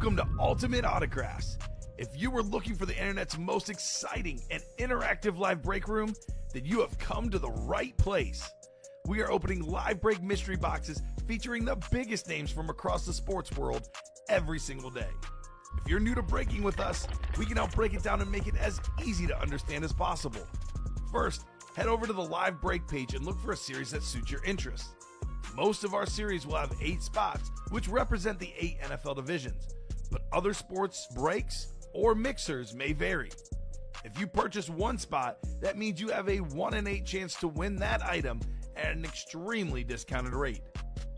Welcome to Ultimate Autographs. If you were looking for the internet's most exciting and interactive live break room, then you have come to the right place. We are opening live break mystery boxes featuring the biggest names from across the sports world every single day. If you're new to breaking with us, we can help break it down and make it as easy to understand as possible. First, head over to the live break page and look for a series that suits your interests. Most of our series will have 8 spots, which represent the 8 NFL divisions, but other sports breaks or mixers may vary. If you purchase one spot, that means you have a 1 in 8 chance to win that item at an extremely discounted rate.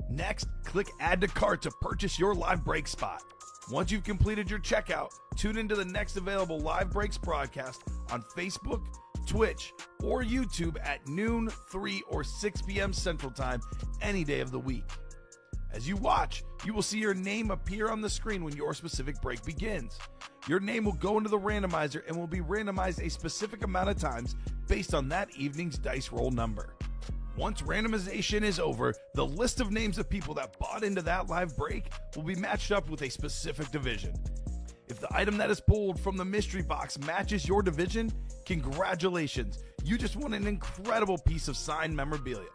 Next, click Add to Cart to purchase your live break spot. Once you've completed your checkout, tune into the next available live breaks broadcast on Facebook, Twitch, or YouTube at noon, 3, or 6 p.m. Central Time any day of the week. As you watch, you will see your name appear on the screen when your specific break begins. Your name will go into the randomizer and will be randomized a specific amount of times based on that evening's dice roll number. Once randomization is over, the list of names of people that bought into that live break will be matched up with a specific division. If the item that is pulled from the mystery box matches your division, congratulations, you just won an incredible piece of signed memorabilia.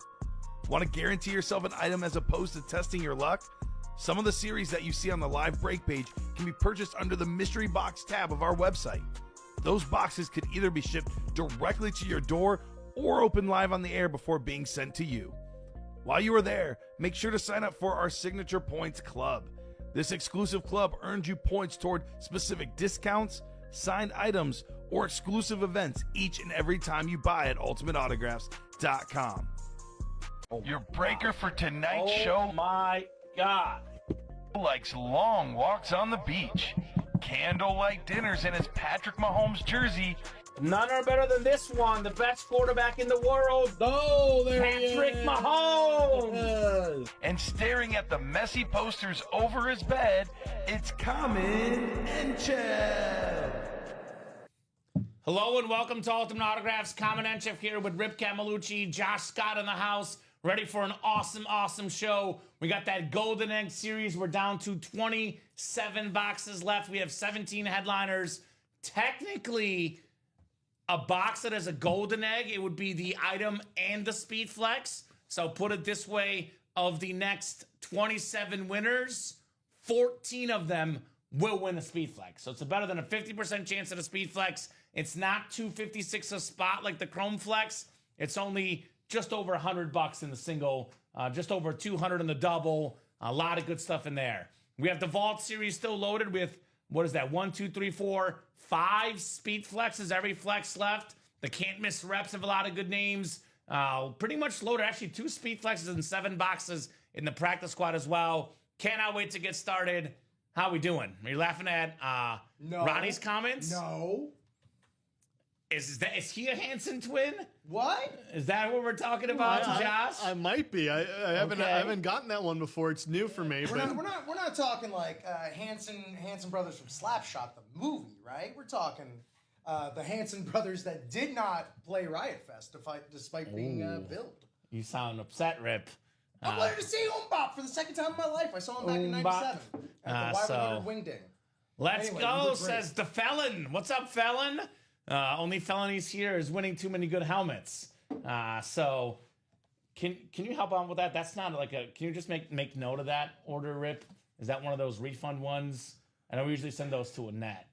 Want to guarantee yourself an item as opposed to testing your luck? Some of the series that you see on the live break page can be purchased under the mystery box tab of our website. Those boxes could either be shipped directly to your door or open live on the air before being sent to you. While you are there, make sure to sign up for our Signature Points Club. This exclusive club earns you points toward specific discounts, signed items, or exclusive events each and every time you buy at ultimateautographs.com. Your breaker for tonight's show, my God, likes long walks on the beach, candlelight dinners in his Patrick Mahomes jersey. None are better than this one, the best quarterback in the world. Oh, there Patrick he is. Mahomes. And staring at the messy posters over his bed, it's Kamen Entchev. Hello and welcome to Ultimate Autographs. Kamen Entchev here with Rip Camelucci, Josh Scott in the house, ready for an awesome show. We got that Golden Egg series. We're down to 27 boxes left. We have 17 headliners. Technically, a box that has a golden egg, it would be the item and the speed flex. So put it this way, of the next 27 winners, 14 of them will win a speed flex. So it's better than a 50% chance at a speed flex. It's not $256 a spot like the Chrome Flex. It's only just over $100 in the single, just over 200 in the double. A lot of good stuff in there. We have the Vault series still loaded with, what is that? 1, 2, 3, 4, 5 speed flexes. Every flex left. The can't miss reps have a lot of good names. Pretty much loaded. Actually, 2 speed flexes and 7 boxes in the practice squad as well. Cannot wait to get started. How we doing? Are you laughing at Ronnie's comments? No. Is he a Hanson twin? What? Is that what we're talking about, Josh? I might be. I haven't gotten that one before. It's new for me. We're not talking like Hanson brothers from Slapshot, the movie, right? We're talking the Hanson brothers that did not play Riot Fest despite being billed. You sound upset, Rip. I wanted to see Umbop for the second time in my life. I saw him back in '97 at the Y100 Wingding. Let's Anyway, go, you look says the Felon. What's up, Felon? Only felonies here is winning too many good helmets. So can you help out with that? That's not like a. Can you just make note of that order, Rip? Is that one of those refund ones? I know we usually send those to Annette.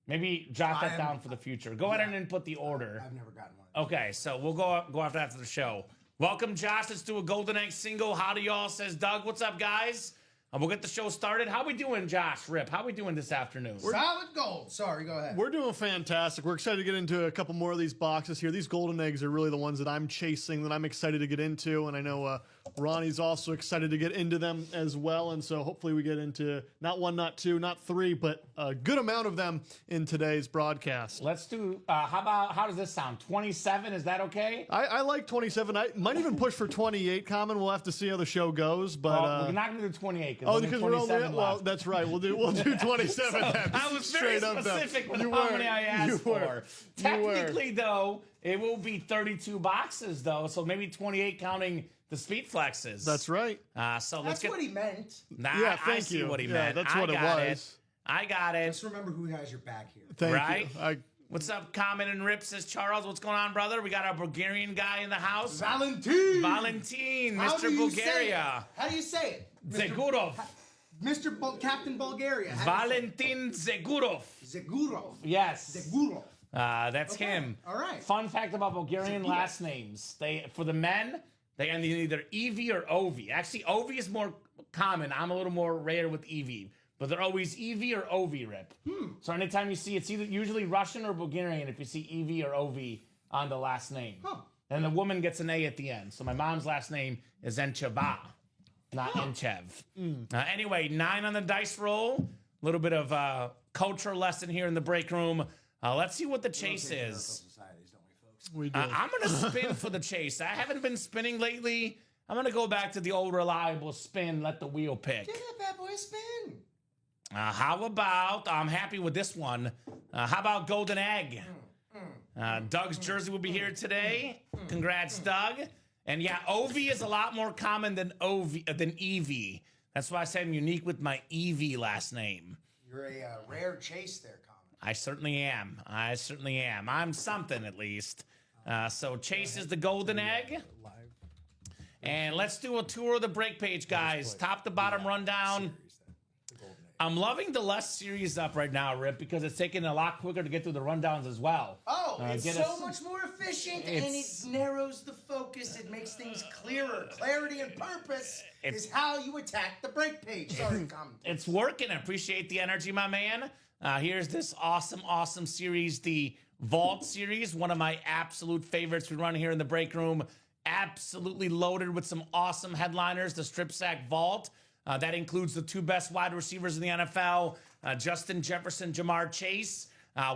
Maybe jot that down for the future. Go ahead and input the order. I've never gotten one. Okay, so we'll go after the show. Welcome, Josh. Let's do a Golden Egg single. Howdy, y'all, says Doug. What's up, guys? We'll get the show started. How we doing, Josh, Rip? How we doing this afternoon? Solid gold. Sorry, go ahead. We're doing fantastic. We're excited to get into a couple more of these boxes here. These golden eggs are really the ones that I'm chasing, that I'm excited to get into, and I know Ronnie's also excited to get into them as well, and so hopefully we get into not 1, not 2, not 3, but a good amount of them in today's broadcast. Let's do, how does this sound? 27, is that okay? I like 27. I might even push for 28, Common. We'll have to see how the show goes, but... we're not going to do 28, Oh, because we're only well, that's right. We'll do 27 then. I was very Straight up specific with You how were. many I asked You for. were. Technically, though, it will be 32 boxes, though, so maybe 28 counting the speed flexes. That's right. So let's That's get. what he meant. Nah, Yeah, I thank see you. what he Yeah, meant. that's I what it got was. I got it. Just remember who has your back here. Thank Right? you. What's up, Kamen and Rip, says Charles. What's going on, brother? We got our Bulgarian guy in the house. Valentin. Valentin, How Mr. do you Bulgaria. Say it? How do you say it? Zegurov. Captain Bulgaria. Valentin Zegurov. Zegurov. Yes. Zegurov. That's Okay, him. all right. Fun fact about Bulgarian last names. For the men, they end in either EV or OV. Actually, OV is more common. I'm a little more rare with EV. But they're always EV or OV, Rip. So anytime you see, it's either usually Russian or Bulgarian if you see EV or OV on the last name. And the woman gets an A at the end. So my mom's last name is Entcheva, not Entchev. Anyway, 9 on the dice roll. A little bit of culture lesson here in the break room. Let's see what the chase is. We do. I'm going to spin for the chase. I haven't been spinning lately. I'm going to go back to the old reliable spin, let the wheel pick. Give that bad boy a spin. How about, I'm happy with this one. How about Golden Egg? Doug's jersey will be here today. Congrats, Doug. And yeah, OV is a lot more common than EV. That's why I said I'm unique with my EV last name. You're a rare chase there, Kamen. I certainly am. I'm something at least. So Chase is the Golden Egg. And let's do a tour of the break page, guys. Top to bottom rundown. I'm loving the less series up right now, Rip, because it's taking a lot quicker to get through the rundowns as well. Oh, it's get so us- much more efficient, and it narrows the focus. It makes things clearer. Clarity and purpose is how you attack the break page. Sorry, Kamen. It's working. I appreciate the energy, my man. Here's this awesome series, the Vault series, one of my absolute favorites we run here in the break room. Absolutely loaded with some awesome headliners, the Strip Sack Vault. That includes the 2 best wide receivers in the NFL, Justin Jefferson, Jamar Chase.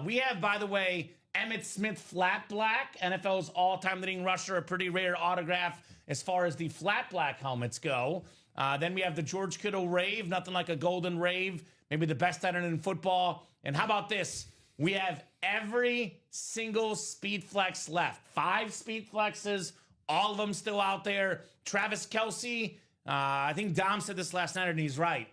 We have, by the way, Emmitt Smith Flat Black, NFL's all-time leading rusher, a pretty rare autograph as far as the flat black helmets go. Then we have the George Kittle Rave, nothing like a golden rave, maybe the best tight end in football. And how about this? We have every single speed flex left. 5 speed flexes, all of them still out there. Travis Kelce, I think Dom said this last night, and he's right.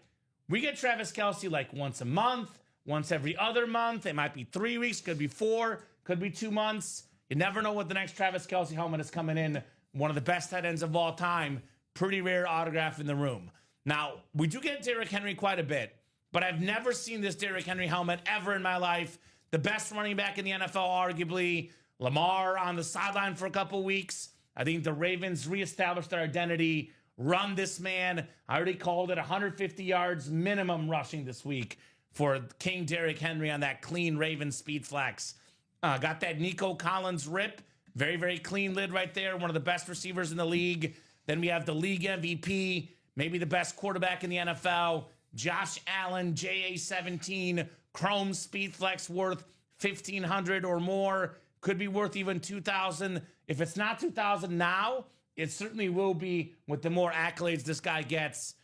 We get Travis Kelce like once a month, once every other month. It might be 3 weeks, could be 4, could be 2 months. You never know what the next Travis Kelce helmet is coming in. One of the best tight ends of all time. Pretty rare autograph in the room. Now, we do get Derrick Henry quite a bit, but I've never seen this Derrick Henry helmet ever in my life. The best running back in the NFL, arguably. Lamar on the sideline for a couple weeks. I think the Ravens reestablished their identity. Run this man. I already called it 150 yards minimum rushing this week for King Derrick Henry on that clean Ravens speed flex. Got that Nico Collins rip. Very clean lid right there. One of the best receivers in the league. Then we have the league MVP, maybe the best quarterback in the NFL, Josh Allen, JA17, Chrome speed flex worth $1,500 or more. Could be worth even $2,000. If it's not $2,000 now, it certainly will be with the more accolades this guy gets.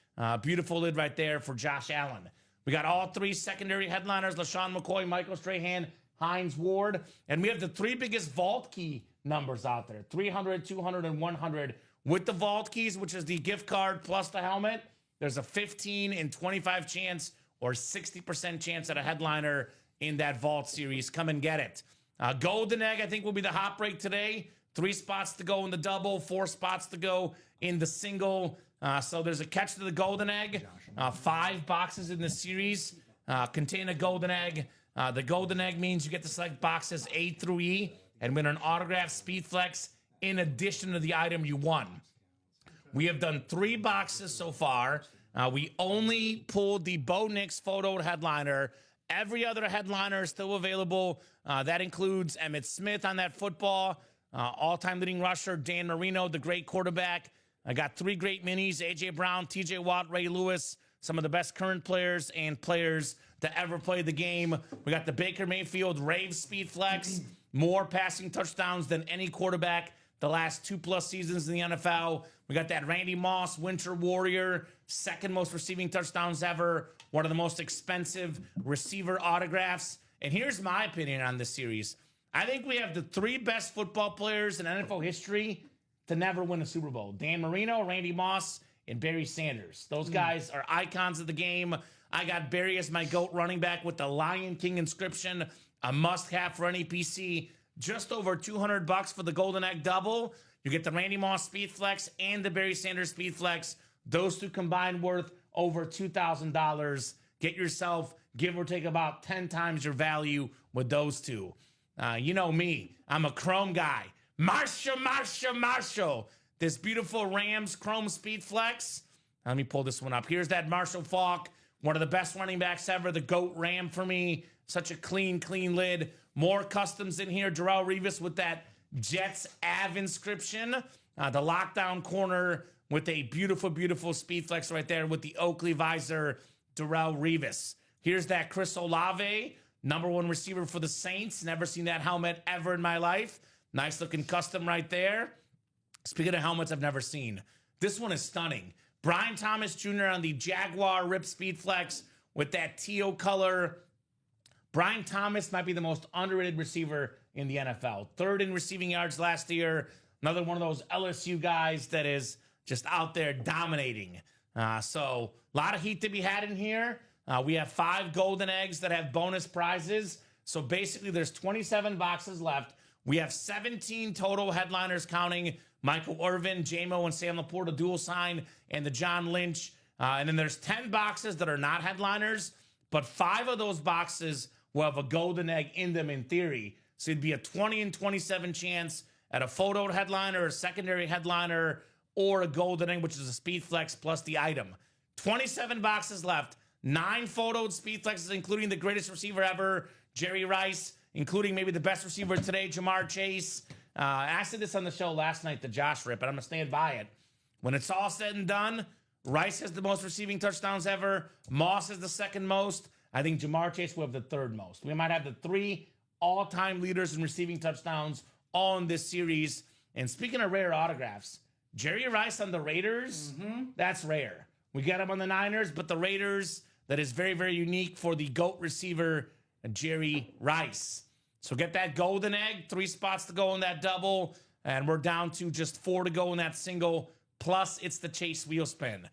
Beautiful lid right there for Josh Allen. We got all 3 secondary headliners, LaShawn McCoy, Michael Strahan, Hines Ward. And we have the 3 biggest vault key numbers out there, 300, 200, and 100. With the vault keys, which is the gift card plus the helmet, there's a 15 and 25 chance or 60% chance at a headliner in that vault series. Come and get it. Golden Egg, I think, will be the hot break today. 3 spots to go in the double, 4 spots to go in the single. So there's a catch to the Golden Egg. 5 boxes in the series contain a Golden Egg. The Golden Egg means you get to select boxes A through E and win an autographed speed flex in addition to the item you won. We have done 3 boxes so far. We only pulled the Bo Nix photo headliner. Every other headliner is still available. That includes Emmitt Smith on that football. All-time leading rusher, Dan Marino, the great quarterback. I got 3 great minis, A.J. Brown, T.J. Watt, Ray Lewis, some of the best current players and players to ever play the game. We got the Baker Mayfield Rave Speed Flex, more passing touchdowns than any quarterback the last 2+ seasons in the NFL. We got that Randy Moss, Winter Warrior, second most receiving touchdowns ever, one of the most expensive receiver autographs. And here's my opinion on this series. I think we have the 3 best football players in NFL history to never win a Super Bowl. Dan Marino, Randy Moss, and Barry Sanders. Those guys are icons of the game. I got Barry as my GOAT running back with the Lion King inscription, a must-have for any PC. Just over $200 for the Golden Egg double. You get the Randy Moss Speed Flex and the Barry Sanders Speed Flex. Those 2 combined worth over $2,000. Get yourself, give or take, about 10 times your value with those 2. You know me. I'm a Chrome guy. Marshall. This beautiful Rams Chrome Speed Flex. Let me pull this one up. Here's that Marshall Faulk, one of the best running backs ever, the GOAT Ram for me. Such a clean lid. More customs in here. Darrelle Revis with that Jets Ave inscription. The lockdown corner with a beautiful Speed Flex right there with the Oakley visor, Darrelle Revis. Here's that Chris Olave, #1 receiver for the Saints. Never seen that helmet ever in my life. Nice looking custom right there. Speaking of helmets I've never seen, this one is stunning. Brian Thomas Jr. on the Jaguar Rip Speed Flex with that teal color. Brian Thomas might be the most underrated receiver in the NFL. 3rd in receiving yards last year. Another one of those LSU guys that is just out there dominating. So a lot of heat to be had in here. We have 5 golden eggs that have bonus prizes. So basically there's 27 boxes left. We have 17 total headliners counting Michael Irvin, J-Mo, and Sam Laporta dual sign, and the John Lynch. And then there's 10 boxes that are not headliners, but 5 of those boxes will have a golden egg in them in theory. So it'd be a 20 and 27 chance at a photo headliner, a secondary headliner, or a golden egg, which is a Speed Flex plus the item. 27 boxes left. 9 photoed Speed Flexes, including the greatest receiver ever, Jerry Rice, including maybe the best receiver today, Jamar Chase. I said this on the show last night to Josh Rip, and I'm going to stand by it. When it's all said and done, Rice has the most receiving touchdowns ever. Moss has the 2nd most. I think Jamar Chase will have the 3rd most. We might have the 3 all-time leaders in receiving touchdowns all in this series. And speaking of rare autographs, Jerry Rice on the Raiders, that's rare. We get him on the Niners, but the Raiders, that is very unique for the GOAT receiver, Jerry Rice. So get that golden egg, 3 spots to go in that double, and we're down to just 4 to go in that single, plus it's the Chase wheel spin.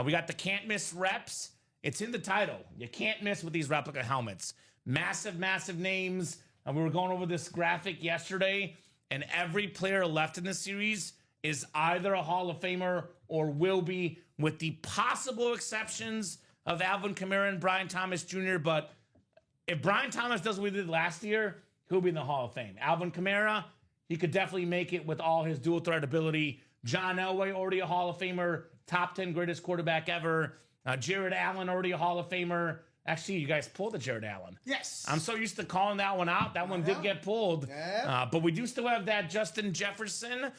We got the can't miss reps. It's in the title. You can't miss with these replica helmets. Massive names. And we were going over this graphic yesterday, and every player left in this series is either a Hall of Famer or will be, with the possible exceptions of Alvin Kamara and Brian Thomas Jr., but if Brian Thomas does what we did last year, he'll be in the Hall of Fame. Alvin Kamara, he could definitely make it with all his dual threat ability. John Elway, already a Hall of Famer, top 10 greatest quarterback ever. Jared Allen, already a Hall of Famer. Actually, you guys pulled the Jared Allen. Yes. I'm so used to calling that one out. That one did get pulled. Yeah. But we do still have that Justin Jefferson.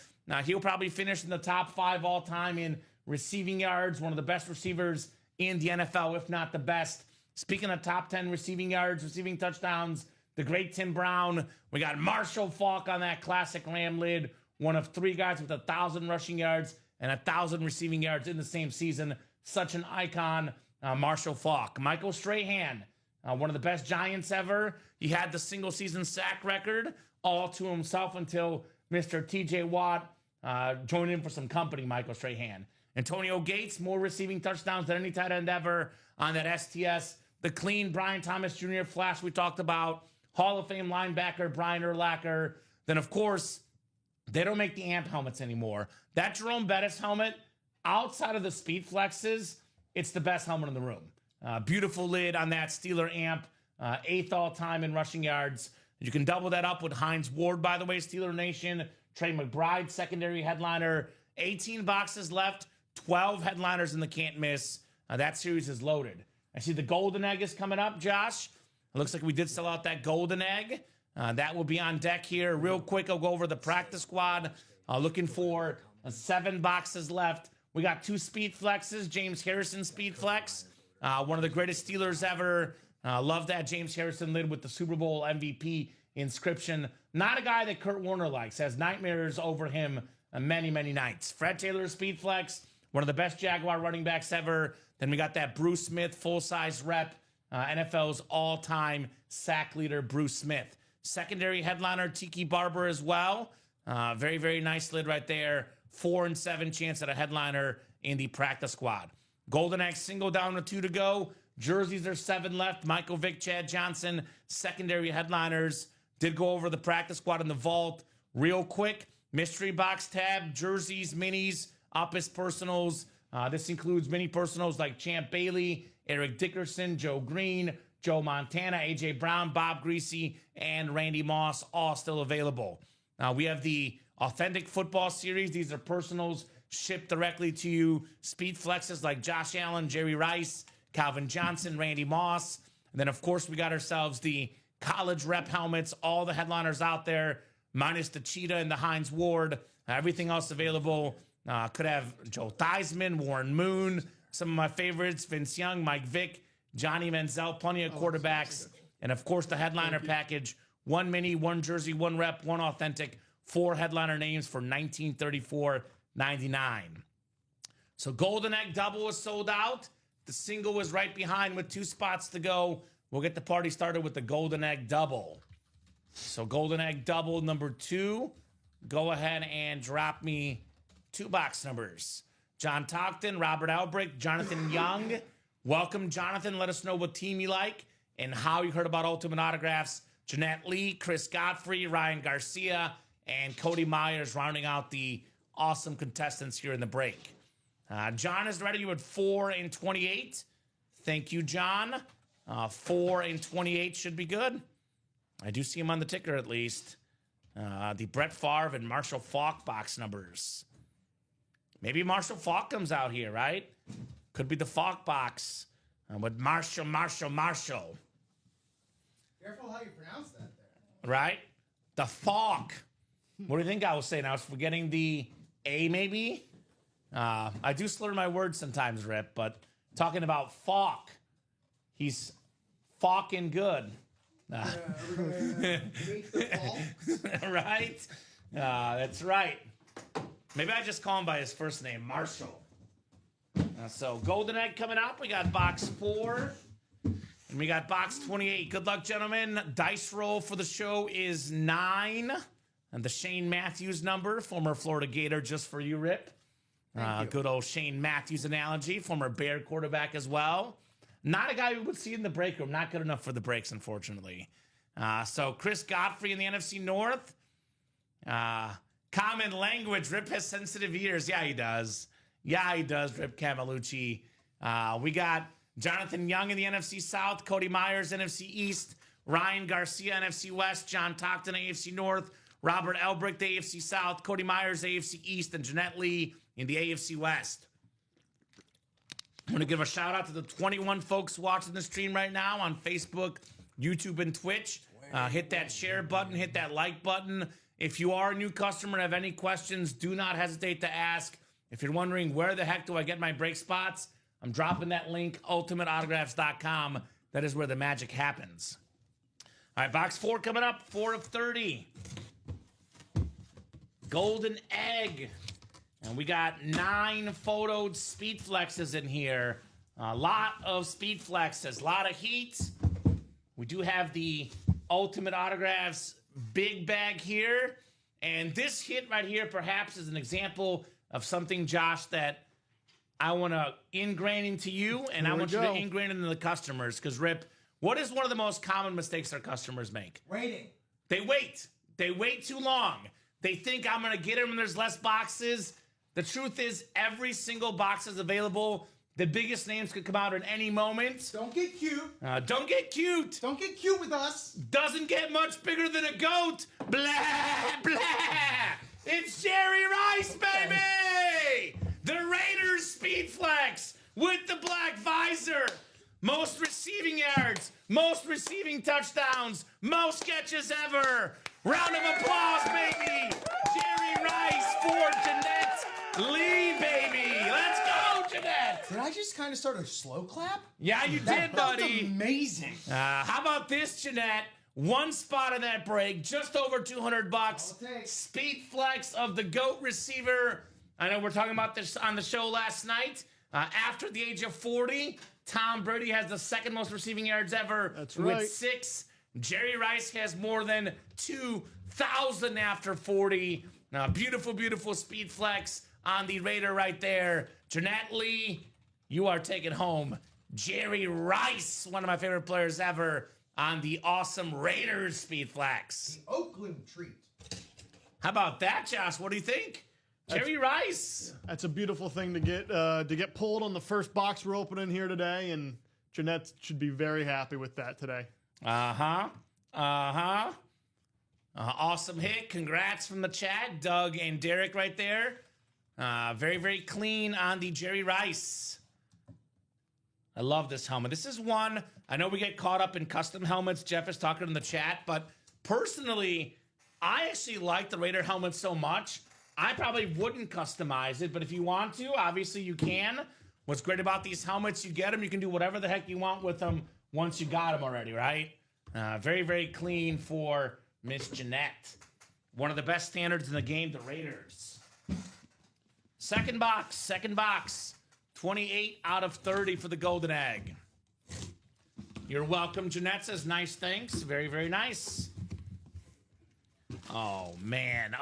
He'll probably finish in the top 5 all time in receiving yards, one of the best receivers in the NFL, if not the best. Speaking of top 10 receiving yards, receiving touchdowns, the great Tim Brown. We got Marshall Faulk on that classic Ram lid, one of 3 guys with 1,000 rushing yards and 1,000 receiving yards in the same season. Such an icon, Marshall Faulk. Michael Strahan, one of the best Giants ever. He had the single season sack record all to himself until Mr. TJ Watt joined in for some company, Michael Strahan. Antonio Gates, more receiving touchdowns than any tight end ever on that STS. The clean Brian Thomas Jr. flash we talked about. Hall of Fame linebacker Brian Urlacher. Then, of course, they don't make the AMP helmets anymore. That Jerome Bettis helmet, outside of the Speed Flexes, it's the best helmet in the room. Beautiful lid on that Steeler AMP, 8th all-time in rushing yards. You can double that up with Hines Ward, by the way, Steeler Nation. Trey McBride, secondary headliner. 18 boxes left, 12 headliners in the can't miss. That series is loaded. I see the golden egg is coming up, Josh. It looks like we did sell out that golden egg. That will be on deck here. Real quick, I'll go over the practice squad. Looking for 7 boxes left. We got 2 Speed Flexes. James Harrison Speed Flex. One of the greatest Steelers ever. Love that James Harrison lid with the Super Bowl MVP inscription. Not a guy that Kurt Warner likes. Has nightmares over him many, many nights. Fred Taylor, speed flex, one of the best Jaguar running backs ever. Then we got that Bruce Smith, full-size rep, NFL's all-time sack leader, Bruce Smith. Secondary headliner, Tiki Barber as well. Very, very nice lid right there. 4-7 chance at a headliner in the practice squad. Golden Egg single down with 2 to go. Jerseys are 7 left. Michael Vick, Chad Johnson, secondary headliners. Did go over the practice squad in the vault real quick. Mystery box tab, jerseys, minis, Opus personals. This includes mini personals like Champ Bailey, Eric Dickerson, Joe Green, Joe Montana, AJ Brown, Bob Greasy, and Randy Moss, all still available. We have the Authentic Football Series. These are personals shipped directly to you. Speed flexes like Josh Allen, Jerry Rice, Calvin Johnson, Randy Moss. And then, of course, we got ourselves the college rep helmets, all the headliners out there, minus the Cheetah and the Heinz Ward. Everything else available. Could have Joe Theismann, Warren Moon, some of my favorites, Vince Young, Mike Vick, Johnny Manziel, plenty of quarterbacks. And, of course, the headliner package, 1 mini, 1 jersey, 1 rep, 1 authentic, 4 headliner names for $1934.99. So Golden Egg Double is sold out. The single is right behind with 2 spots to go. We'll get the party started with the Golden Egg Double. So Golden Egg Double number 2. Go ahead and drop me 2 box numbers. John Togton, Robert Albrick, Jonathan Young. Welcome, Jonathan. Let us know what team you like and how you heard about Ultimate Autographs. Jeanette Lee, Chris Godfrey, Ryan Garcia, and Cody Myers rounding out the awesome contestants here in the break. John is ready with 4 and 28. Thank you, John. 4 and 28 should be good. I do see him on the ticker at least. The Brett Favre and Marshall Faulk box numbers. Maybe Marshall Faulk comes out here, right? Could be the Faulk box with Marshall. Careful how you pronounce that there. Right? The Faulk. What do you think I was saying? I was forgetting the A, maybe? I do slur my words sometimes, Rip, but talking about Faulk, he's Falking good. Right? That's right. Maybe I just call him by his first name, Marshall. So Golden Egg coming up. We got box 4. And we got box 28. Good luck, gentlemen. Dice roll for the show is 9. And the Shane Matthews number, former Florida Gator, just for you, Rip. Good old Shane Matthews analogy, former Bear quarterback as well. Not a guy we would see in the break room. Not good enough for the breaks, unfortunately. So Chris Godfrey in the NFC North. Common language. Rip has sensitive ears. Yeah, he does. Rip Camelucci. We got Jonathan Young in the NFC South. Cody Myers, NFC East. Ryan Garcia, NFC West. John Togton, AFC North. Robert Elbrick, the AFC South. Cody Myers, AFC East. And Jeanette Lee in the AFC West. I'm going to give a shout out to the 21 folks watching the stream right now on Facebook, YouTube, and Twitch. Hit that share button, hit that like button. If you are a new customer and have any questions, do not hesitate to ask. If you're wondering where the heck do I get my break spots, I'm dropping that link, ultimateautographs.com. That is where the magic happens. All right, box 4 coming up, 4 of 30. Golden Egg. And we got 9 photoed speed flexes in here. A lot of speed flexes, a lot of heat. We do have the Ultimate Autographs big bag here. And this hit right here perhaps is an example of something, Josh, that I want to ingrain into you, and I want you to ingrain into the customers. Because, Rip, what is one of the most common mistakes our customers make? Waiting. They wait. They wait too long. They think I'm going to get them when there's less boxes. The truth is, every single box is available. The biggest names could come out at any moment. Don't get cute. Don't get cute. Don't get cute with us. Doesn't get much bigger than a goat. Blah, blah. It's Jerry Rice, baby! The Raiders Speed Flex with the black visor. Most receiving yards, most receiving touchdowns, most catches ever. Round of applause, baby. Jerry Rice for Jeanette Lee, baby. Let's go, Jeanette. Did I just kind of start a slow clap? Yeah, you did, That felt buddy. amazing. How about this, Jeanette? One spot in that break, just over 200 bucks. All it takes. Speed flex of the GOAT receiver. I know we're talking about this on the show last night. After the age of 40, Tom Brady has the second most receiving yards ever. That's right. With 6. Jerry Rice has more than 2,000 after 40. Beautiful, beautiful speed flex on the Raider right there. Jeanette Lee, you are taking home Jerry Rice, one of my favorite players ever, on the awesome Raiders speed flex. The Oakland treat. How about that, Josh? What do you think? Jerry Rice. That's a beautiful thing to get pulled on the first box we're opening here today, and Jeanette should be very happy with that today. Awesome hit. Congrats from the chat, Doug and Derek right there. Very, very clean on the Jerry Rice. I love this helmet. This is one, I know we get caught up in custom helmets. Jeff is talking in the chat, but personally, I actually like the Raider helmet so much, I probably wouldn't customize it, but if you want to, obviously you can. What's great about these helmets, you get them, you can do whatever the heck you want with them once you got them already, right? Very, very clean for Miss Jeanette. One of the best standards in the game, the Raiders. Second box. 28 out of 30 for the Golden Egg. You're welcome, Jeanette says, nice, thanks. Very, very nice. Oh, man.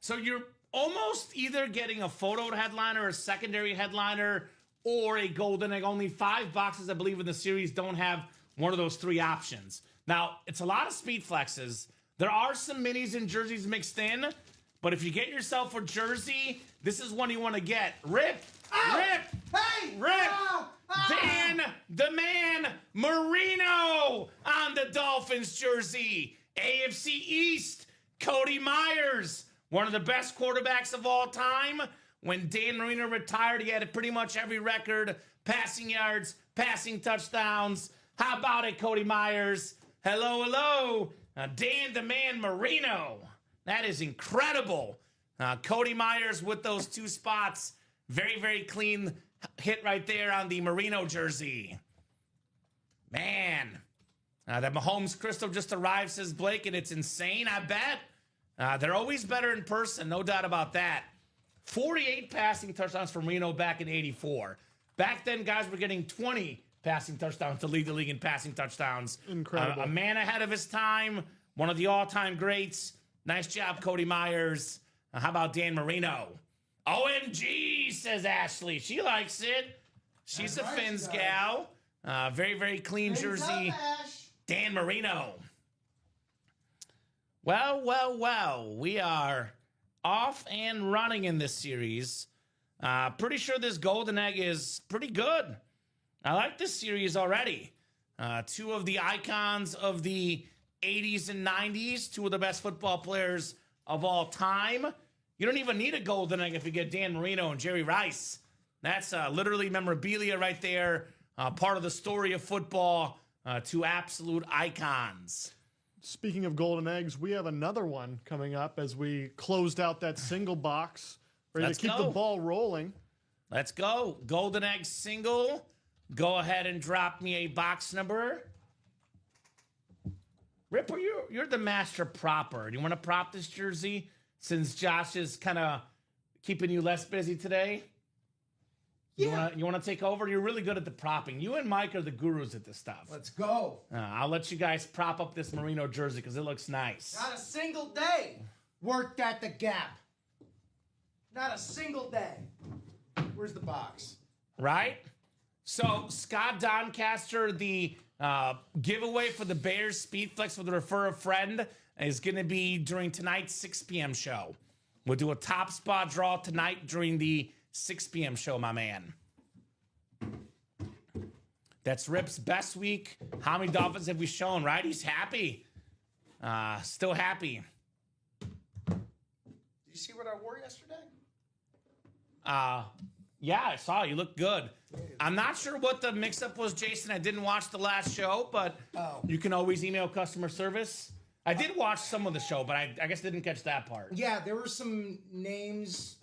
So you're almost either getting a photo headliner, a secondary headliner, or a Golden Egg. Only 5 boxes, I believe, in the series don't have one of those 3 options. Now, it's a lot of speed flexes. There are some minis and jerseys mixed in, but if you get yourself a jersey, this is one you want to get. Rip! Dan the Man Marino on the Dolphins jersey. AFC East, Cody Myers, one of the best quarterbacks of all time. When Dan Marino retired, he had pretty much every record, passing yards, passing touchdowns. How about it, Cody Myers? Hello. Dan the Man Marino. That is incredible. Cody Myers with those 2 spots. Very, very clean hit right there on the Marino jersey. Man. That Mahomes Crystal just arrived, says Blake, and it's insane, I bet. They're always better in person, no doubt about that. 48 passing touchdowns from Marino back in '84. Back then, guys were getting 20 passing touchdowns to lead the league in passing touchdowns. Incredible. A man ahead of his time, one of the all-time greats. Nice job, Cody Myers. How about Dan Marino? OMG, says Ashley. She likes it. She's That's a right, Fins she gal. Very, very clean jersey. Dan Marino. Well. We are off and running in this series. Pretty sure this Golden Egg is pretty good. I like this series already. 2 of the icons of the 80s and 90s, 2 of the best football players of all time. You don't even need a Golden Egg if you get Dan Marino and Jerry Rice. That's literally memorabilia right there. Part of the story of football. 2 absolute icons. Speaking of Golden Eggs, we have another one coming up as we closed out that single box. Ready Let's to keep go. the ball rolling. Let's go. Golden Egg single. Go ahead and drop me a box number. Ripper, you're the master propper. Do you want to prop this jersey since Josh is kind of keeping you less busy today? Yeah. You want to take over? You're really good at the propping. You and Mike are the gurus at this stuff. Let's go. I'll let you guys prop up this Marino jersey because it looks nice. Not a single day worked at the Gap. Not a single day. Where's the box? Right? So, Scott Doncaster, the giveaway for the Bears Speed Flex with the Refer a Friend is going to be during tonight's 6 p.m. show. We'll do a top spot draw tonight during the 6 p.m. show, my man. That's Rip's best week. How many Dolphins have we shown, right? He's happy. Still happy. Did you see what I wore yesterday? Yeah, I saw. You look good. I'm not sure what the mix-up was, Jason. I didn't watch the last show, but you can always email customer service. I did watch some of the show, but I guess didn't catch that part. Yeah, there were some names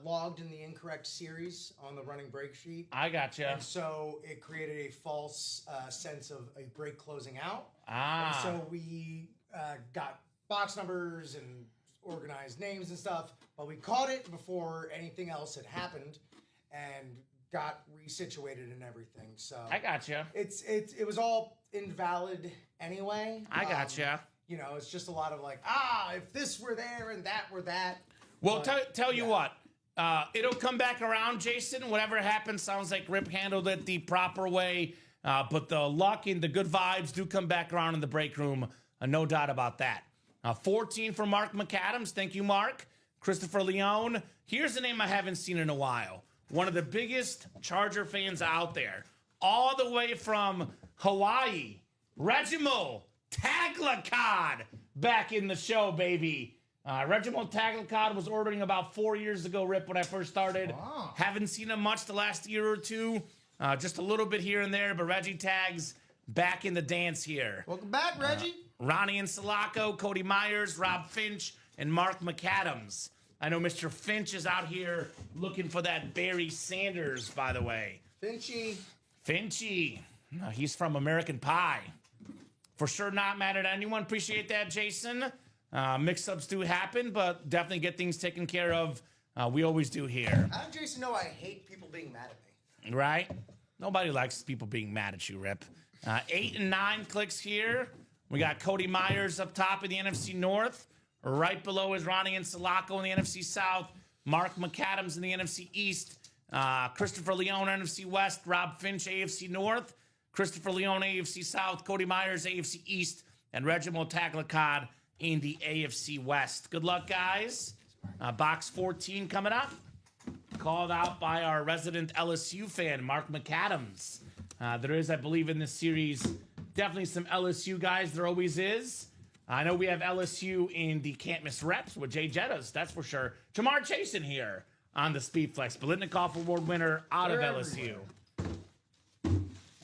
logged in the incorrect series on the running break sheet. I gotcha. And so it created a false sense of a break closing out. Ah. And so we got box numbers and organized names and stuff, but we caught it before anything else had happened and got resituated and everything. So I gotcha. it was all invalid anyway. I gotcha. You know, it's just a lot of like, if this were there and that were that. Well, tell you what, it'll come back around, Jason. Whatever happens, sounds like Rip handled it the proper way. But the luck and the good vibes do come back around in the break room. No doubt about that. 14 for Mark McAdams. Thank you, Mark. Christopher Leone. Here's a name I haven't seen in a while. One of the biggest Charger fans out there. All the way from Hawaii. Regimal Taglakad back in the show, baby. Regimal Taglakad was ordering about 4 years ago, Rip, when I first started. Wow. Haven't seen him much the last year or two. Just a little bit here and there, but Reggie Tags back in the dance here. Welcome back, Reggie. Ronnie and Sulaco, Cody Myers, Rob Finch, and Mark McAdams. I know Mr. Finch is out here looking for that Barry Sanders, by the way. Finchy. He's from American Pie. For sure not mad at anyone. Appreciate that, Jason. Mix-ups do happen, but definitely get things taken care of. We always do here. I have Jason know I hate people being mad at me. Right? Nobody likes people being mad at you, Rip. 8 and 9 clicks here. We got Cody Myers up top in the NFC North. Right below is Ronnie and Sulaco in the NFC South. Mark McAdams in the NFC East. Christopher Leone, NFC West. Rob Finch, AFC North. Christopher Leone, AFC South. Cody Myers, AFC East. And Regimal Taglakad in the AFC West. Good luck, guys. Box 14 coming up. Called out by our resident LSU fan, Mark McAdams. There is, I believe, in this series, definitely some LSU guys. There always is. I know we have LSU in the Can't Miss Reps with Jay Jettas, that's for sure. Jamar Chasen here on the Speedflex. Bolitnikoff Award winner out of LSU. All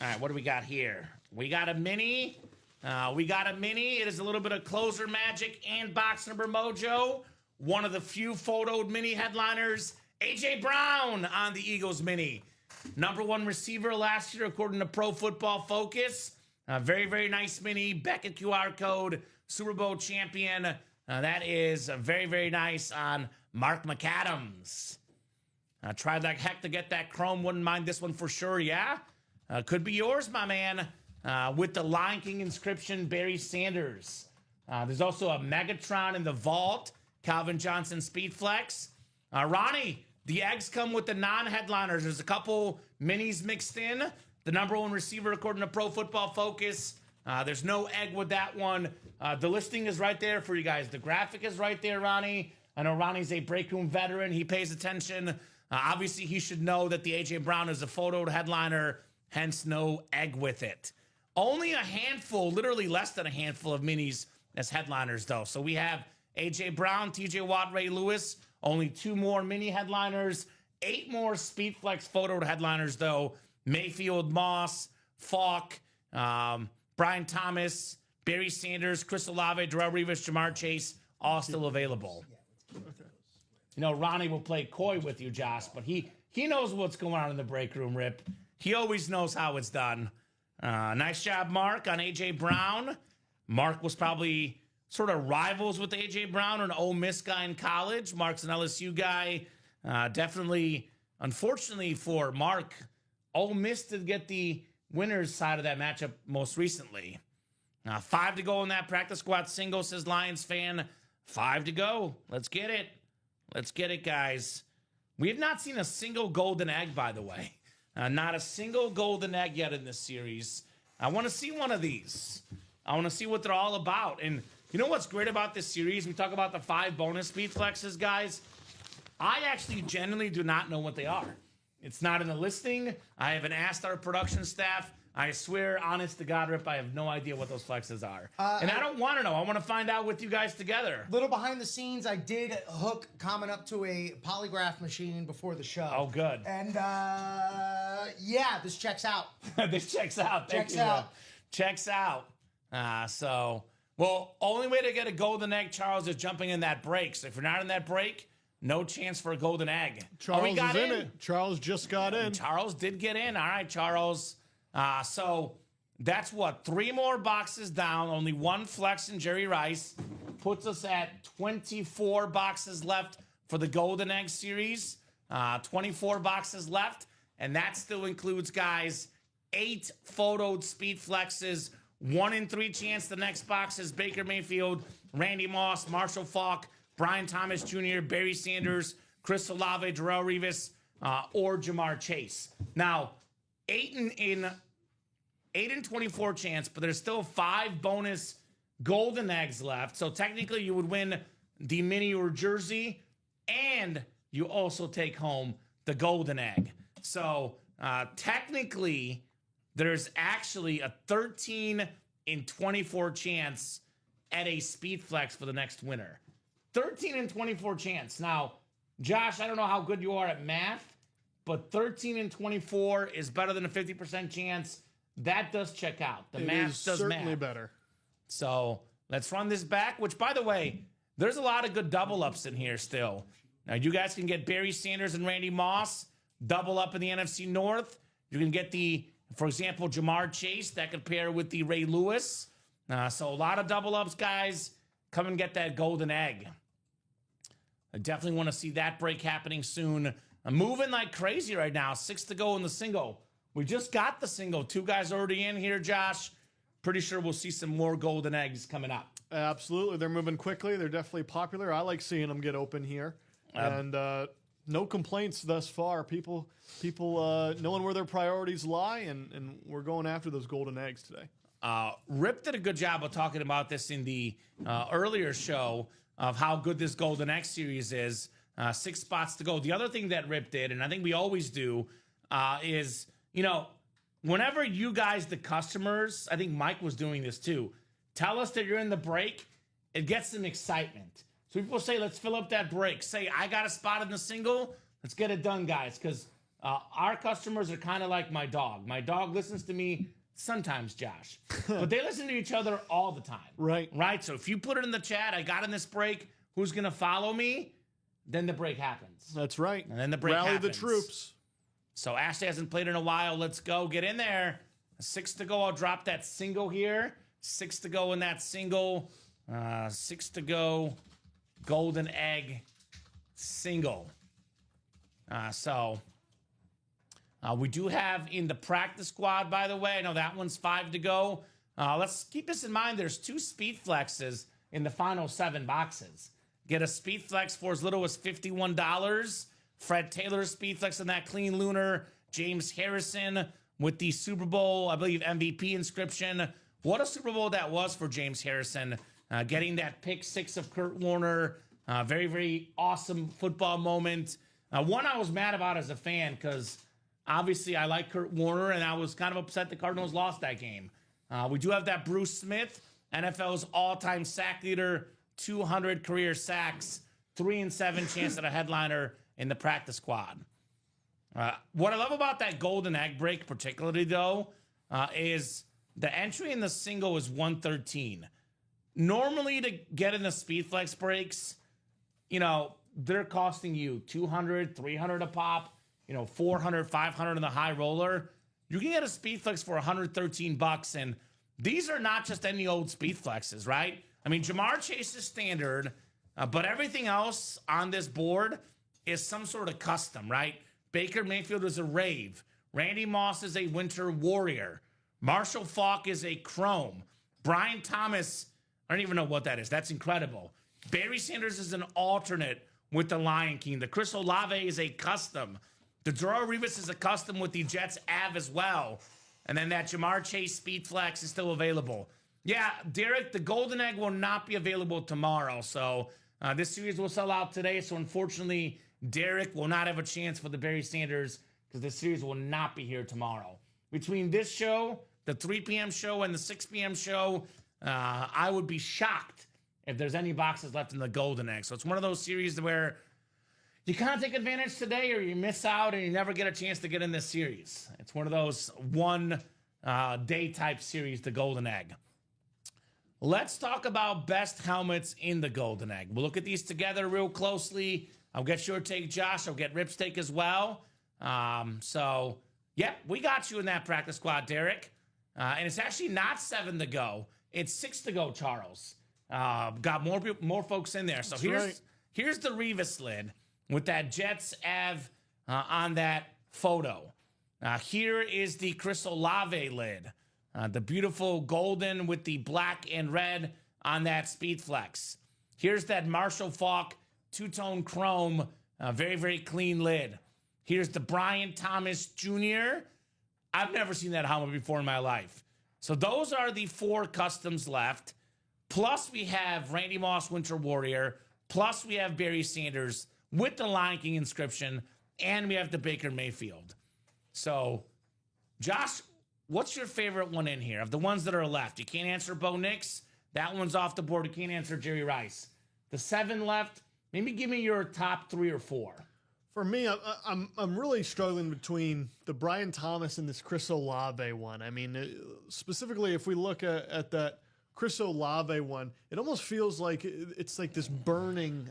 right, what do we got here? We got a mini. It is a little bit of closer magic and box number mojo. One of the few photoed mini headliners, A.J. Brown on the Eagles mini. Number 1 receiver last year, according to Pro Football Focus. Very, very nice mini. Beckett QR code. Super Bowl champion. That is very, very nice on Mark McAdams. Tried like heck to get that chrome. Wouldn't mind this one for sure, yeah? Could be yours, my man. With the Lion King inscription, Barry Sanders. There's also a Megatron in the vault. Calvin Johnson Speedflex. Ronnie, the eggs come with the non-headliners. There's a couple minis mixed in. The number 1 receiver, according to Pro Football Focus. There's no egg with that one. The listing is right there for you guys. The graphic is right there, Ronnie. I know Ronnie's a break room veteran. He pays attention. Obviously, he should know that the A.J. Brown is a photoed headliner, hence no egg with it. Only a handful, literally less than a handful of minis as headliners, though. So we have A.J. Brown, T.J. Watt, Ray Lewis. Only 2 more mini headliners. 8 more Speedflex photoed headliners, though. Mayfield, Moss, Falk, Brian Thomas, Barry Sanders, Chris Olave, Darrell Revis, Jamar Chase, all still available. You know, Ronnie will play coy with you, Josh, but he knows what's going on in the break room, Rip. He always knows how it's done. Nice job, Mark, on A.J. Brown. Mark was probably sort of rivals with A.J. Brown, an Ole Miss guy in college. Mark's an LSU guy. Definitely, unfortunately for Mark, Ole Miss did get the winner's side of that matchup most recently. 5 to go in that practice squad single, says Lions fan. 5 to go. Let's get it. Let's get it, guys. We have not seen a single golden egg, by the way. Not a single golden egg yet in this series. I want to see one of these. I want to see what they're all about. And you know what's great about this series? We talk about the 5 bonus speed flexes, guys. I actually genuinely do not know what they are. It's not in the listing. I haven't asked our production staff. I swear, honest to God, Rip, I have no idea what those flexes are. And I don't want to know. I want to find out with you guys together. Little behind the scenes, I did hook Kamen up to a polygraph machine before the show. Oh, good. And, yeah, this checks out. This checks out. Thank you, Rip. Checks out. So, Well, only way to get a golden egg, Charles, is jumping in that break. So if you're not in that break, no chance for a golden egg. Charles is in it. Charles just got in. Charles did get in. All right, Charles. So that's what? 3 more boxes down. Only 1 flex in Jerry Rice. Puts us at 24 boxes left for the golden egg series. 24 boxes left. And that still includes, guys, 8 photoed speed flexes. 1 in 3 chance the next box is Baker Mayfield, Randy Moss, Marshall Faulk, Brian Thomas Jr., Barry Sanders, Chris Olave, Darrelle Revis, or Jamar Chase. Now, 8 in 24 chance, but there's still 5 bonus golden eggs left. So technically you would win the mini or jersey, and you also take home the golden egg. So technically there's actually a 13 in 24 chance at a speed flex for the next winner. 13 in 24 chance. Now, Josh, I don't know how good you are at math, but 13 in 24 is better than a 50% chance. That does check out. The math does certainly math. better. So let's run this back, which, by the way, there's a lot of good double ups in here still. Now, you guys can get Barry Sanders and Randy Moss double up in the NFC North. You can get for example, Jamar Chase that could pair with the Ray Lewis. So a lot of double ups, guys. Come and get that golden egg. I definitely want to see that break happening soon. I'm moving like crazy right now. 6 to go in the single. We just got the single. 2 guys already in here, Josh. Pretty sure we'll see some more golden eggs coming up. Absolutely. They're moving quickly. They're definitely popular. I like seeing them get open here. And no complaints thus far. People knowing where their priorities lie, and we're going after those golden eggs today. Rip did a good job of talking about this in the earlier show of how good this golden egg series is. 6 spots to go. The other thing that Rip did, and I think we always do, is, whenever you guys, the customers, I think Mike was doing this too, tell us that you're in the break, it gets some excitement. So people say, let's fill up that break. Say, I got a spot in the single. Let's get it done, guys, because our customers are kind of like my dog. My dog listens to me sometimes, Josh, but they listen to each other all the time. Right? So if you put it in the chat, I got in this break, who's going to follow me? Then the break happens. That's right. And then the break happens. happens. The troops. So Ashley hasn't played in a while. Let's go. Get in there. 6 to go. I'll drop that single here. 6 to go in that single. 6 to go. Golden egg single. We do have in the practice squad, by the way. I know that one's 5 to go. Let's keep this in mind. There's 2 speed flexes in the final 7 boxes. Get a speed flex for as little as $51. Fred Taylor speed flex on that clean lunar. James Harrison with the Super Bowl, I believe, MVP inscription. What a Super Bowl that was for James Harrison. Getting that pick 6 of Kurt Warner. Very, very awesome football moment. One I was mad about as a fan because obviously I like Kurt Warner and I was kind of upset the Cardinals lost that game. We do have that Bruce Smith, NFL's all-time sack leader, 200 career sacks, 3 in 7 chance at a headliner in the practice squad. What I love about that golden egg break particularly, though, is the entry in the single is 113. Normally, to get in the speed flex breaks, they're costing you $200, $300 a pop, 400, 500 in the high roller. You can get a speed flex for $113, and these are not just any old speed flexes, right? I mean, Jamar Chase is standard, but everything else on this board is some sort of custom, right? Baker Mayfield is a Rave. Randy Moss is a Winter Warrior. Marshall Faulk is a Chrome. Brian Thomas, I don't even know what that is. That's incredible. Barry Sanders is an alternate with the Lion King. The Chris Olave is a custom. The Darrelle Revis is a custom with the Jets Av as well. And then that Jamar Chase Speed Flex is still available. Yeah, Derek, the Golden Egg will not be available tomorrow. So this series will sell out today. So unfortunately, Derek will not have a chance for the Barry Sanders because this series will not be here tomorrow. Between this show, the 3 p.m. show, and the 6 p.m. show, I would be shocked if there's any boxes left in the Golden Egg. So it's one of those series where you kind of take advantage today or you miss out and you never get a chance to get in this series. It's one of those one day type series, the Golden Egg. let's talk about best helmets in the Golden Egg. We'll look at these together real closely. I'll get your take, Josh. I'll get Rip's take as well. So, yeah, we got you in that practice squad, Derek. And it's actually not 7 to go. It's 6 to go, Charles. Got more folks in there. So here's the Revis lid with that Jets Ave on that photo. Here is the Chris Olave lid. The beautiful golden with the black and red on that Speed Flex. Here's that Marshall Faulk two-tone chrome, very, very clean lid. Here's the Brian Thomas Jr. I've never seen that helmet before in my life. So those are the 4 customs left. Plus we have Randy Moss Winter Warrior. Plus we have Barry Sanders with the Lion King inscription. And we have the Baker Mayfield. So, Josh, what's your favorite one in here? Of the ones that are left, you can't answer Bo Nix. That one's off the board. You can't answer Jerry Rice. The 7 left, maybe give me your top 3 or 4. For me, I'm really struggling between the Brian Thomas and this Chris Olave one. I mean, specifically, if we look at that Chris Olave one, it almost feels like it's like this burning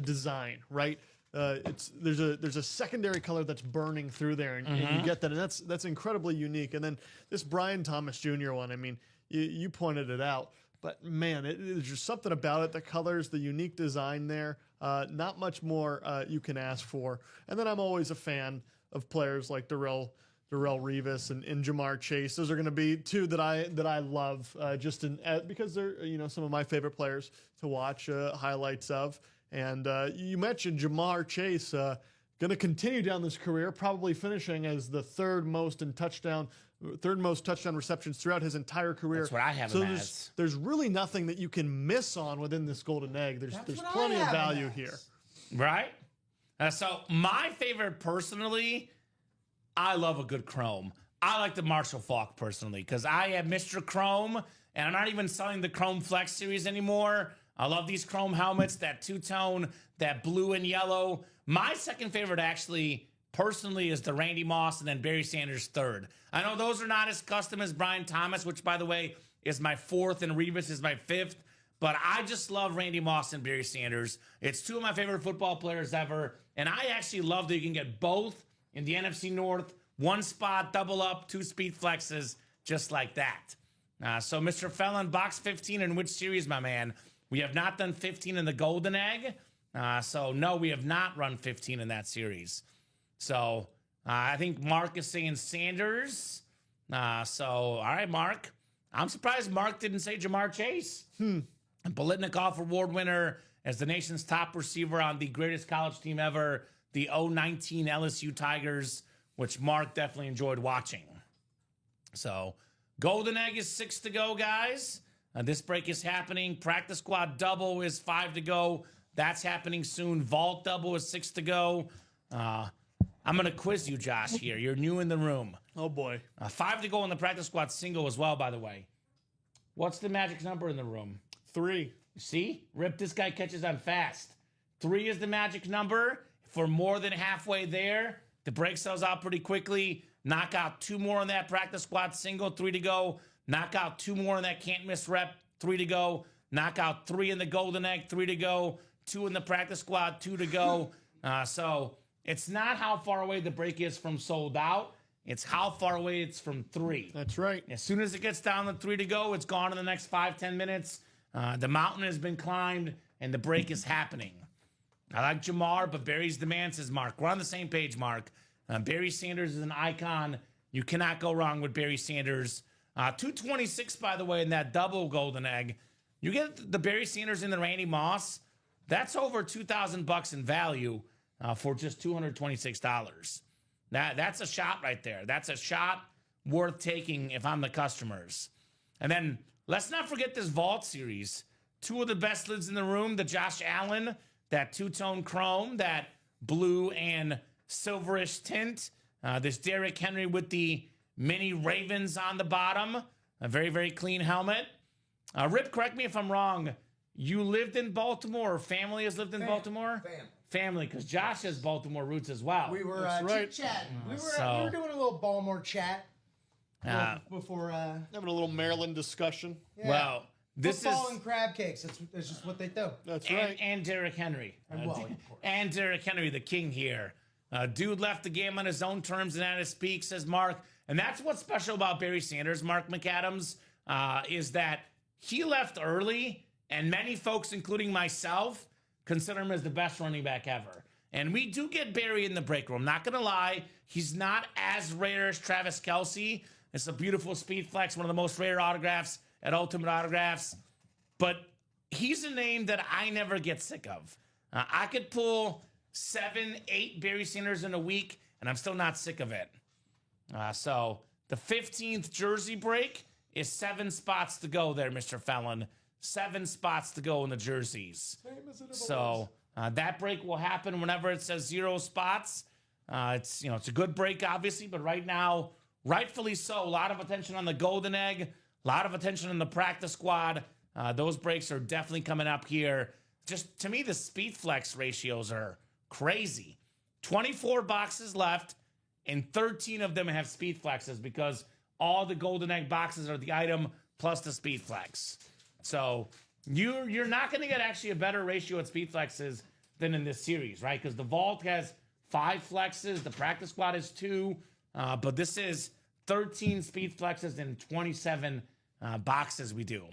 design, right? There's a secondary color that's burning through there, and you get that, and that's incredibly unique. And then this Brian Thomas Jr. one, I mean, you pointed it out, but man, there's just something about it. The colors, the unique design there. Not much more you can ask for. And then I'm always a fan of players like Darrell Revis and Jamar Chase. Those are going to be 2 that I love because they're some of my favorite players to watch highlights of. And you mentioned Jamar Chase going to continue down this career, probably finishing as the third most touchdown receptions throughout his entire career. That's what I have him as. There's really nothing that you can miss on within this Golden Egg. There's plenty of value here. Right? So my favorite personally, I love a good chrome. I like the Marshall Faulk personally because I have Mr. Chrome, and I'm not even selling the Chrome Flex series anymore. I love these chrome helmets, that two-tone, that blue and yellow. My second favorite, actually, personally, is the Randy Moss and then Barry Sanders third. I know those are not as custom as Brian Thomas, which, by the way, is my 4th, and Revis is my 5th. But I just love Randy Moss and Barry Sanders. It's 2 of my favorite football players ever. And I actually love that you can get both in the NFC North. 1 spot, double up, 2 speed flexes, just like that. So, Mr. Felon, box 15 in which series, my man? We have not done 15 in the Golden Egg. So, no, we have not run 15 in that series. So, I think Mark is saying Sanders. So, all right, Mark. I'm surprised Mark didn't say Jamar Chase. Bolitnikoff Award winner as the nation's top receiver on the greatest college team ever, the 2019 LSU Tigers, which Mark definitely enjoyed watching. So, Golden Egg is 6 to go, guys. This break is happening. Practice squad double is 5 to go. That's happening soon. Vault double is 6 to go. I'm going to quiz you, Josh, here. You're new in the room. Oh, boy. 5 to go on the practice squad single as well, by the way. What's the magic number in the room? 3. See? Rip, this guy catches on fast. 3 is the magic number. If we're more than halfway there, the break sells out pretty quickly. Knock out 2 more on that practice squad single, 3 to go. Knock out 2 more in that can't miss rep, 3 to go. Knock out 3 in the Golden Egg, 3 to go. 2 in the practice squad, 2 to go. So it's not how far away the break is from sold out. It's how far away it's from 3. That's right. As soon as it gets down to 3 to go, it's gone in the next 5-10 minutes. The mountain has been climbed, and the break is happening. I like Jamar, but Barry's the man, says Mark. We're on the same page, Mark. Barry Sanders is an icon. You cannot go wrong with Barry Sanders. 226, by the way, in that double Golden Egg. You get the Barry Sanders and the Randy Moss. That's over $2,000 in value for just $226. That's a shot right there. That's a shot worth taking if I'm the customers. And then let's not forget this Vault series. 2 of the best lids in the room, the Josh Allen, that two-tone chrome, that blue and silverish tint. This Derrick Henry with the mini Ravens on the bottom. A very, very clean helmet. Rip, correct me if I'm wrong. You lived in Baltimore, or family has lived in Baltimore? Family, because Josh has Baltimore roots as well. We were right. chit-chatting. We were doing a little Baltimore chat. before Having a little Maryland discussion. yeah. Well, this football is and crab cakes. That's just what they do. That's right. and Derrick Henry. And well, of course. And Derrick Henry, the king here. Dude left the game on his own terms and at his peak, says Mark. And that's what's special about Barry Sanders, Mark McAdams, is that he left early, and many folks, including myself, consider him as the best running back ever. And we do get Barry in the break room. Not going to lie, he's not as rare as Travis Kelce. It's a beautiful speed flex, one of the most rare autographs at Ultimate Autographs. But he's a name that I never get sick of. I could pull 7, 8 Barry Sanders in a week, and I'm still not sick of it. So the 15th jersey break is 7 spots to go there, Mr. Fallon. 7 spots to go in the jerseys. So that break will happen whenever it says 0 spots. It's a good break, obviously, but right now, rightfully so, a lot of attention on the Golden Egg, a lot of attention on the practice squad. Those breaks are definitely coming up here. Just to me, the speed flex ratios are crazy. 24 boxes left, and 13 of them have speed flexes because all the Golden Egg boxes are the item plus the speed flex. So you're not going to get actually a better ratio at speed flexes than in this series, right? Because the Vault has 5 flexes, the practice squad is 2, but this is 13 speed flexes and 27 boxes we do.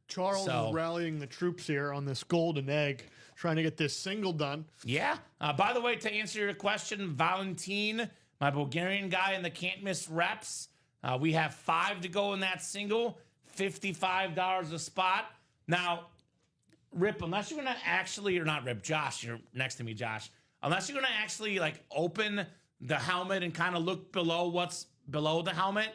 Charles is rallying the troops here on this Golden Egg, trying to get this single done. Yeah. By the way, to answer your question, Valentin, my Bulgarian guy in the can't miss reps, we have 5 to go in that single, $55 a spot. Now, Rip, unless you're going to actually, or not Rip, Josh, you're next to me, Josh. Unless you're going to actually open the helmet and kind of look below what's below the helmet,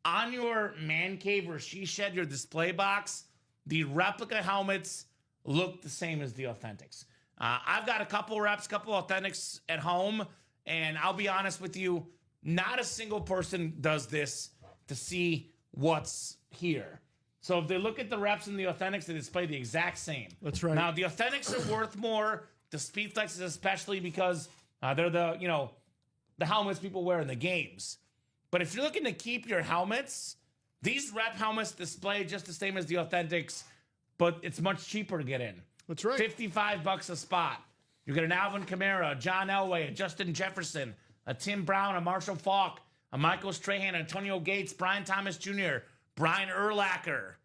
on your man cave or she shed, your display box, the replica helmets look the same as the authentics. I've got a couple reps, couple authentics at home, and I'll be honest with you, not a single person does this to see what's here. So if they look at the reps and the authentics, they display the exact same. That's right. Now, the authentics are worth more, the speed flexes especially, because they're the helmets people wear in the games. But if you're looking to keep your helmets, these rep helmets display just the same as the authentics, but it's much cheaper to get in. That's right. $55 a spot. You get an Alvin Kamara, a John Elway, a Justin Jefferson, a Tim Brown, a Marshall Faulk, a Michael Strahan, Antonio Gates, Brian Thomas Jr., Brian Urlacher,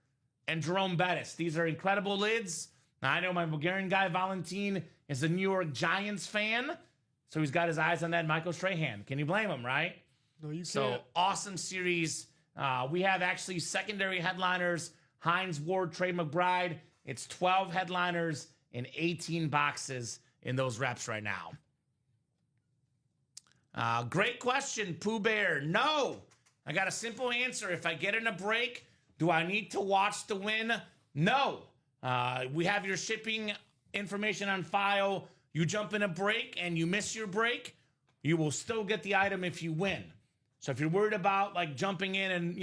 and Jerome Bettis. These are incredible lids. Now, I know my Bulgarian guy, Valentin, is a New York Giants fan, so he's got his eyes on that Michael Strahan. Can you blame him, right? No, you can't. So, awesome series. We have actually secondary headliners, Hines Ward, Trey McBride. It's 12 headliners and 18 boxes in those reps right now. Great question, Pooh Bear. No. I got a simple answer. If I get in a break, do I need to watch the win? No. We have your shipping information on file. You jump in a break and you miss your break, you will still get the item if you win. So if you're worried about jumping in and,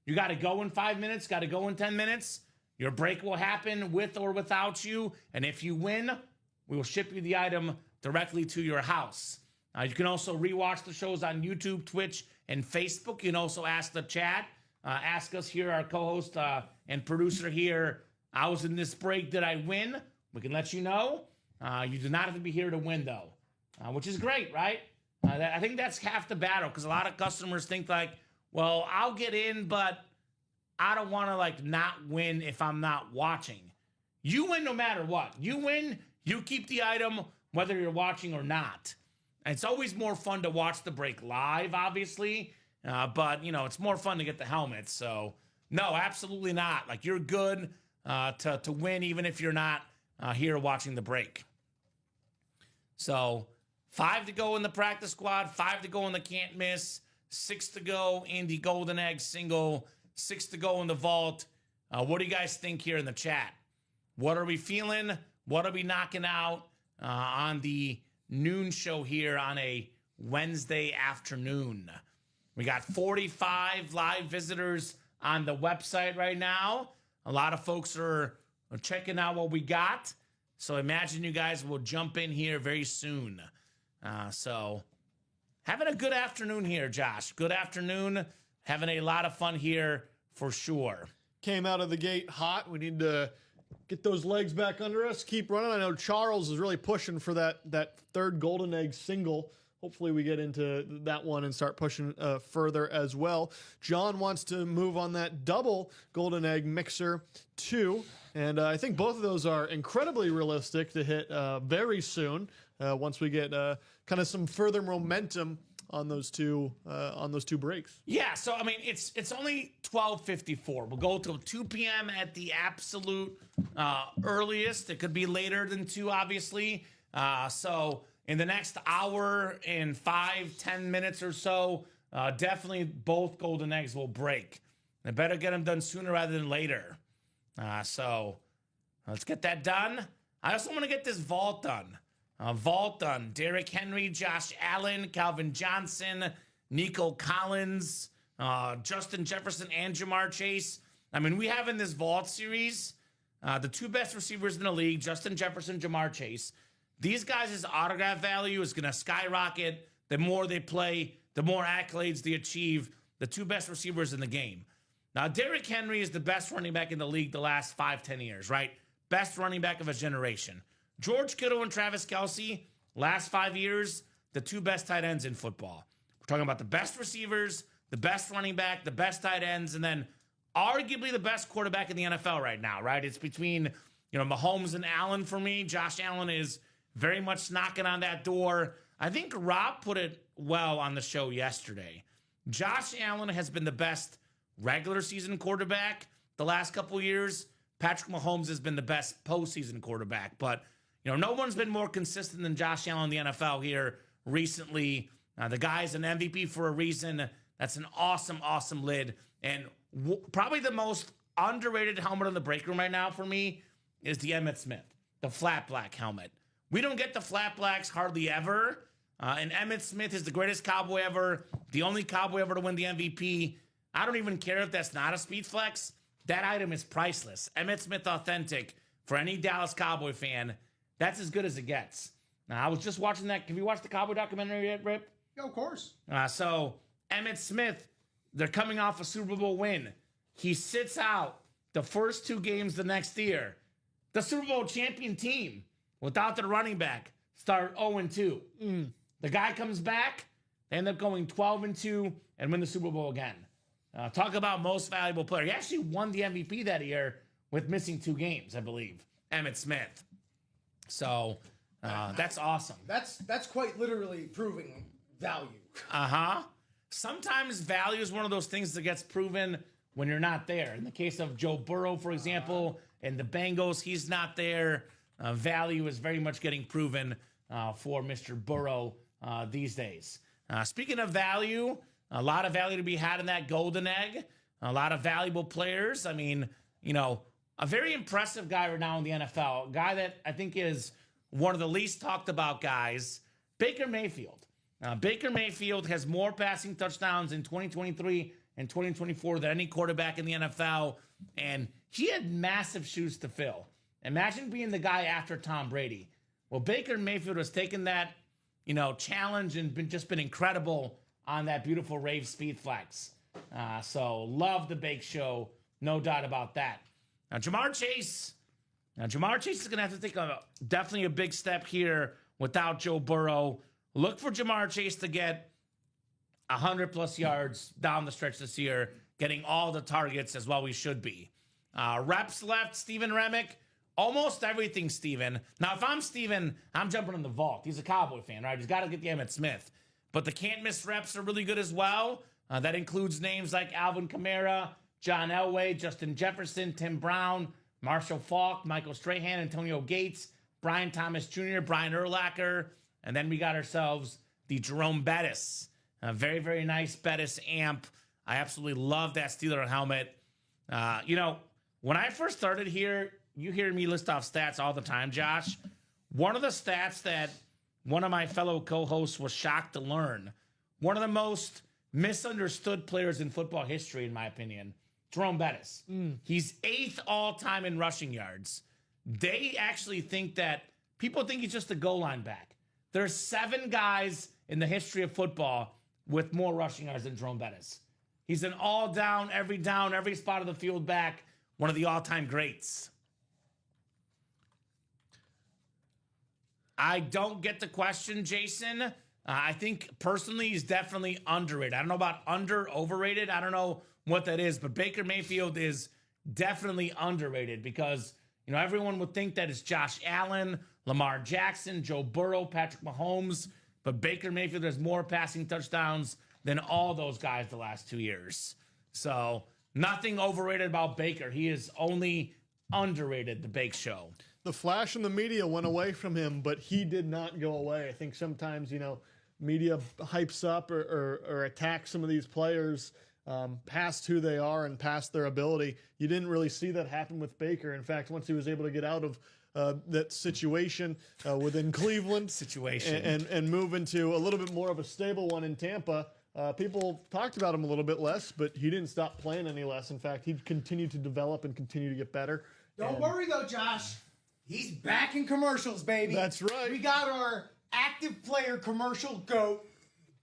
you got to go in 5 minutes, got to go in 10 minutes, your break will happen with or without you. And if you win, we will ship you the item directly to your house. You can also rewatch the shows on YouTube, Twitch, and Facebook. You can also ask the chat. Ask us here, our co-host and producer here. I was in this break. Did I win? We can let you know. You do not have to be here to win, though, which is great, right? I think that's half the battle, because a lot of customers think well, I'll get in, but I don't want to not win if I'm not watching. You win no matter what. You win, you keep the item whether you're watching or not. And it's always more fun to watch the break live, obviously, but it's more fun to get the helmets. So no, absolutely not. You're good to win even if you're not here watching the break. So 5 to go in the practice squad, 5 to go in the can't miss, 6 to go in the Golden Egg single, 6 to go in the vault. What do you guys think here in the chat? What are we feeling? What are we knocking out on the noon show here on a Wednesday afternoon? We got 45 live visitors on the website right now. A lot of folks are checking out what we got. So I imagine you guys will jump in here very soon. So having a good afternoon here, Josh. Good afternoon. Having a lot of fun here for sure. Came out of the gate hot. We need to get those legs back under us, keep running. I know Charles is really pushing for that third Golden Egg single. Hopefully we get into that one and start pushing further as well. John wants to move on that double Golden Egg mixer too. And I think both of those are incredibly realistic to hit very soon once we get kind of some further momentum on those two breaks. Yeah, so I mean it's only 12:54. We'll go till 2 p.m. at the absolute earliest. It could be later than 2, obviously. So in the next hour and 5-10 minutes or so, definitely both Golden Eggs will break. I better get them done sooner rather than later. So let's get that done. I also want to get this vault done. Vault done. Derrick Henry, Josh Allen, Calvin Johnson, Nico Collins, Justin Jefferson, and Jamar Chase. I mean, we have in this vault series the 2 best receivers in the league, Justin Jefferson, Jamar Chase. These guys' autograph value is going to skyrocket the more they play, the more accolades they achieve, the 2 best receivers in the game. Now, Derrick Henry is the best running back in the league the last 5-10 years, right? Best running back of his generation. George Kittle and Travis Kelce, last 5 years, the 2 best tight ends in football. We're talking about the best receivers, the best running back, the best tight ends, and then arguably the best quarterback in the NFL right now, right? It's between, Mahomes and Allen for me. Josh Allen is very much knocking on that door. I think Rob put it well on the show yesterday. Josh Allen has been the best regular season quarterback the last couple years. Patrick Mahomes has been the best postseason quarterback, but no one's been more consistent than Josh Allen in the NFL here recently. The guy's an MVP for a reason. That's an awesome, awesome lid. And probably the most underrated helmet in the break room right now for me is the Emmitt Smith, the flat black helmet. We don't get the flat blacks hardly ever. And Emmitt Smith is the greatest Cowboy ever, the only Cowboy ever to win the MVP. I don't even care if that's not a speed flex. That item is priceless. Emmitt Smith authentic for any Dallas Cowboy fan. That's as good as it gets. Now, I was just watching that. Have you watched the Cowboy documentary yet, Rip? Yeah, of course. So Emmitt Smith, they're coming off a Super Bowl win. He sits out the first 2 games the next year. The Super Bowl champion team, without their running back, start 0-2. The guy comes back, they end up going 12-2 and win the Super Bowl again. Talk about most valuable player. He actually won the MVP that year with missing 2 games, I believe. Emmitt Smith. So that's awesome. That's quite literally proving value. Sometimes value is one of those things that gets proven when you're not there. In the case of Joe Burrow, for example, and the Bengals, he's not there. Value is very much getting proven for Mr. Burrow these days. Speaking of value, a lot of value to be had in that Golden Egg. A lot of valuable players. I mean, a very impressive guy right now in the NFL. A guy that I think is one of the least talked about guys, Baker Mayfield. Baker Mayfield has more passing touchdowns in 2023 and 2024 than any quarterback in the NFL. And he had massive shoes to fill. Imagine being the guy after Tom Brady. Well, Baker Mayfield has taken that, challenge and just been incredible on that beautiful Rave Speed Flex. So love the Bake Show. No doubt about that. Now, Jamar Chase is going to have to take definitely a big step here without Joe Burrow. Look for Jamar Chase to get 100+ yards down the stretch this year, getting all the targets as well we should be. Reps left, Steven Remick. Almost everything, Steven. Now, if I'm Steven, I'm jumping in the vault. He's a Cowboy fan, right? He's got to get the Emmitt Smith. But the can't-miss reps are really good as well. That includes names like Alvin Kamara, John Elway, Justin Jefferson, Tim Brown, Marshall Faulk, Michael Strahan, Antonio Gates, Brian Thomas Jr., Brian Urlacher, and then we got ourselves the Jerome Bettis. A very, very nice Bettis amp. I absolutely love that Steeler helmet. When I first started here, you hear me list off stats all the time, Josh. One of the stats that one of my fellow co-hosts was shocked to learn, one of the most misunderstood players in football history, in my opinion, Jerome Bettis. He's 8th all-time in rushing yards. They actually think that people think he's just a goal line back. There's 7 guys in the history of football with more rushing yards than Jerome Bettis. He's an down, every spot of the field back, one of the all-time greats. I don't get the question, Jason. I think personally he's definitely underrated. I don't know about overrated. I don't know what that is, but Baker Mayfield is definitely underrated because, you know, everyone would think that it's Josh Allen, Lamar Jackson, Joe Burrow, Patrick Mahomes, but Baker Mayfield has more passing touchdowns than all those guys the last 2 years. So nothing overrated about Baker. He is only underrated, the Bake Show. The flash in the media went away from him, but he did not go away. I think sometimes, media hypes up or attacks some of these players past who they are and past their ability. You didn't really see that happen with Baker. In fact, once he was able to get out of that situation within Cleveland and move into a little bit more of a stable one in Tampa, people talked about him a little bit less, but he didn't stop playing any less. In fact, he continued to develop and continue to get better. Don't worry, though, Josh. He's back in commercials, baby. That's right. We got our active player commercial goat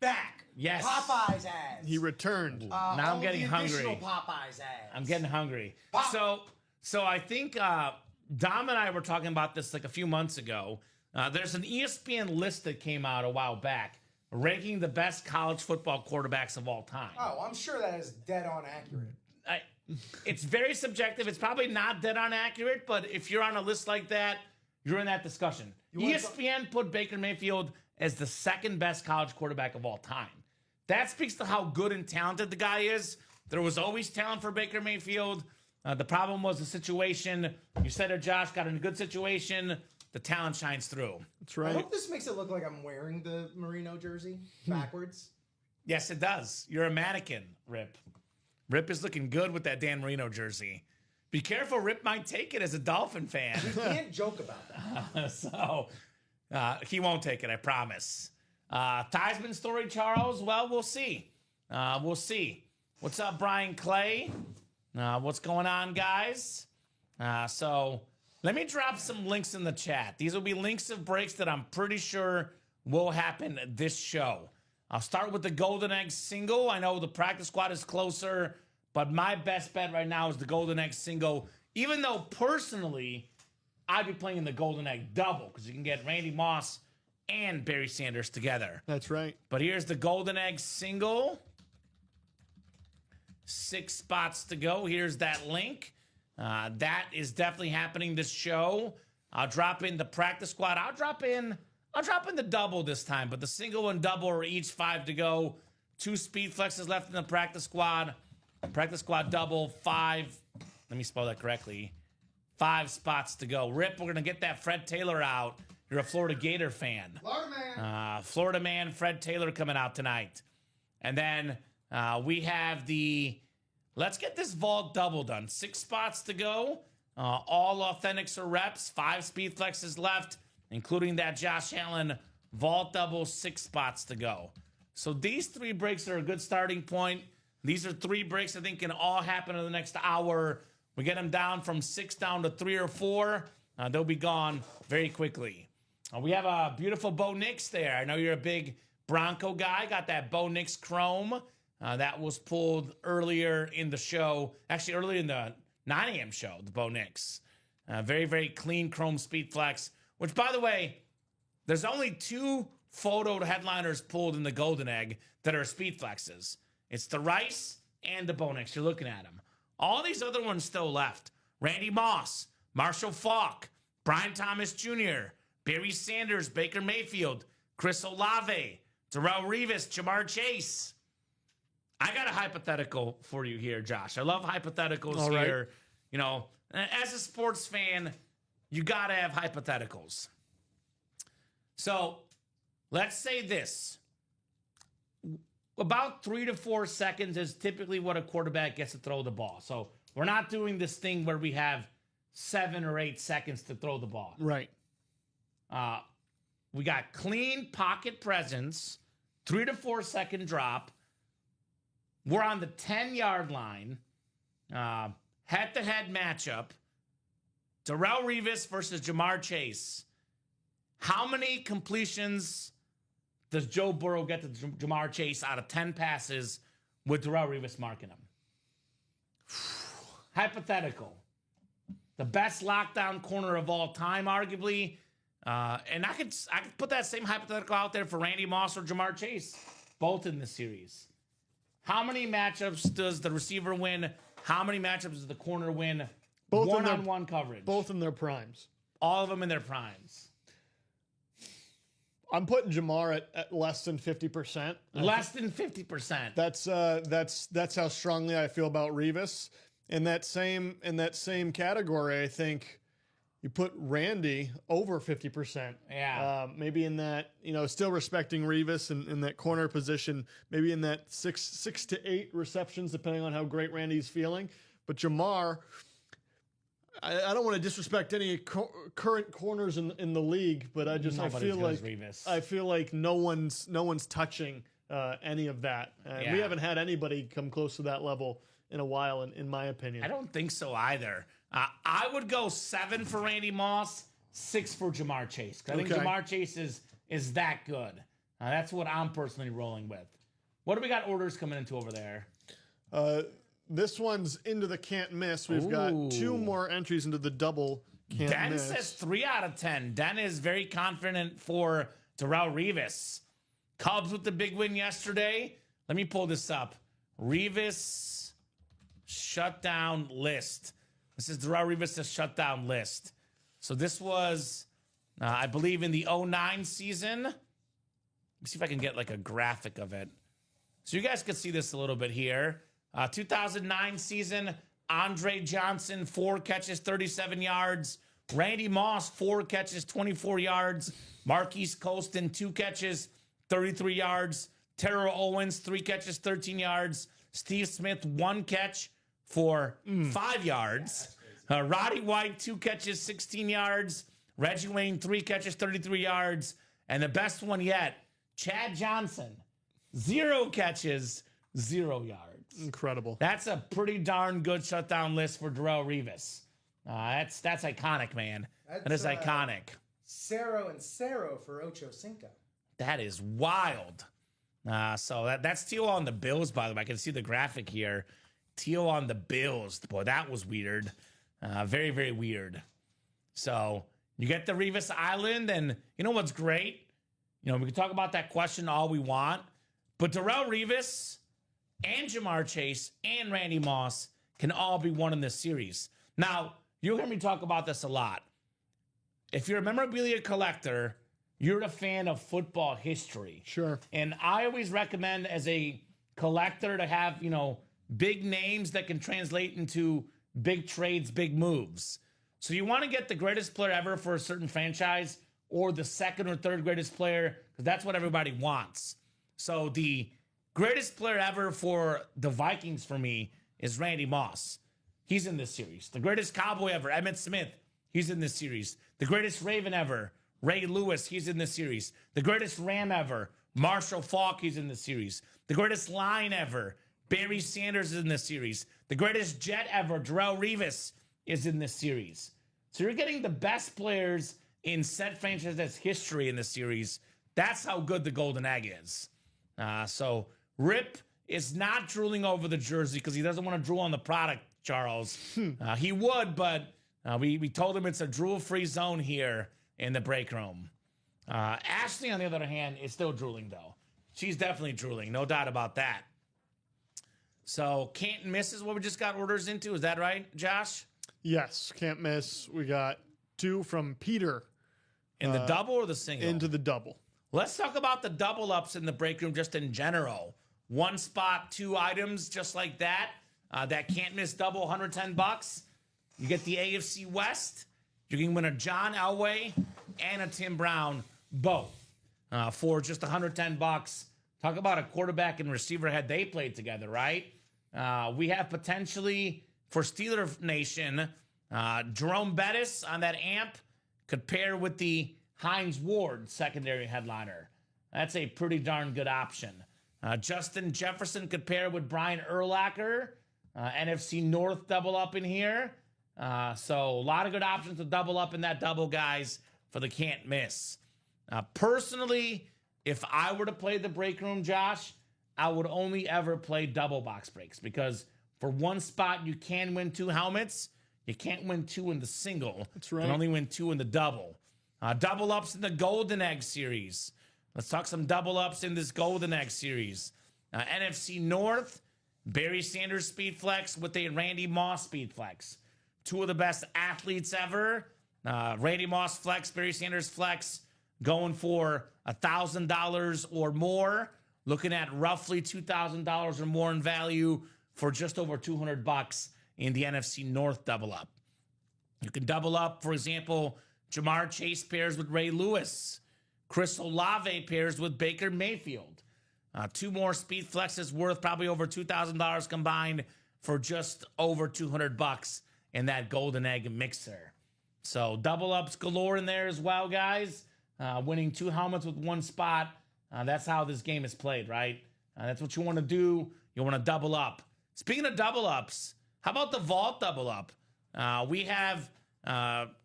back. Yes. Popeyes ads. He returned. Now I'm getting hungry. Popeyes ads. I'm getting hungry. So I think Dom and I were talking about this like a few months ago. There's an ESPN list that came out a while back ranking the best college football quarterbacks of all time. Oh, I'm sure that is dead on accurate. It's very subjective. It's probably not dead on accurate, but if you're on a list like that, you're in that discussion. ESPN put Baker Mayfield as the second best college quarterback of all time. That speaks to how good and talented the guy is. There was always talent for Baker Mayfield. The problem was the situation. You said it, Josh, got in a good situation. The talent shines through. That's right. I hope this makes it look like I'm wearing the Merino jersey backwards. Yes, it does. You're a mannequin, Rip. Rip is looking good with that Dan Marino jersey. Be careful, Rip might take it as a Dolphin fan. You can't joke about that. So he won't take it, I promise. Theismann story, Charles? Well, we'll see. We'll see. What's up, Brian Clay? What's going on, guys? So let me drop some links in the chat. These will be links of breaks that I'm pretty sure will happen this show. I'll start with the Golden Egg single. I know the practice squad is closer, but my best bet right now is the Golden Egg single, even though personally I'd be playing the Golden Egg double because you can get Randy Moss and Barry Sanders together. That's right. But here's the Golden Egg single. 6 spots to go. Here's that link. That is definitely happening this show. I'll drop in the practice squad. I'll drop in the double this time, but the single and double are each 5 to go. 2 speed flexes left in the practice squad. Practice squad double, 5. Let me spell that correctly. 5 spots to go. Rip, we're going to get that Fred Taylor out. You're a Florida Gator fan. Florida man. Florida man Fred Taylor coming out tonight. And then we have let's get this vault double done. 6 spots to go. All authentics or reps. 5 speed flexes left, including that Josh Allen vault double. 6 spots to go. So these 3 breaks are a good starting point. These are 3 breaks I think can all happen in the next hour. We get them down from 6 down to 3 or 4. They'll be gone very quickly. We have a beautiful Bo Nix there. I know you're a big Bronco guy. Got that Bo Nix Chrome. That was pulled earlier in the show. Actually, earlier in the 9 a.m. show, the Bo Nix. Very, very clean Chrome Speed Flex. Which, by the way, there's only 2 photo headliners pulled in the Golden Egg that are Speed Flexes. It's the Rice and the Bo Nix. You're looking at them. All these other ones still left. Randy Moss, Marshall Faulk, Brian Thomas Jr., Barry Sanders, Baker Mayfield, Chris Olave, Darrelle Revis, Jamar Chase. I got a hypothetical for you here, Josh. I love hypotheticals All right. here. You know, as a sports fan, you got to have hypotheticals. So let's say this. About 3 to 4 seconds is typically what a quarterback gets to throw the ball. So we're not doing this thing where we have 7 or 8 seconds to throw the ball. Right. We got clean pocket presence, 3 to 4 second drop. We're on the 10-yard line. Head-to-head matchup. Darrelle Revis versus Jamar Chase. How many completions does Joe Burrow get to Jamar Chase out of 10 passes with Darrelle Revis marking him? Hypothetical. The best lockdown corner of all time, arguably. And I could put that same hypothetical out there for Randy Moss or Jamar Chase, both in the series. How many matchups does the receiver win? How many matchups does the corner win? Both one-on-one coverage. Both in their primes. All of them in their primes. I'm putting Jamar at less than 50%. Less than 50%. That's how strongly I feel about Revis. In that same category, I think you put Randy over 50%. Yeah. Maybe in that, still respecting Revis and in that corner position, maybe in that six to 8 receptions, depending on how great Randy's feeling. But Jamar, I don't want to disrespect any current corners in the league, but I feel like no one's touching any of that. We haven't had anybody come close to that level in a while, in my opinion. I don't think so either. I would go 7 for Randy Moss, 6 for Jamar Chase. I think Jamar Chase is that good. That's what I'm personally rolling with. What do we got orders coming into over there? This one's into the can't miss. We've got 2 more entries into the double can't miss. Den says 3 out of 10. Den is very confident for Darrelle Revis. Cubs with the big win yesterday. Let me pull this up. Revis shutdown list. This is Darrelle Revis' shutdown list. So this was, I believe, in the 09 season. Let me see if I can get like a graphic of it. So you guys can see this a little bit here. 2009 season, Andre Johnson, 4 catches, 37 yards. Randy Moss, 4 catches, 24 yards. Marquise Colston, 2 catches, 33 yards. Terrell Owens, 3 catches, 13 yards. Steve Smith, 1 catch for 5 yards. Roddy White, 2 catches, 16 yards. Reggie Wayne, 3 catches, 33 yards. And the best one yet, Chad Johnson, 0 catches, 0 yards. Incredible. That's a pretty darn good shutdown list for Darrelle Revis. That's iconic, man. That is iconic. Cerro and Cerro for Ocho Cinco. That is wild. So that's Tio on the Bills, by the way. I can see the graphic here. Tio on the Bills. Boy, that was weird. Very, very weird. So you get the Revis Island, and you know what's great? We can talk about that question all we want, but Darrelle Revis and Jamar Chase and Randy Moss can all be one in this series. Now, you'll hear me talk about this a lot. If you're a memorabilia collector, you're a fan of football history. Sure. And I always recommend as a collector to have, big names that can translate into big trades, big moves. So you want to get the greatest player ever for a certain franchise or the second or third greatest player, because that's what everybody wants. So the greatest player ever for the Vikings for me is Randy Moss. He's in this series. The greatest Cowboy ever, Emmitt Smith, he's in this series. The greatest Raven ever, Ray Lewis, he's in this series. The greatest Ram ever, Marshall Faulk, he's in this series. The greatest Lion ever, Barry Sanders is in this series. The greatest Jet ever, Darrelle Revis, is in this series. So you're getting the best players in set franchise history in this series. That's how good the Golden Egg is. So Rip is not drooling over the jersey because he doesn't want to drool on the product, Charles. He would, but we told him it's a drool-free zone here in the break room. Ashley, on the other hand, is still drooling, though. She's definitely drooling, no doubt about that. So can't miss is what we just got orders into. Is that right, Josh? Yes, can't miss. We got 2 from Peter. In the double or the single? Into the double. Let's talk about the double ups in the break room just in general. 1 spot, 2 items, just like that. That can't miss double, $110. You get the AFC West. You can win a John Elway and a Tim Brown, both, for just $110. Talk about a quarterback and receiver had they played together, right? We have potentially for Steeler Nation, Jerome Bettis on that amp could pair with the Hines Ward secondary headliner. That's a pretty darn good option. Justin Jefferson could pair with Brian Urlacher. NFC North double up in here. So a lot of good options to double up in that double, guys, for the can't miss. Personally, If I were to play the break room, Josh, I would only ever play double box breaks because for one spot, you can win 2 helmets. You can't win 2 in the single. That's right. You can only win 2 in the double. Double ups in the Golden Egg series. Let's talk some double ups in this Golden Egg series. NFC North, Barry Sanders Speed Flex with a Randy Moss Speed Flex. 2 of the best athletes ever. Randy Moss Flex, Barry Sanders Flex, going for $1,000 or more. Looking at roughly $2,000 or more in value for just over $200 in the NFC North double up. You can double up, for example, Jamar Chase pairs with Ray Lewis. Chris Olave pairs with Baker Mayfield. 2 more speed flexes worth probably over $2,000 combined for just over $200 in that Golden Egg mixer. So double ups galore in there as well, guys. Winning 2 helmets with 1 spot. That's how this game is played, right? That's what you want to do. You want to double up. Speaking of double ups, how about the vault double up? We have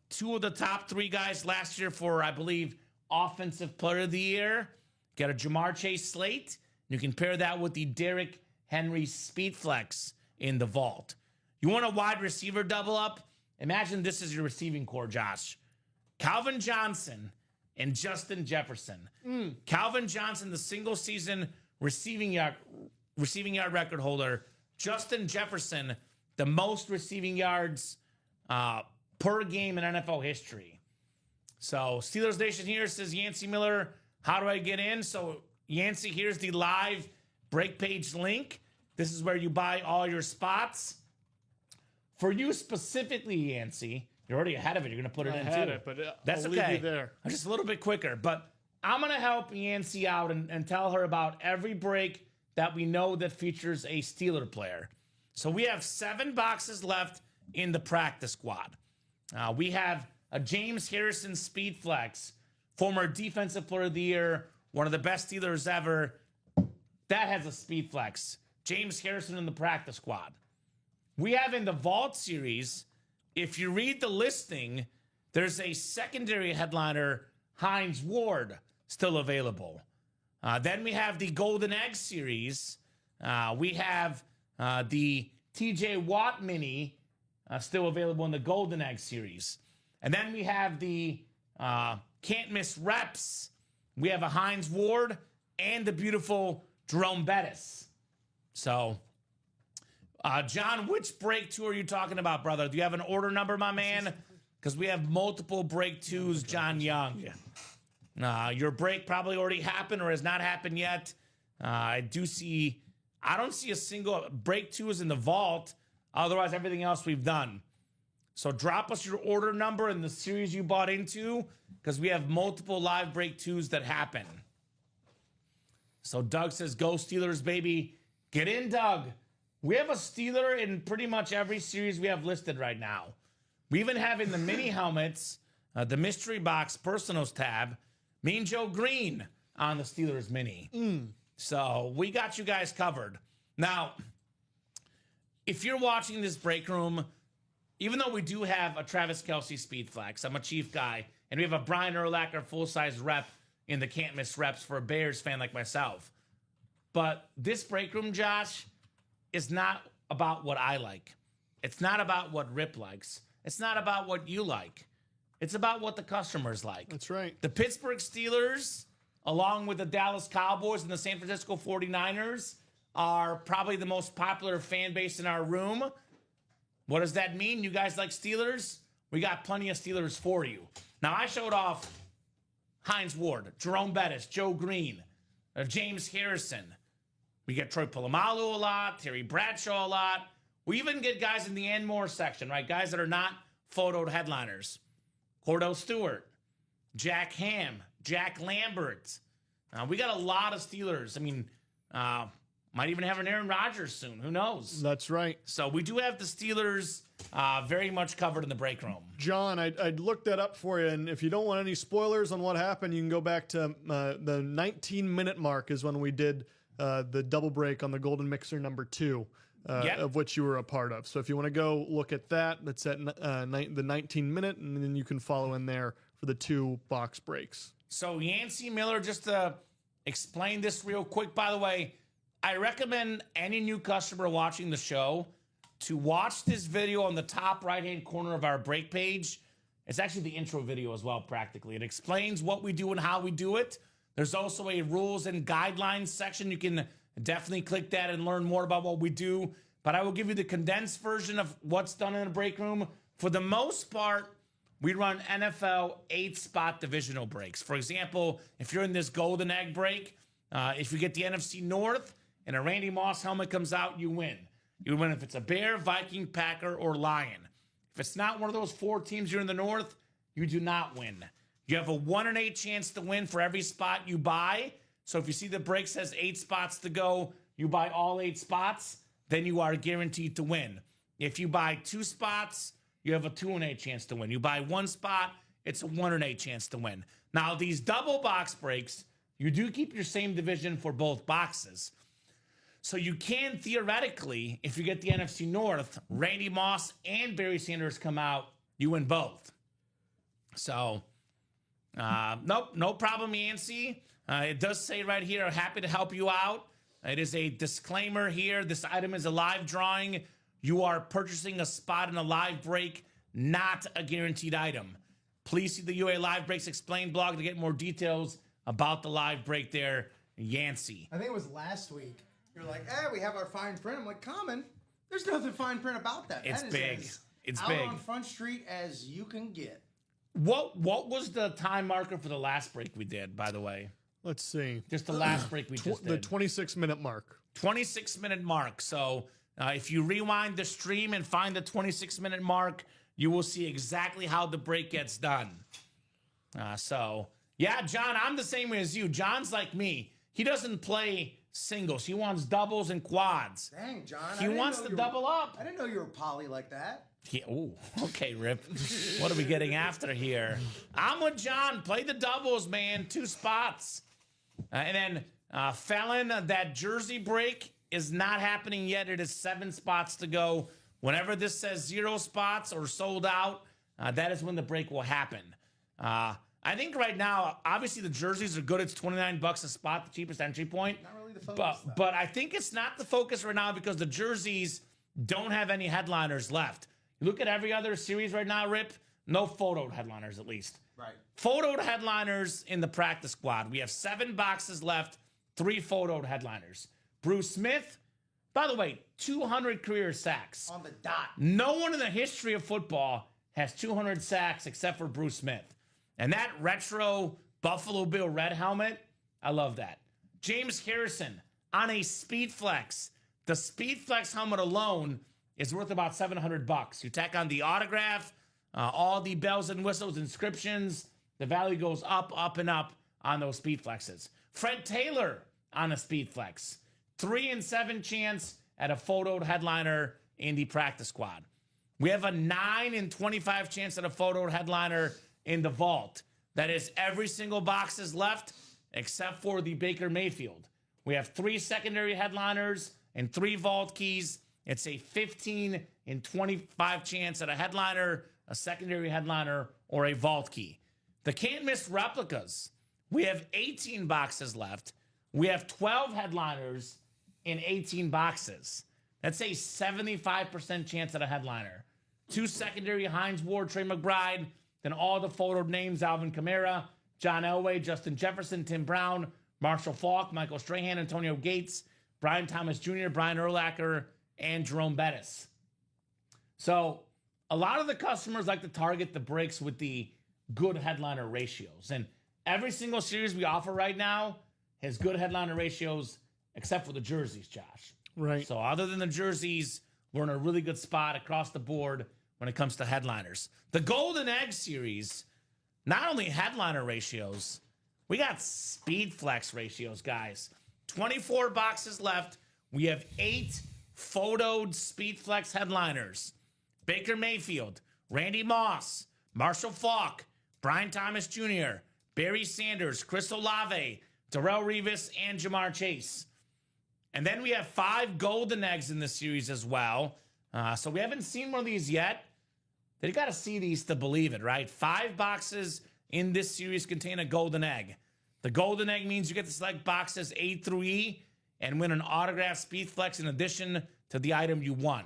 2 of the top 3 guys last year for, I believe, Offensive Player of the Year. Got a Jamar Chase slate. You can pair that with the Derrick Henry Speed Flex in the vault. You want a wide receiver double up? Imagine this is your receiving core, Josh. Calvin Johnson and Justin Jefferson. Calvin Johnson, the single season receiving yard record holder. Justin Jefferson, the most receiving yards per game in NFL history. So Steelers Nation here says, Yancey Miller, how do I get in? So Yancey, here's the live break page link. This is where you buy all your spots. For you specifically, Yancey, you're already ahead of it. You're going to put it in too. But That's I'll okay. leave you there. I'm just a little bit quicker, but I'm going to help Yancey out and tell her about every break that we know that features a Steeler player. So we have 7 boxes left in the practice squad. We have a James Harrison Speed Flex, former Defensive Player of the Year, one of the best Steelers ever. That has a Speed Flex. James Harrison in the practice squad. We have in the Vault series, if you read the listing, there's a secondary headliner, Hines Ward, still available. Then we have the Golden Egg series. We have the TJ Watt Mini still available in the Golden Egg series. And then we have the Can't Miss Reps. We have a Hines Ward and the beautiful Jerome Bettis. So, John, which break 2 are you talking about, brother? Do you have an order number, my man? Because we have multiple break 2s, John Young. Your break probably already happened or has not happened yet. I don't see a single break 2 is in the vault. Otherwise, everything else we've done. So drop us your order number and the series you bought into, because we have multiple live break 2s that happen. So Doug says, go Steelers, baby. Get in, Doug. We have a Steeler in pretty much every series we have listed right now. We even have in the mini helmets, the mystery box personals tab, Mean Joe Green on the Steelers mini. So we got you guys covered. Now, if you're watching this break room, even though we do have a Travis Kelce Speed Flex, I'm a Chief guy, and we have a Brian Urlacher full-size rep in the Can't Miss Reps for a Bears fan like myself. But this break room, Josh, is not about what I like. It's not about what Rip likes. It's not about what you like. It's about what the customers like. That's right. The Pittsburgh Steelers, along with the Dallas Cowboys and the San Francisco 49ers, are probably the most popular fan base in our room. What does that mean? You guys like Steelers? We got plenty of Steelers for you. Now, I showed off Hines Ward, Jerome Bettis, Joe Green, James Harrison. We get Troy Polamalu a lot, Terry Bradshaw a lot. We even get guys in the and more section, right? Guys that are not photoed headliners. Cordell Stewart, Jack Ham, Jack Lambert. We got a lot of Steelers. I mean, might even have an Aaron Rodgers soon. Who knows? That's right. So we do have the Steelers very much covered in the break room. John, I'd looked that up for you, and if you don't want any spoilers on what happened, you can go back to the 19-minute mark is when we did the double break on the Golden Mixer number 2, of which you were a part of. So if you want to go look at that, that's at the 19-minute, and then you can follow in there for the 2 box breaks. So Yancey Miller, just to explain this real quick. By the way, I recommend any new customer watching the show to watch this video on the top right-hand corner of our break page. It's actually the intro video as well, practically. It explains what we do and how we do it. There's also a rules and guidelines section. You can definitely click that and learn more about what we do. But I will give you the condensed version of what's done in the break room. For the most part, we run NFL 8-spot divisional breaks. For example, if you're in this golden egg break, if you get the NFC North and a Randy Moss helmet comes out, you win. You win if it's a Bear, Viking, Packer, or Lion. If it's not one of those 4 teams you're in the North, you do not win. You have a 1 in 8 chance to win for every spot you buy. So if you see the break says 8 spots to go, you buy all 8 spots, then you are guaranteed to win. If you buy 2 spots, you have a 2 in 8 chance to win. You buy 1 spot, it's a 1 in 8 chance to win. Now, these double box breaks, you do keep your same division for both boxes. So you can theoretically, if you get the NFC North, Randy Moss and Barry Sanders come out, you win both. So, nope, no problem, Yancey. It does say right here, happy to help you out. It is a disclaimer here. This item is a live drawing. You are purchasing a spot in a live break, not a guaranteed item. Please see the UA Live Breaks Explained blog to get more details about the live break there, Yancey. I think it was last week. You're like, hey, we have our fine print. I'm like, Kamen, there's nothing fine print about that. It's that is big. As It's out big. on Front Street as you can get. What was the time marker for the last break we did, by the way? Let's see. Just the last break we just The did. 26-minute mark. 26-minute mark. So if you rewind the stream and find the 26-minute mark, you will see exactly how the break gets done. Yeah, John, I'm the same way as you. John's like me. He doesn't play singles. He wants doubles and quads. Dang, John. He wants to double up. I didn't know you were poly like that. Ooh, okay, Rip. What are we getting after here? I'm with John. Play the doubles, man. 2 spots. And then Felon, that jersey break is not happening yet. It is 7 spots to go. Whenever this says 0 spots or sold out, that is when the break will happen. I think right now, obviously the jerseys are good. It's $29 a spot, the cheapest entry point. Not really the focus, though. But I think it's not the focus right now because the jerseys don't have any headliners left. You look at every other series right now, Rip, no photoed headliners at least. Right. Photoed headliners in the practice squad. We have 7 boxes left, 3 photoed headliners. Bruce Smith, by the way, 200 career sacks. On the dot. No one in the history of football has 200 sacks except for Bruce Smith. And that retro Buffalo Bill red helmet, I love that. James Harrison on a Speed Flex. The Speed Flex helmet alone is worth about $700. You tack on the autograph, all the bells and whistles, inscriptions, the value goes up, up, and up on those Speed Flexes. Fred Taylor on a Speed Flex. 3 in 7 chance at a photoed headliner in the practice squad. We have a 9 in 25 chance at a photoed headliner in the vault. That is every single box is left except for the Baker Mayfield. We have 3 secondary headliners and 3 vault keys. It's a 15 in 25 chance at a headliner, a secondary headliner, or a vault key. The can't miss replicas. We have 18 boxes left. We have 12 headliners in 18 boxes. That's a 75% chance at a headliner. 2 secondary, Hines Ward, Trey McBride, then all the photoed names, Alvin Kamara, John Elway, Justin Jefferson, Tim Brown, Marshall Faulk, Michael Strahan, Antonio Gates, Brian Thomas Jr., Brian Urlacher, and Jerome Bettis. So a lot of the customers like to target the breaks with the good headliner ratios. And every single series we offer right now has good headliner ratios except for the jerseys, Josh. Right. So other than the jerseys, we're in a really good spot across the board when it comes to headliners. The Golden Egg series, not only headliner ratios, we got Speed Flex ratios, guys. 24 boxes left. We have 8 photoed Speed Flex headliners. Baker Mayfield, Randy Moss, Marshall Faulk, Brian Thomas Jr., Barry Sanders, Chris Olave, Darrelle Revis, and Jamar Chase. And then we have 5 Golden Eggs in the series as well. So we haven't seen one of these yet. They got to see these to believe it, right? 5 boxes in this series contain a Golden Egg. The golden egg means you get to select boxes A through E and win an autographed Speedflex in addition to the item you won.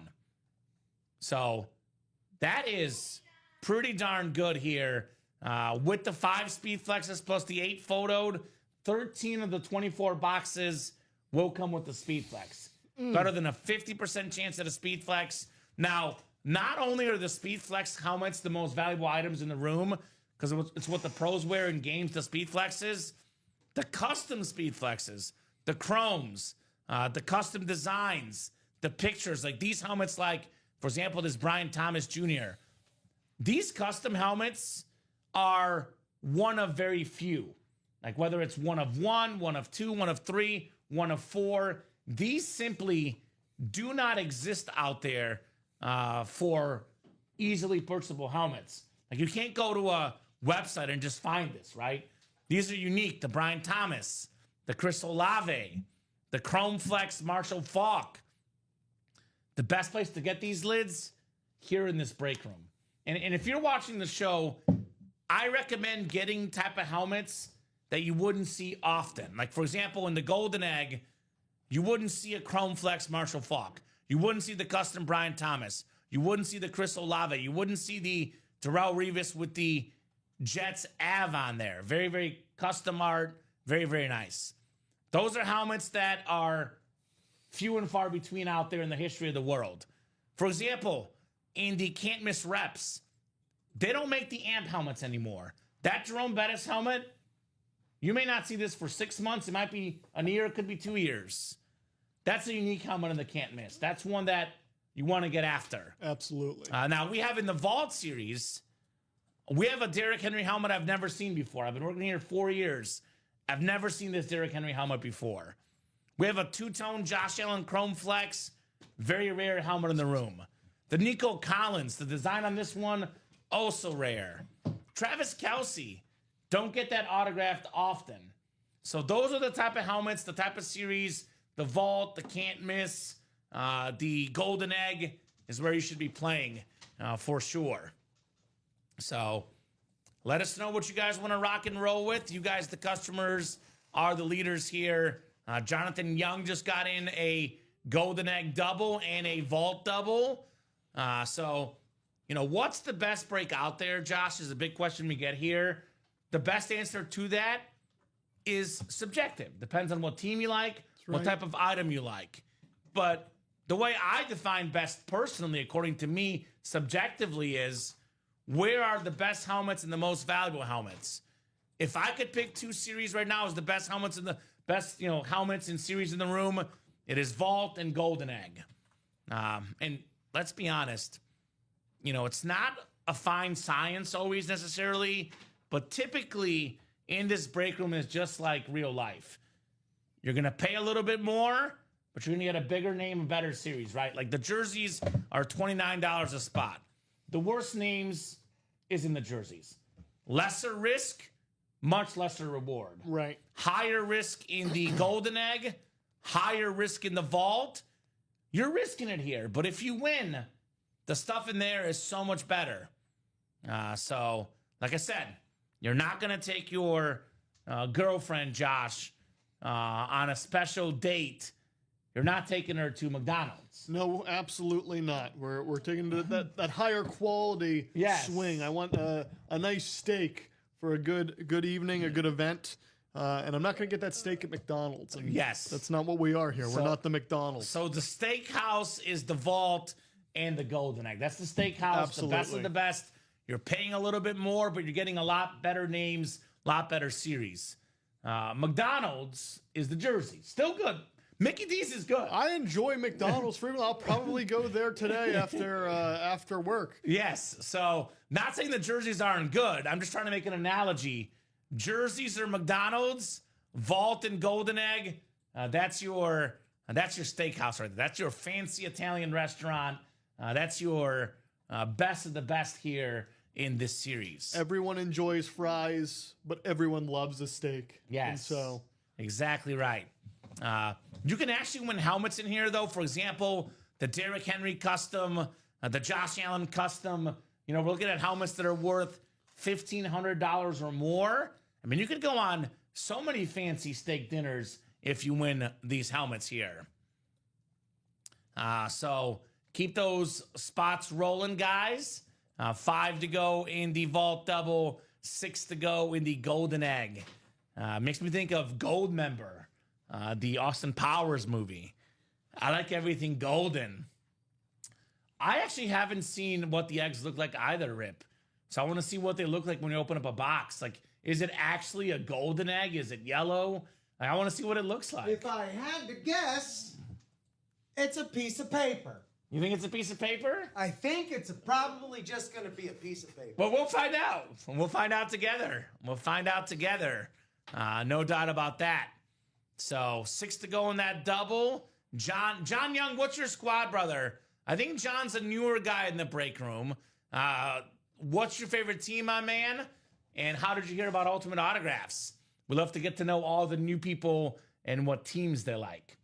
So that is pretty darn good here. With the 5 Speedflexes plus the 8 photoed, 13 of the 24 boxes will come with the Speedflex. Better than a 50% chance at a Speedflex. Now, not only are the Speedflex helmets the most valuable items in the room, because it's what the pros wear in games, the Speedflexes, the custom Speedflexes, the chromes, the custom designs, the pictures, like these helmets, like, for example, this Brian Thomas Jr. These custom helmets are one of very few. Like whether it's one of 1, 1 of 2, 1 of 3, 1 of 4, these simply do not exist out there for easily purchasable helmets. Like you can't go to a website and just find this, right? These are unique. The Brian Thomas, the Chris Olave, the Chrome Flex Marshall Falk. The best place to get these lids, here in this break room. And if you're watching the show, I recommend getting type of helmets that you wouldn't see often. Like, for example, in the Golden Egg, you wouldn't see a Chrome Flex Marshall Falk. You wouldn't see the custom Brian Thomas. You wouldn't see the Chris Olave. You wouldn't see the Darrell Revis with the Jets Av on there. Very, very custom art. Very, very nice. Those are helmets that are few and far between out there in the history of the world. For example, in the Can't Miss Reps, they don't make the AMP helmets anymore. That Jerome Bettis helmet, you may not see this for 6 months. It might be a year. It could be 2 years. That's a unique helmet in the Can't Miss. That's one that you want to get after. Absolutely. Now, we have in the Vault series, we have a Derrick Henry helmet I've never seen before. I've been working here 4 years. I've never seen this Derrick Henry helmet before. We have a two-tone Josh Allen Chrome Flex. Very rare helmet in the room. The Nico Collins, the design on this one, also rare. Travis Kelce, don't get that autographed often. So those are the type of helmets, the type of series, the Vault, the Can't Miss, the Golden Egg is where you should be playing for sure. So let us know what you guys want to rock and roll with. You guys, the customers, are the leaders here. Jonathan Young just got in a Golden Egg double and a Vault double. So, you know, what's the best break out there, Josh, is a big question we get here. The best answer to that is subjective. Depends on what team you like, what type of item you like. But the way I define best personally, according to me, subjectively, is where are the best helmets and the most valuable helmets? If I could pick 2 series right now as the best helmets and the best, you know, helmets and series in the room, it is Vault and Golden Egg. And let's be honest, you know, it's not a fine science always necessarily, but typically in this break room is just like real life. You're going to pay a little bit more, but you're going to get a bigger name, a better series, right? Like the jerseys are $29 a spot. The worst names is in the jerseys. Lesser risk, much lesser reward. Right. Higher risk in the Golden Egg, higher risk in the Vault. You're risking it here, but if you win, the stuff in there is so much better. So, like I said, you're not going to take your girlfriend, Josh, on a special date. You're not taking her to McDonald's. No, absolutely not. We're taking that higher quality swing. I want a nice steak for a good evening, a good event. And I'm not going to get that steak at McDonald's. And yes. That's not what we are here. We're not the McDonald's. So the steakhouse is the Vault and the Golden Egg. That's the steakhouse, Absolutely. the best of the best. You're paying a little bit more, but you're getting a lot better names, a lot better series. McDonald's is the jersey. Still good. Mickey D's is good. I enjoy McDonald's frequently. I'll probably go there today after work. Yes. So not saying the jerseys aren't good. I'm just trying to make an analogy. Jerseys are McDonald's, Vault and Golden Egg. That's your steakhouse right there. That's your fancy Italian restaurant. That's your best of the best here in this series. Everyone enjoys fries, but everyone loves a steak. Yes. And so exactly right. You can actually win helmets in here, though. For example, the Derrick Henry custom, the Josh Allen custom. You know, we're looking at helmets that are worth $1,500 or more. I mean, you could go on so many fancy steak dinners if you win these helmets here. So keep those spots rolling, guys. 5 to go in the Vault Double, 6 to go in the Golden Egg. Makes me think of Goldmember, the Austin Powers movie. I like everything golden. I actually haven't seen what the eggs look like either, Rip. So I want to see what they look like when you open up a box. Like, is it actually a golden egg? Is it yellow? Like, I want to see what it looks like. If I had to guess, it's a piece of paper. You think it's a piece of paper? I think it's probably just going to be a piece of paper. Well, we'll find out. We'll find out together. We'll find out together. No doubt about that. So 6 to go in that double. John Young, what's your squad, brother? I think John's a newer guy in the break room. What's your favorite team, my man? And how did you hear about Ultimate Autographs? We'd love to get to know all the new people and what teams they like.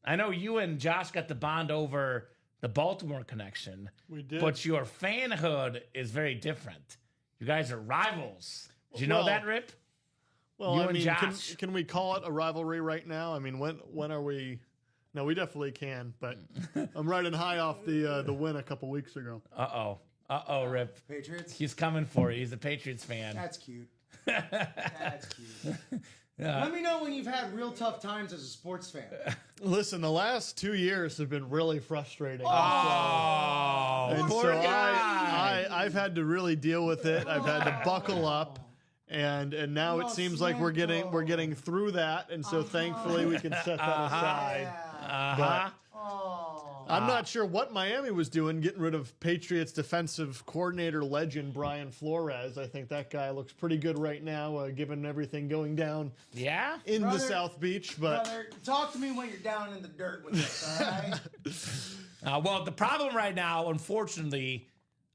I know you and Josh got the bond over the Baltimore connection. We did. But your fanhood is very different. You guys are rivals. Did you know that, Rip? Well, You I and mean, Josh. can we call it a rivalry right now? I mean, when are we? No, we definitely can. But I'm riding high off the win a couple weeks ago. Uh-oh, Rip. Patriots? He's coming for you. He's a Patriots fan. That's cute. That's cute. Let me know when you've had real tough times as a sports fan. Listen, the last 2 years have been really frustrating. Oh, And poor so guy. I've had to really deal with it. I've had to buckle up, and now it seems like we're getting through that, and so thankfully we can set that aside. But I'm not sure what Miami was doing, getting rid of Patriots defensive coordinator legend Brian Flores. I think that guy looks pretty good right now, given everything going down Yeah? in the Brother- South Beach. But Brother, talk to me when you're down in the dirt with this, all right? Well, the problem right now, unfortunately,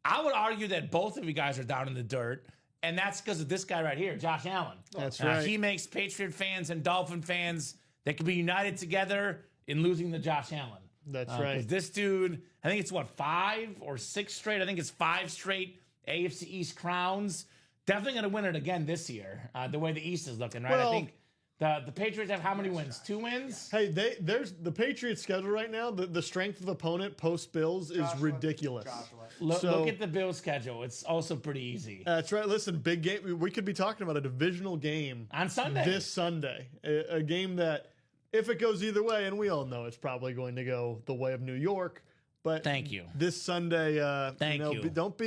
I would argue that both of you guys are down in the dirt, and that's because of this guy right here, Josh Allen. That's right. He makes Patriot fans and Dolphin fans that can be united together in losing to Josh Allen. that's 'Cause right. This dude, I think it's 5 or 6 straight. I think it's 5 straight AFC East crowns. Definitely going to win it again this year. The way the East is looking, right? I Well- think the Patriots have how many wins? 2 wins. Hey, there's the Patriots schedule right now. The strength of opponent post Bills is ridiculous. Look at the Bills schedule. It's also pretty easy. That's right. Listen, big game. We could be talking about a divisional game On Sunday. this Sunday. A game that, if it goes either way, and we all know it's probably going to go the way of New York. But Thank you. This Sunday, Thank you. Don't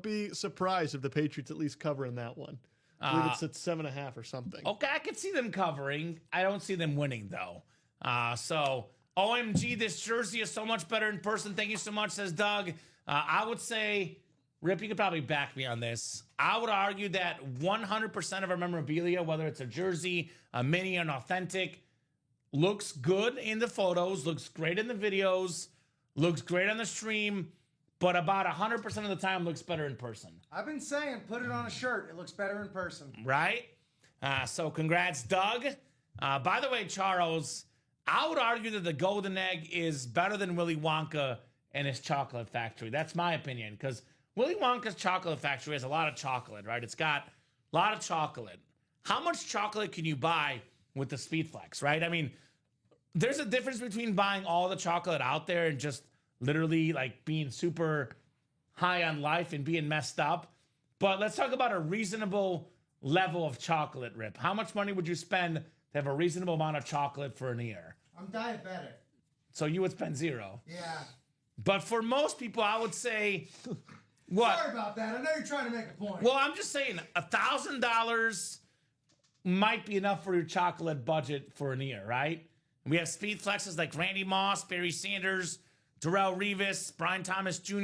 be surprised if the Patriots at least cover in that one. I believe it's at 7.5 or something. Okay, I could see them covering. I don't see them winning, though. So, OMG, this jersey is so much better in person. Thank you so much, says Doug. I would say, Rip, you could probably back me on this. I would argue that 100% of our memorabilia, whether it's a jersey, a mini, an authentic, looks good in the photos, looks great in the videos, looks great on the stream, but about 100% of the time looks better in person. I've been saying, put it on a shirt. It looks better in person. Right? So congrats, Doug. By the way, Charles, I would argue that the Golden Egg is better than Willy Wonka and his chocolate factory. That's my opinion, because Willy Wonka's chocolate factory has a lot of chocolate, right? It's got a lot of chocolate. How much chocolate can you buy with the Speedflex, right? I mean, there's a difference between buying all the chocolate out there and just literally like being super high on life and being messed up. But let's talk about a reasonable level of chocolate, Rip. How much money would you spend to have a reasonable amount of chocolate for an year? I'm diabetic. So you would spend 0. Yeah. But for most people, I would say, what? Sorry about that. I know you're trying to make a point. Well, I'm just saying $1,000 might be enough for your chocolate budget for an year, right? We have speed flexes like Randy Moss, Barry Sanders, Darrell Revis, Brian Thomas Jr.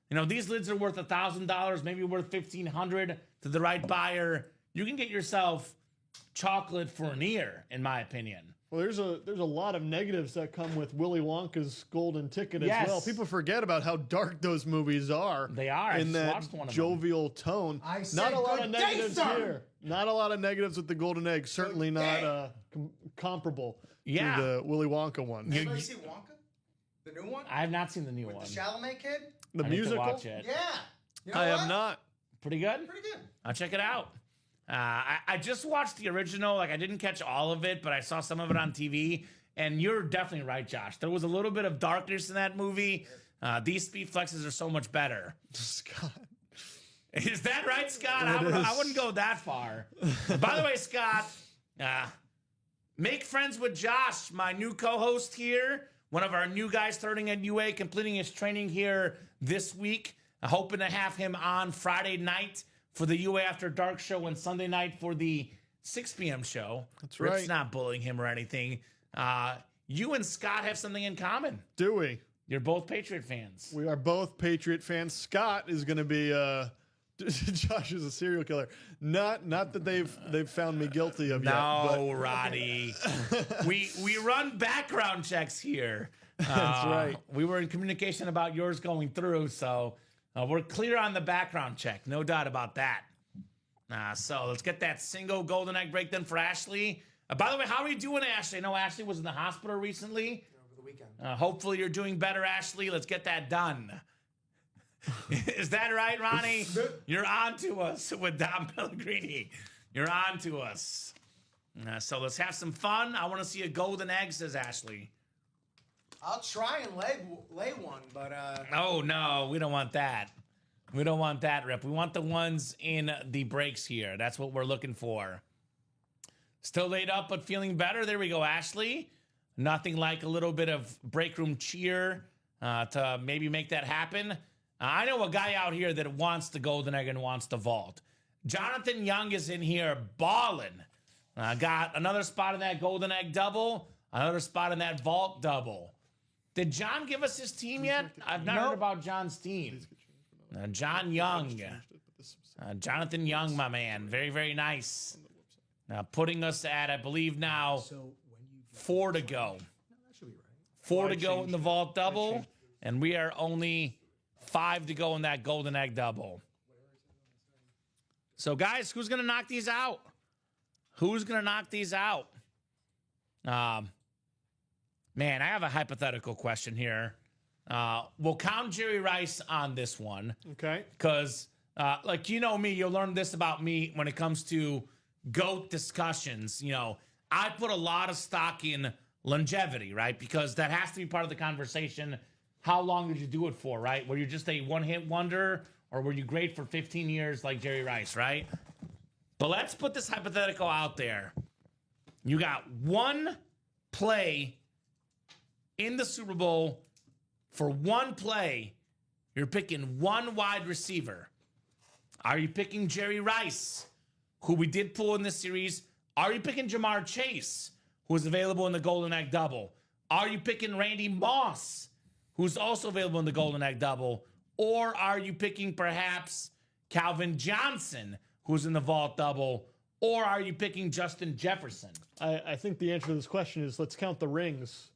You know, these lids are worth $1,000, maybe worth $1,500 to the right buyer. You can get yourself chocolate for an year, in my opinion. Well, there's a lot of negatives that come with Willy Wonka's Golden Ticket Yes. as well. People forget about how dark those movies are. They are. I in just that watched one of them. jovial tone. I Not said a lot good of day, negatives sir. here. Not a lot of negatives with the Golden Egg. Certainly Good not day. comparable Yeah. to the Willy Wonka one. Anybody see Wonka? The new one? I have not seen the new With one. the Chalamet kid? The I need to musical. watch it. Yeah. You know I what? have not. Pretty good? Pretty good. I'll check it out. I just watched the original. Like, I didn't catch all of it, but I saw some of it on TV. And you're definitely right, Josh. There was a little bit of darkness in that movie. These speed flexes are so much better. Scott. Is that right, Scott? I wouldn't go that far. By the way, Scott, make friends with Josh, my new co-host here. One of our new guys starting at UA, completing his training here this week. Hoping to have him on Friday night for the UA After Dark show and Sunday night for the 6 p.m. show. That's right. Rip's not bullying him or anything. You and Scott have something in common. Do we? You're both Patriot fans. We are both Patriot fans. Scott is going to be Josh is a serial killer. Not that they've found me guilty of yet. No, Roddy. we run background checks here. That's right. We were in communication about yours going through, so we're clear on the background check. No doubt about that. So let's get that single golden egg break then for Ashley. By the way, how are you doing, Ashley? I know Ashley was in the hospital recently. Over the weekend. Hopefully you're doing better, Ashley. Let's get that done. Is that right, Ronnie? You're on to us with Dom Pellegrini. You're on to us. So let's have some fun. I want to see a golden egg, says Ashley. I'll try and lay one, but Oh, no, we don't want that. We don't want that, Rip. We want the ones in the breaks here. That's what we're looking for. Still laid up, but feeling better. There we go, Ashley. Nothing like a little bit of break room cheer to maybe make that happen. I know a guy out here that wants the golden egg and wants the vault. Jonathan Young is in here balling. Got another spot in that golden egg double, another spot in that vault double. Did John give us his team yet? I've not heard about John's team. John Young. Jonathan Young, my man. Very, very nice. Putting us at, I believe now, 4 to go. 4 to go in the vault double, and we are only 5 to go in that golden egg double. So, guys, who's going to knock these out? Who's going to knock these out? Man, I have a hypothetical question here. We'll count Jerry Rice on this one. Okay. Because, like, you know me, you'll learn this about me when it comes to GOAT discussions. You know, I put a lot of stock in longevity, right? Because that has to be part of the conversation. How long did you do it for, right? Were you just a one-hit wonder, or were you great for 15 years like Jerry Rice, right? But let's put this hypothetical out there. You got one play in the Super Bowl. For one play, you're picking one wide receiver. Are you picking Jerry Rice, who we did pull in this series? Are you picking Jamar Chase, who is available in the Golden Egg Double? Are you picking Randy Moss, who's also available in the Golden Egg Double? Or are you picking perhaps Calvin Johnson, who's in the Vault Double? Or are you picking Justin Jefferson? I think the answer to this question is let's count the rings.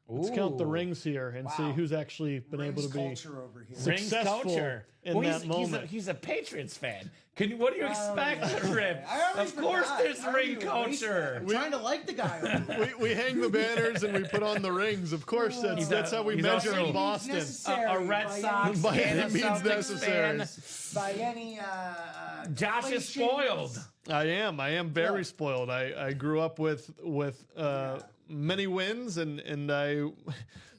Let's count the rings here and see who's actually been able to be culture over here. Rings successful culture. in that moment. He's a Patriots fan. What do you expect, Rip? I already Of course forgot. there's I already ring erased that. culture. I'm trying to like the guy over here. we hang the banners and we put on the rings. Of course, that's how we he's measure also- in Boston. A Red Sox By and a any means Celtics necessary. fan. By any Josh is spoiled. I am very spoiled. I grew up with many wins, and I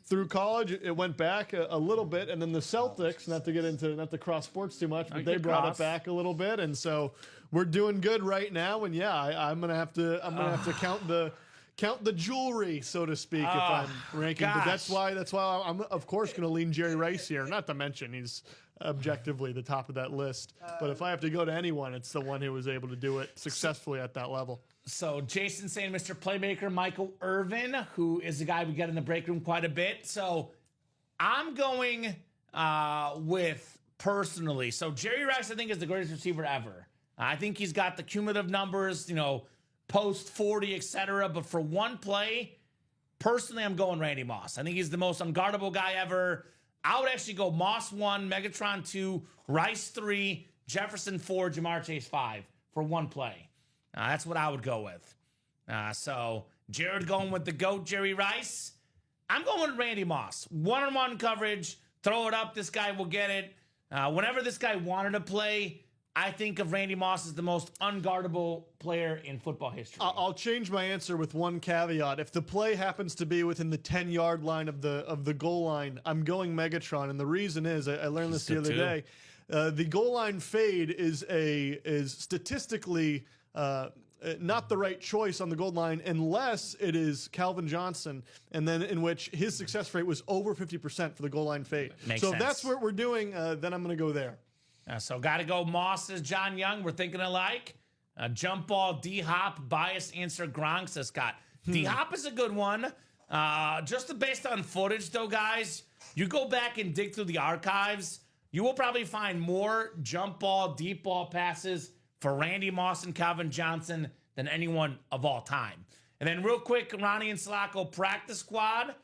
through college it went back a little bit, and then the Celtics, not to cross sports too much, but they brought it back a little bit, and so we're doing good right now. And yeah, I'm gonna have to count the jewelry, so to speak, if I'm ranking. But that's why I'm of course going to lean Jerry Rice here. Not to mention he's objectively the top of that list. But if I have to go to anyone, it's the one who was able to do it successfully at that level. So Jason saying Mr. Playmaker Michael Irvin, who is a guy we get in the break room quite a bit. So I'm going with personally. So Jerry Rice, I think, is the greatest receiver ever. I think he's got the cumulative numbers, post 40, etc. But for one play, personally, I'm going Randy Moss. I think he's the most unguardable guy ever. I would actually go Moss 1, Megatron 2, Rice 3, Jefferson 4, Jamar Chase 5 for one play. That's what I would go with. So Jared going with the GOAT, Jerry Rice. I'm going with Randy Moss. One-on-one coverage, throw it up, this guy will get it. Whenever this guy wanted to play, I think of Randy Moss as the most unguardable player in football history. I'll change my answer with one caveat. If the play happens to be within the 10-yard line of the goal line, I'm going Megatron, and the reason is I learned this the other day. The goal line fade is statistically not the right choice on the goal line unless it is Calvin Johnson, and then in which his success rate was over 50% for the goal line fade. Makes so sense. if that's what we're doing, then I'm going to go there. So got to go Moss as John Young. We're thinking alike. Jump ball, D-Hop, biased answer, Gronk, says Scott. D-Hop is a good one. Just based on footage, though, guys, you go back and dig through the archives, you will probably find more jump ball, deep ball passes for Randy Moss and Calvin Johnson than anyone of all time. And then real quick, Ronnie and Sulaco practice squad.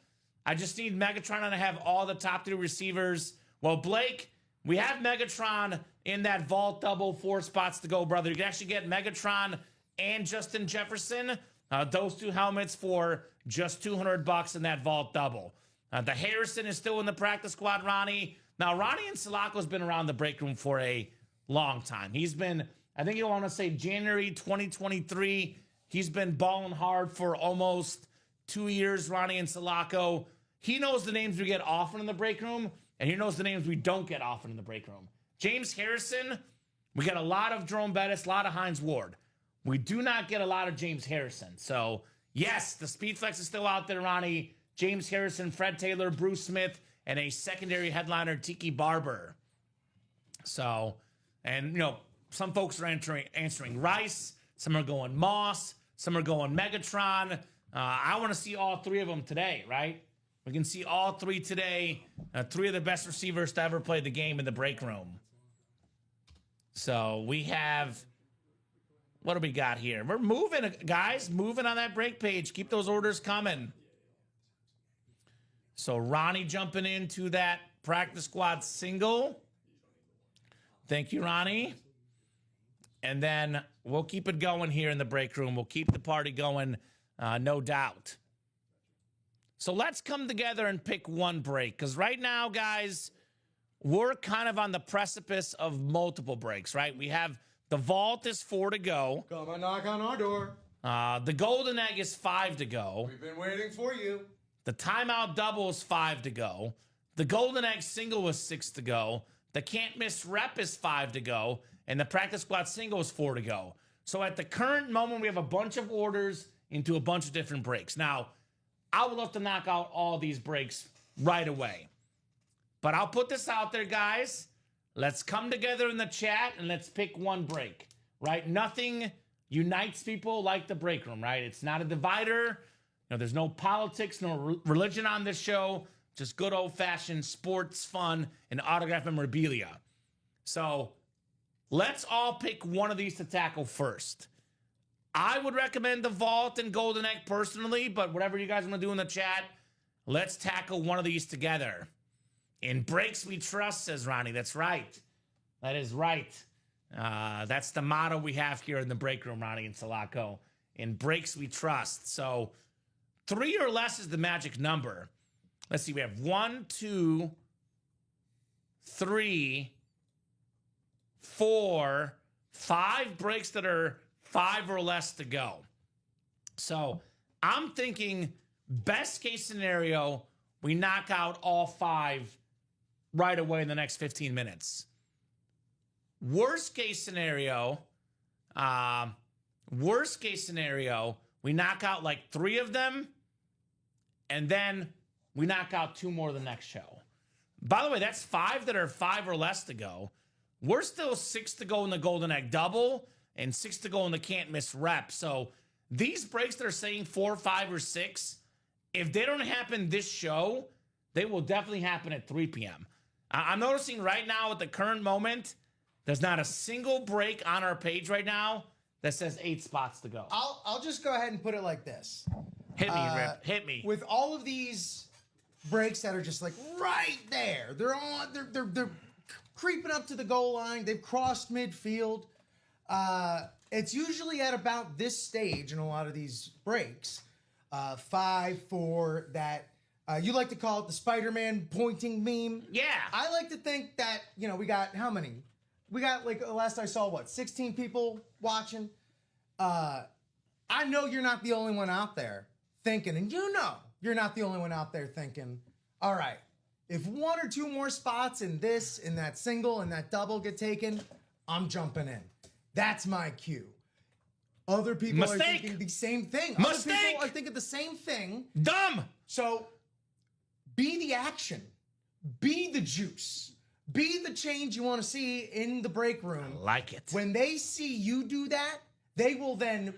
I just need Megatron to have all the top 3 receivers. Well, Blake, we have Megatron in that vault double, 4 spots to go, brother. You can actually get Megatron and Justin Jefferson, those 2 helmets for just $200 in that vault double. The Harrison is still in the practice squad, Ronnie. Now, Ronnie and Sulaco's been around the break room for a long time. He's been, I think you want to say January 2023. He's been balling hard for almost 2 years, Ronnie and Sulaco. He knows the names we get often in the break room, and he knows the names we don't get often in the break room. James Harrison, we get a lot of Jerome Bettis, a lot of Hines Ward. We do not get a lot of James Harrison. So, yes, the Speed Flex is still out there, Ronnie. James Harrison, Fred Taylor, Bruce Smith, and a secondary headliner, Tiki Barber. So, and, some folks are answering Rice. Some are going Moss. Some are going Megatron. I want to see all 3 of them today, right? We can see all 3 today. 3 of the best receivers to ever play the game in the break room. So we have, what do we got here? We're moving, guys. Moving on that break page. Keep those orders coming. So Ronnie jumping into that practice squad single. Thank you, Ronnie. And then we'll keep it going here in the break room. We'll keep the party going, no doubt. So let's come together and pick one break. Because right now, guys, we're kind of on the precipice of multiple breaks, right? We have the vault is 4 to go. Come and knock on our door. The golden egg is 5 to go. We've been waiting for you. The timeout double is 5 to go. The golden egg single is 6 to go. The can't miss rep is 5 to go. And the practice squad single is 4 to go. So at the current moment, we have a bunch of orders into a bunch of different breaks. Now, I would love to knock out all these breaks right away. But I'll put this out there, guys. Let's come together in the chat and let's pick one break, right? Nothing unites people like the break room, right? It's not a divider. There's no politics, no religion on this show. Just good old-fashioned sports fun and autograph memorabilia. So let's all pick one of these to tackle first. I would recommend the Vault and Golden Egg personally, but whatever you guys want to do in the chat, let's tackle one of these together. In breaks we trust, says Ronnie. That's right. That is right. That's the motto we have here in the break room, Ronnie and Sulaco. In breaks we trust. So 3 or less is the magic number. Let's see. We have 1, 2, 3, 4, 5 breaks that are 5 or less to go. So I'm thinking best case scenario, we knock out all 5 right away in the next 15 minutes. Worst case scenario, we knock out like 3 of them, and then we knock out 2 more the next show. By the way, that's 5 that are 5 or less to go. We're still 6 to go in the Golden Egg Double and 6 to go in the Can't Miss Rep. So these breaks that are saying 4, 5, or 6, if they don't happen this show, they will definitely happen at 3 p.m. I'm noticing right now at the current moment, there's not a single break on our page right now that says 8 spots to go. I'll just go ahead and put it like this. Hit me, Rip. Hit me. With all of these breaks that are just like right there, they're creeping up to the goal line. They've crossed midfield. It's usually at about this stage in a lot of these breaks. 5, 4, that you like to call it the Spider-Man pointing meme. Yeah. I like to think that, we got how many? we got like last I saw, what, 16 people watching. I know you're not the only one out there thinking, and you know you're not the only one out there thinking, all right, if one or two more spots in this, in that single, and that double get taken, I'm jumping in. That's my cue. Other people are thinking the same thing. Other people are thinking the same thing. Dumb. So be the action. Be the juice. Be the change you want to see in the break room. I like it. When they see you do that, they will then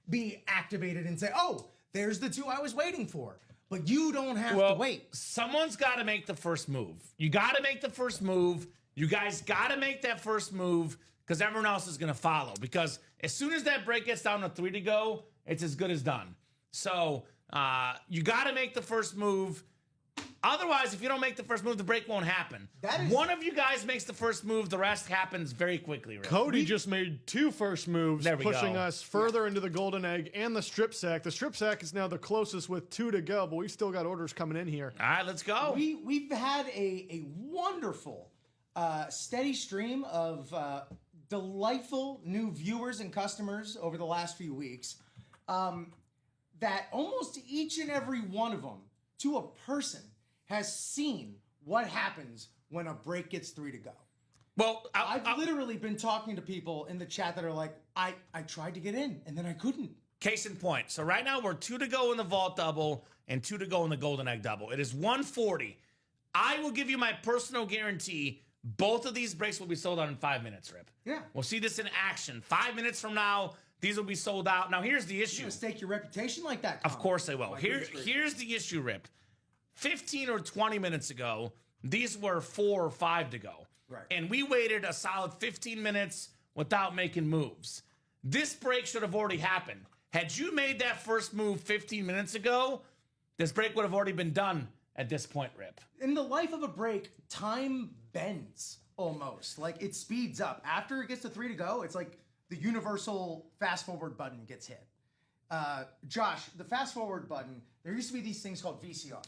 be activated and say, oh, there's the two I was waiting for. But you don't have to wait. Someone's got to make the first move. You got to make the first move. You guys got to make that first move because everyone else is going to follow. Because as soon as that break gets down to 3 to go, it's as good as done. So you got to make the first move. Otherwise, if you don't make the first move, the break won't happen. One of you guys makes the first move. The rest happens very quickly. Right? Cody just made 2 first moves, pushing us further into the golden egg and the strip sack. The strip sack is now the closest with 2 to go, but we still got orders coming in here. All right, let's go. We've had a wonderful, steady stream of delightful new viewers and customers over the last few weeks. That almost each and every one of them, to a person, has seen what happens when a break gets 3 to go. Well, I've literally been talking to people in the chat that are like, I tried to get in and then I couldn't. Case in point. So right now we're 2 to go in the vault double and 2 to go in the golden egg double. It is 140. I will give you my personal guarantee. Both of these breaks will be sold out in 5 minutes, Rip. Yeah. We'll see this in action. 5 minutes from now, these will be sold out. Now, here's the issue. You're gonna stake your reputation like that, Of course I will. Here's the issue, Rip. 15 or 20 minutes ago, these were 4 or 5 to go. Right. And we waited a solid 15 minutes without making moves. This break should have already happened. Had you made that first move 15 minutes ago, this break would have already been done at this point, Rip. In the life of a break, time bends almost. Like it speeds up. After it gets to 3 to go, it's like the universal fast forward button gets hit. Josh, the fast forward button, there used to be these things called VCR.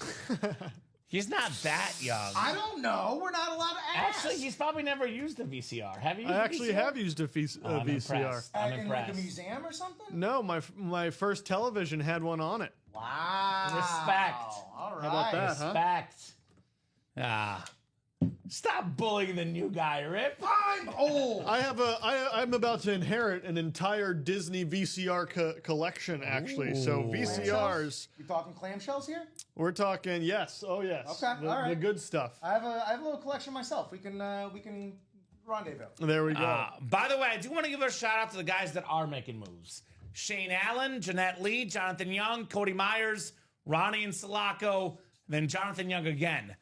He's not that young. I don't know. We're not allowed to ask. Actually, he's probably never used a VCR. Have you? I actually have used a VCR. I'm impressed. I'm in impressed. like a museum or something? No, my first television had one on it. Wow. Respect. All right. How about that, huh? Respect. Stop bullying the new guy, Rip. I'm old. I'm about to inherit an entire Disney VCR collection, actually. So VCRs. We talking clamshells here? We're talking yes. Oh yes. Okay, The, all right. the good stuff. I have a little collection myself. We can rendezvous. There we go. By the way, I do want to give a shout out to the guys that are making moves. Shane Allen, Jeanette Lee, Jonathan Young, Cody Myers, Ronnie and Sulaco, then Jonathan Young again.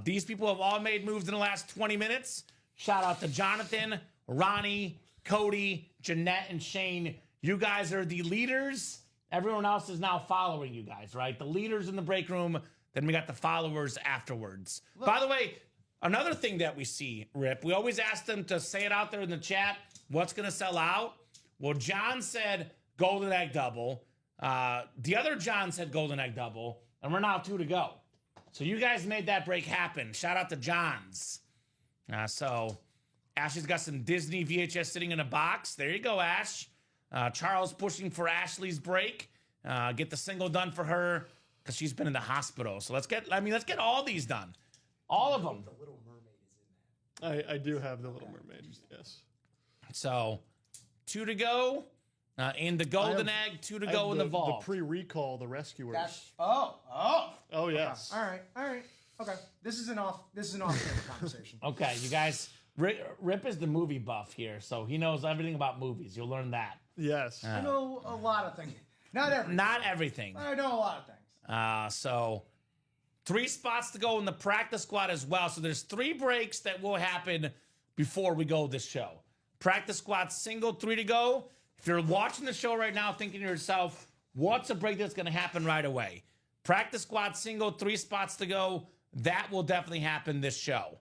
These people have all made moves in the last 20 minutes. Shout out to Jonathan, Ronnie, Cody, Jeanette, and Shane. You guys are the leaders. Everyone else is now following you guys, right? The leaders in the break room. Then we got the followers afterwards. Look. By the way, another thing that we see, Rip, we always ask them to say it out there in the chat. What's going to sell out? Well, John said golden egg double. The other John said golden egg double. And we're now 2 to go. So you guys made that break happen. Shout out to Johns. So Ashley's got some Disney VHS sitting in a box. There you go, Ash. Charles pushing for Ashley's break. Get the single done for her because she's been in the hospital. So let's get all these done. All of them. The Little Mermaid is in that. I do have the Little Mermaid. Yes. So 2 to go in the golden egg. 2 to go in the vault. The pre-recall, the rescuers. Oh, yes. All right. Okay. This is an off-camera conversation. Okay, you guys. Rip is the movie buff here, so he knows everything about movies. You'll learn that. Yes. I know a lot of things. Not everything. Not everything. I know a lot of things. So 3 spots to go in the practice squad as well. So there's 3 breaks that will happen before we go this show. Practice squad single, 3 to go. If you're watching the show right now thinking to yourself, what's a break that's going to happen right away? Practice squad single, 3 spots to go. That will definitely happen this show.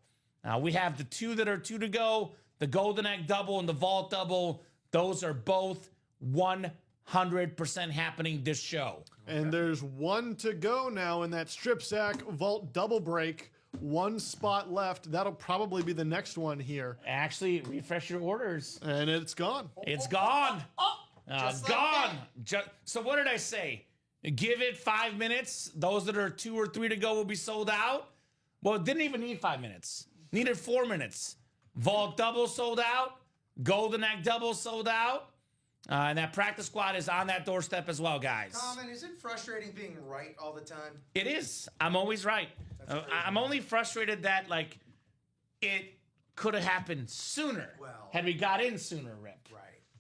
We have the 2 that are 2 to go, the golden egg double and the vault double. Those are both 100% happening this show. And there's 1 to go now in that strip sack vault double break. One spot left. That'll probably be the next one here. Actually, refresh your orders. And it's gone. It's gone. Just like Gone. So what did I say? Give it 5 minutes. Those that are 2 or 3 to go will be sold out. Well, it didn't even need 5 minutes. Needed 4 minutes. Vault double sold out. Golden Egg double sold out. And that practice squad is on that doorstep as well, guys. Common, is it frustrating being right all the time? It is. I'm always right. I'm only frustrated that, like, it could have happened sooner. Well. Had we got in sooner, Rip.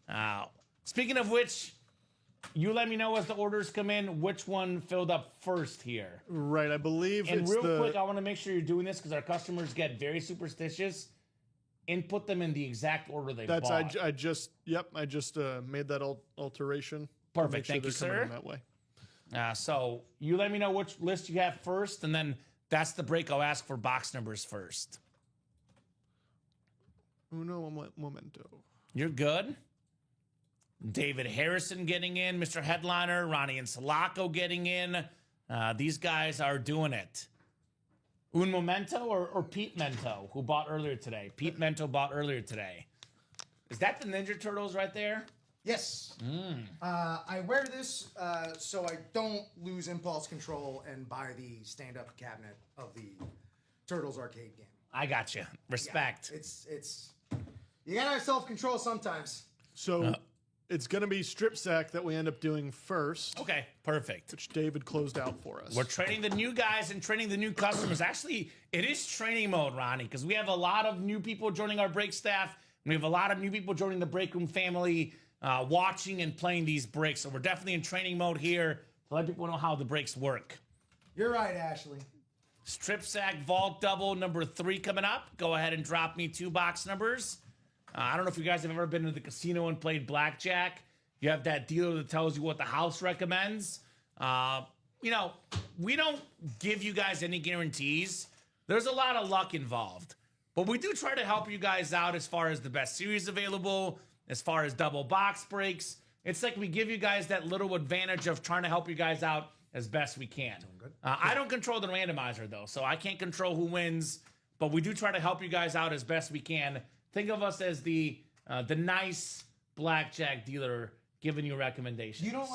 Right. Speaking of which, you let me know as the orders come in which one filled up first here. Right, I believe And it's real quick, I want to make sure you're doing this because our customers get very superstitious. Input them in the exact order they That's bought. I just made that alteration. Perfect. Make sure Thank you, they're coming sir. in that way. So you let me know which list you have first, and then that's the break. I'll ask for box numbers first. Uno momento. You're good. David Harrison getting in, Mr. Headliner, Ronnie and Sulaco getting in. These guys are doing it. Un Momento or Pete Mento, who bought earlier today? Pete Mento bought earlier today. Is that the Ninja Turtles right there? Yes. I wear this so I don't lose impulse control and buy the stand-up cabinet of the Turtles arcade game. I got you. Respect. It's you gotta have self-control sometimes. So it's going to be Strip Sack that we end up doing first, Okay, perfect. which David closed out for us. We're training the new guys and training the new customers. Actually, it is training mode, Ronnie, because we have a lot of new people joining our break staff. We have a lot of new people joining the break room family, watching and playing these breaks. So we're definitely in training mode here to let people know how the breaks work. You're right, Ashley. Strip Sack Vault Double number 3 coming up. Go ahead and drop me 2 box numbers. I don't know if you guys have ever been to the casino and played blackjack. You have that dealer that tells you what the house recommends. We don't give you guys any guarantees. There's a lot of luck involved. But we do try to help you guys out as far as the best series available, as far as double box breaks. It's like we give you guys that little advantage of trying to help you guys out as best we can. I don't control the randomizer, though, so I can't control who wins. But we do try to help you guys out as best we can. Think of us as the nice blackjack dealer giving you recommendations. You don't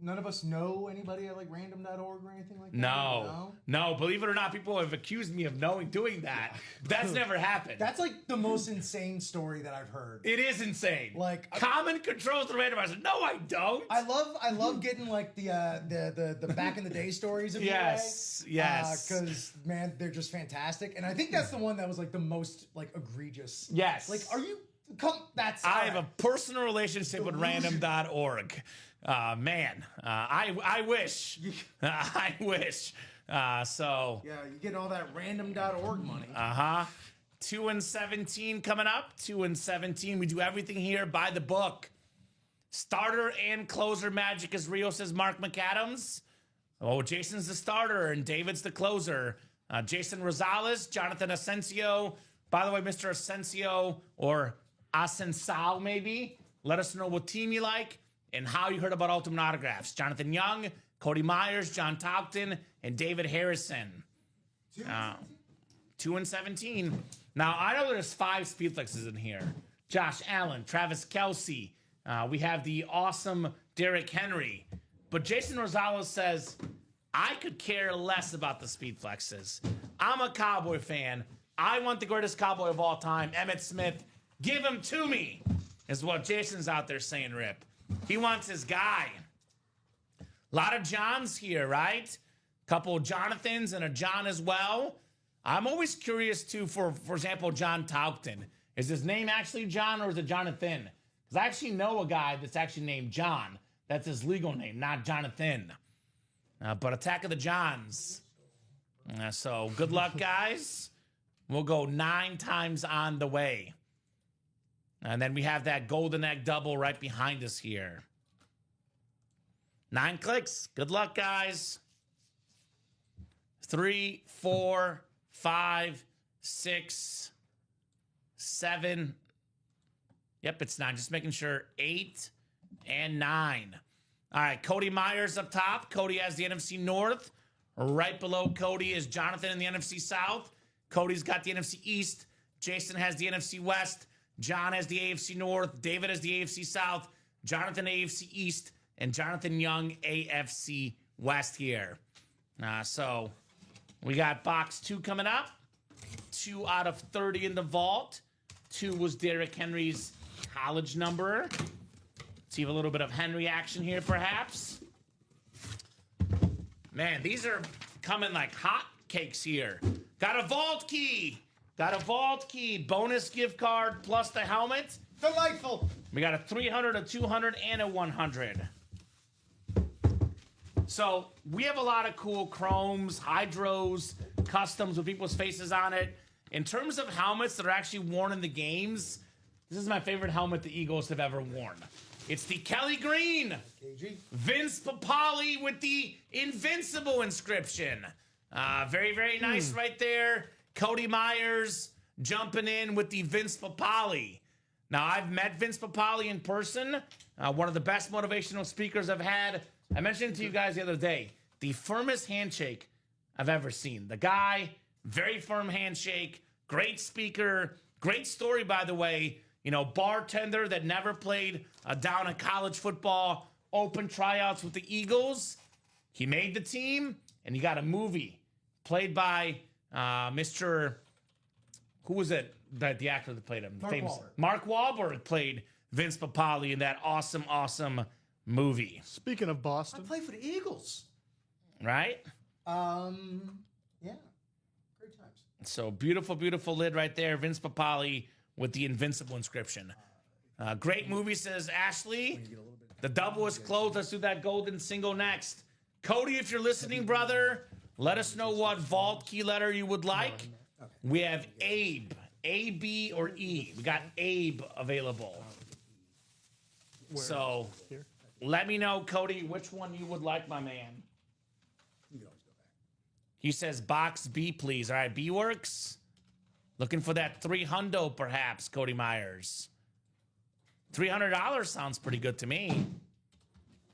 none of us know anybody at random.org or anything like that? No. Believe it or not, people have accused me of doing that. That's never happened. That's the most insane story that I've heard. It is insane. Common controls the randomizer. No, I don't. I love getting the back in the day stories of yes. because man, they're just fantastic, and I think that's the one that was the most egregious. Yes. Are you? That's. I have a personal relationship with random.org. I wish. I wish. So. Yeah, you get all that random.org money. 2 and 17 coming up. 2 and 17. We do everything here by the book. Starter and closer magic is real, says Mark McAdams. Oh, Jason's the starter and David's the closer. Jason Rosales, Jonathan Asensio. By the way, Mr. Asensio or Asensao maybe. Let us know what team you like and how you heard about Ultimate Autographs. Jonathan Young, Cody Myers, John Topton, and David Harrison. 2 and 17. Now, I know there's 5 Speedflexes in here. Josh Allen, Travis Kelce. We have the awesome Derrick Henry. But Jason Rosales says, I could care less about the Speedflexes. I'm a Cowboy fan. I want the greatest Cowboy of all time, Emmitt Smith. Give him to me, is what Jason's out there saying, Rip. He wants his guy. A lot of Johns here, right? Couple Jonathans and a John as well. I'm always curious, too, for example, John Taupton. Is his name actually John or is it Jonathan? Because I actually know a guy that's actually named John. That's his legal name, not Jonathan. But Attack of the Johns. So good luck, guys. We'll go 9 times on the way. And then we have that Golden Egg double right behind us here. 9 clicks. Good luck, guys. 3, 4, 5, 6, 7. Yep, it's 9. Just making sure. 8 and 9. All right, Cody Myers up top. Cody has the NFC North. Right below Cody is Jonathan in the NFC South. Cody's got the NFC East. Jason has the NFC West. John has the AFC North. David has the AFC South. Jonathan AFC East. And Jonathan Young AFC West here. So we got box 2 coming up. 2 out of 30 in the vault. 2 was Derrick Henry's college number. See a little bit of Henry action here, perhaps. Man, these are coming like hot cakes here. Got a vault key. Got a vault key. Bonus gift card plus the helmet. Delightful. We got a 300, a 200, and a 100. So we have a lot of cool chromes, hydros, customs with people's faces on it. In terms of helmets that are actually worn in the games, this is my favorite helmet the Eagles have ever worn. It's the Kelly Green. KG. Vince Papale with the Invincible inscription. Very, very nice right there. Cody Myers jumping in with the Vince Papale. Now, I've met Vince Papale in person. One of the best motivational speakers I've had. I mentioned it to you guys the other day. The firmest handshake I've ever seen. The guy, very firm handshake, great speaker, great story, by the way. You know, bartender that never played down in college football, open tryouts with the Eagles. He made the team, and he got a movie played by Mr. Who was it? The actor that played him? Mark Wahlberg played Vince Papale in that awesome, awesome movie. Speaking of I Boston, play for the Eagles. Right? Yeah. Great times. So beautiful, beautiful lid right there. Vince Papale with the Invincible inscription. Great movie, says Ashley. The double is closed. Let's do that golden single next. Cody, if you're listening, brother, let us know what vault key letter you would like. We have Abe. A, B, or E. We got Abe available. So let me know, Cody, which one you would like, my man. He says box B, please. All right, B works. Looking for that $300, perhaps, Cody Myers. $300 sounds pretty good to me.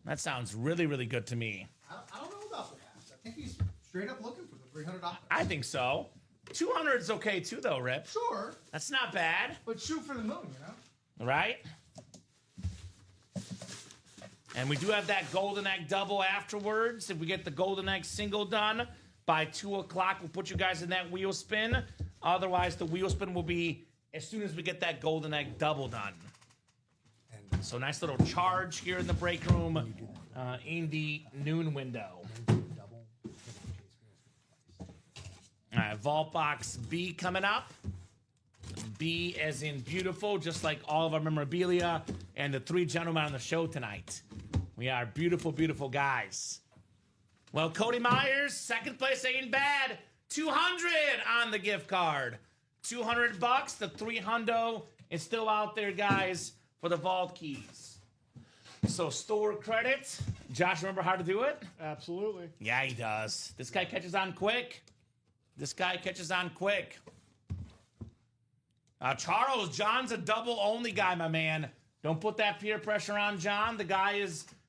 That sounds really, really good to me. I don't know about that. I think he's straight up looking for the $300. I think so. 200 is okay too, though, Rip. Sure, That's not bad, but shoot for the moon, you know? right? And we do have that golden egg double afterwards. If we get the golden egg single done by 2 o'clock, we'll put you guys in that wheel spin. Otherwise, the wheel spin will be as soon as we get that golden egg double done. So nice little charge here in the break room in the noon window. All right, Vault Box B coming up. B as in beautiful, just like all of our memorabilia and the 3 gentlemen on the show tonight. We are beautiful, beautiful guys. Well, Cody Myers, second place ain't bad. 200 on the gift card. $200. The 300 is still out there, guys, for the vault keys. So store credit. Josh, remember how to do it? absolutely. Yeah, he does. This guy catches on quick. This guy catches on quick. Charles, John's a double-only guy, my man. Don't put that peer pressure on John. The guy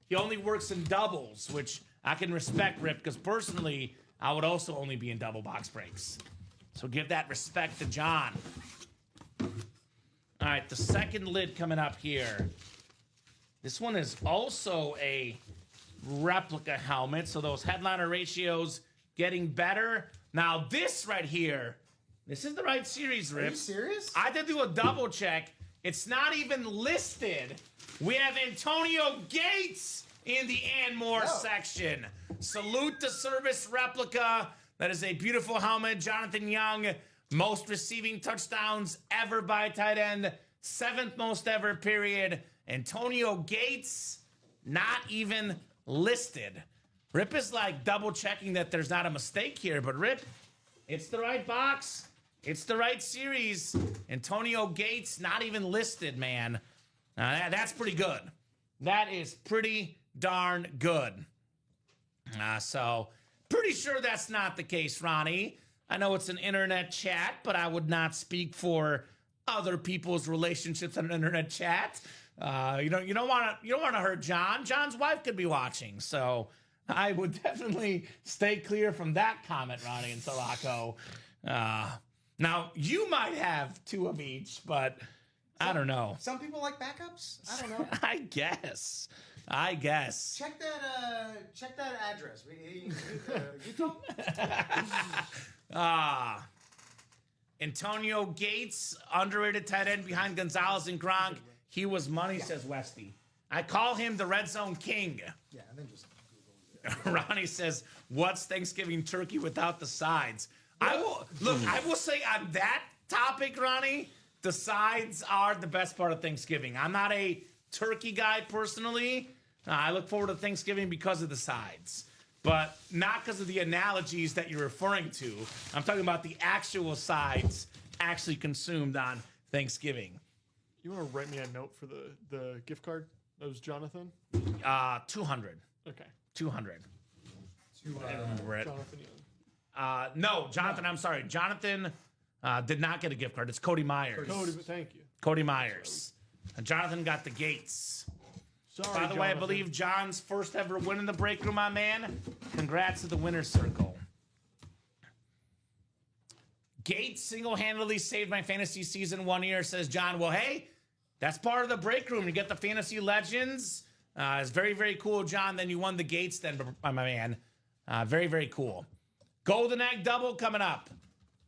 he only works in doubles, which I can respect, Rip, because personally, I would also only be in double box breaks. So give that respect to John. All right, the second lid coming up here. This one is also a replica helmet, so those headliner ratios getting better. Now, this right here, this is the right series, Rip. Are you serious? I did do a double check. It's not even listed. We have Antonio Gates in the and more section. Salute the service replica. That is a beautiful helmet. Jonathan Young, most receiving touchdowns ever by a tight end. 7th most ever, period. Antonio Gates, not even listed. Rip is like double checking that there's not a mistake here, but Rip, it's the right box. It's the right series. Antonio Gates, not even listed, man. That's pretty good. That is pretty darn good. So, pretty sure that's not the case, Ronnie. I know it's an internet chat, but I would not speak for other people's relationships on an internet chat. You don't want to hurt John. John's wife could be watching, so I would definitely stay clear from that comment, Ronnie and Sulaco. Now, you might have 2 of each, but I don't know. Some people like backups. I don't know. I guess. Check that address. Utah. Antonio Gates, underrated tight end behind Gonzalez and Gronk. He was money, says Westy. I call him the red zone king. Yeah, and then just Ronnie says, what's Thanksgiving turkey without the sides? I will say on that topic, Ronnie, the sides are the best part of Thanksgiving. I'm not a turkey guy personally. I look forward to Thanksgiving because of the sides, but not because of the analogies that you're referring to. I'm talking about the actual sides actually consumed on Thanksgiving. You want to write me a note for the gift card? That was Jonathan? 200. Okay. 200. to Remember it. Jonathan Young. No, Jonathan, I'm sorry. Jonathan did not get a gift card. It's Cody Myers. Cody, but thank you. Cody Myers. And Jonathan got the Gates. Sorry, By the way, I Jonathan. believe John's first ever win in the break room, my man. Congrats to the winner's circle. Gates single-handedly saved my fantasy season 1 year, says John. Well, hey, that's part of the break room. You get the fantasy legends. It's very, very cool, John. Then you won the Gates then, my man. Very, very cool. Golden Egg Double coming up.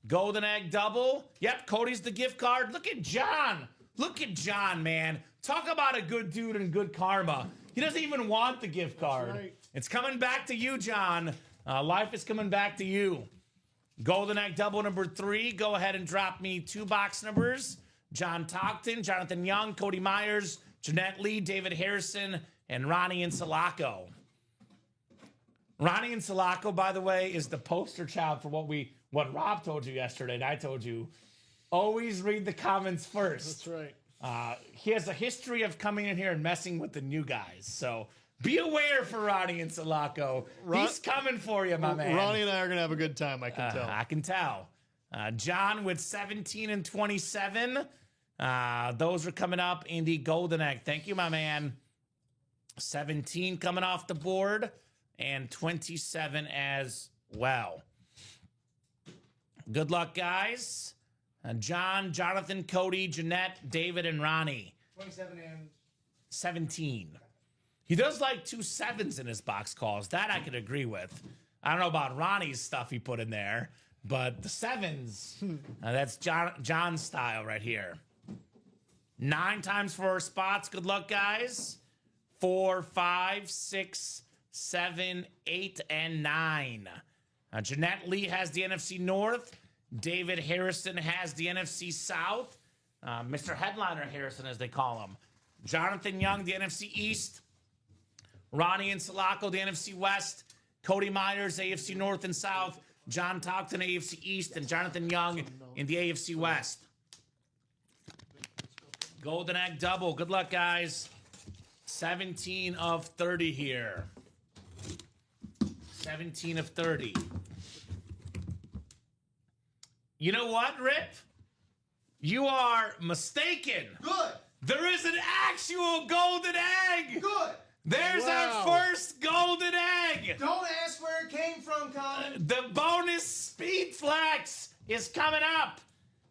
Golden Egg Double. Yep, Cody's the gift card. Look at John. Look at John, man. Talk about a good dude and good karma. He doesn't even want the gift card. right. It's coming back to you, John. Life is coming back to you. Golden Egg Double number 3. Go ahead and drop me 2 box numbers. John Togton, Jonathan Young, Cody Myers, Jeanette Lee, David Harrison, and Ronnie and Sulaco. Ronnie and Sulaco, by the way, is the poster child for what Rob told you yesterday, and I told you. Always read the comments first. That's right. He has a history of coming in here and messing with the new guys. So be aware for Ronnie and Sulaco. He's coming for you, my man. Ronnie and I are going to have a good time, I can tell. I can tell. John with 17 and 27. Those are coming up in the Golden Egg. Thank you, my man. 17 coming off the board and 27 as well. Good luck, guys. John, Jonathan, Cody, Jeanette, David, and Ronnie. 27 and 17. He does like 2 7s in his box calls. That I could agree with. I don't know about Ronnie's stuff he put in there, but the 7s, that's John's style right here. 9 times 4 spots. Good luck, guys. 4, 5, 6, 7, 8, and 9. Jeanette Lee has the NFC North. David Harrison has the NFC South. Mr. Headliner Harrison, as they call him. Jonathan Young, the NFC East. Ronnie and Sulaco, the NFC West. Cody Myers, AFC North and South. John Togton, AFC East. And Jonathan Young in the AFC West. Golden Egg Double. Good luck, guys. 17 of 30 here. 17 of 30. You know what, Rip? You are mistaken. good. There is an actual golden egg. Good. There's Wow. our first golden egg. Don't ask where it came from, Colin. The bonus speed flex is coming up.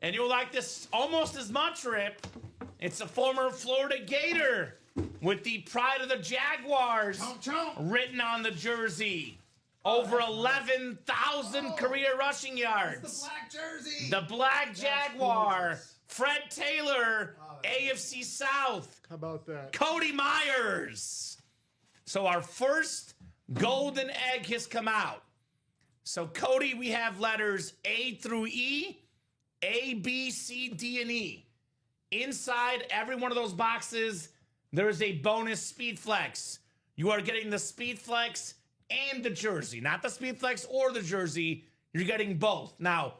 And you'll like this almost as much, Rip. It's a former Florida Gator with the pride of the Jaguars Chomp, chomp. written on the jersey. Over 11,000 career rushing The yards. black jersey. The Black Jaguar, gorgeous. Fred Taylor, Oh, that's AFC South, How about that? Cody Myers. So our first golden egg has come out. So Cody, we have letters A through E, A, B, C, D, and E. Inside every one of those boxes, there is a bonus speed flex. You are getting the speed flex and the jersey, not the speed flex or the jersey. You're getting both. Now,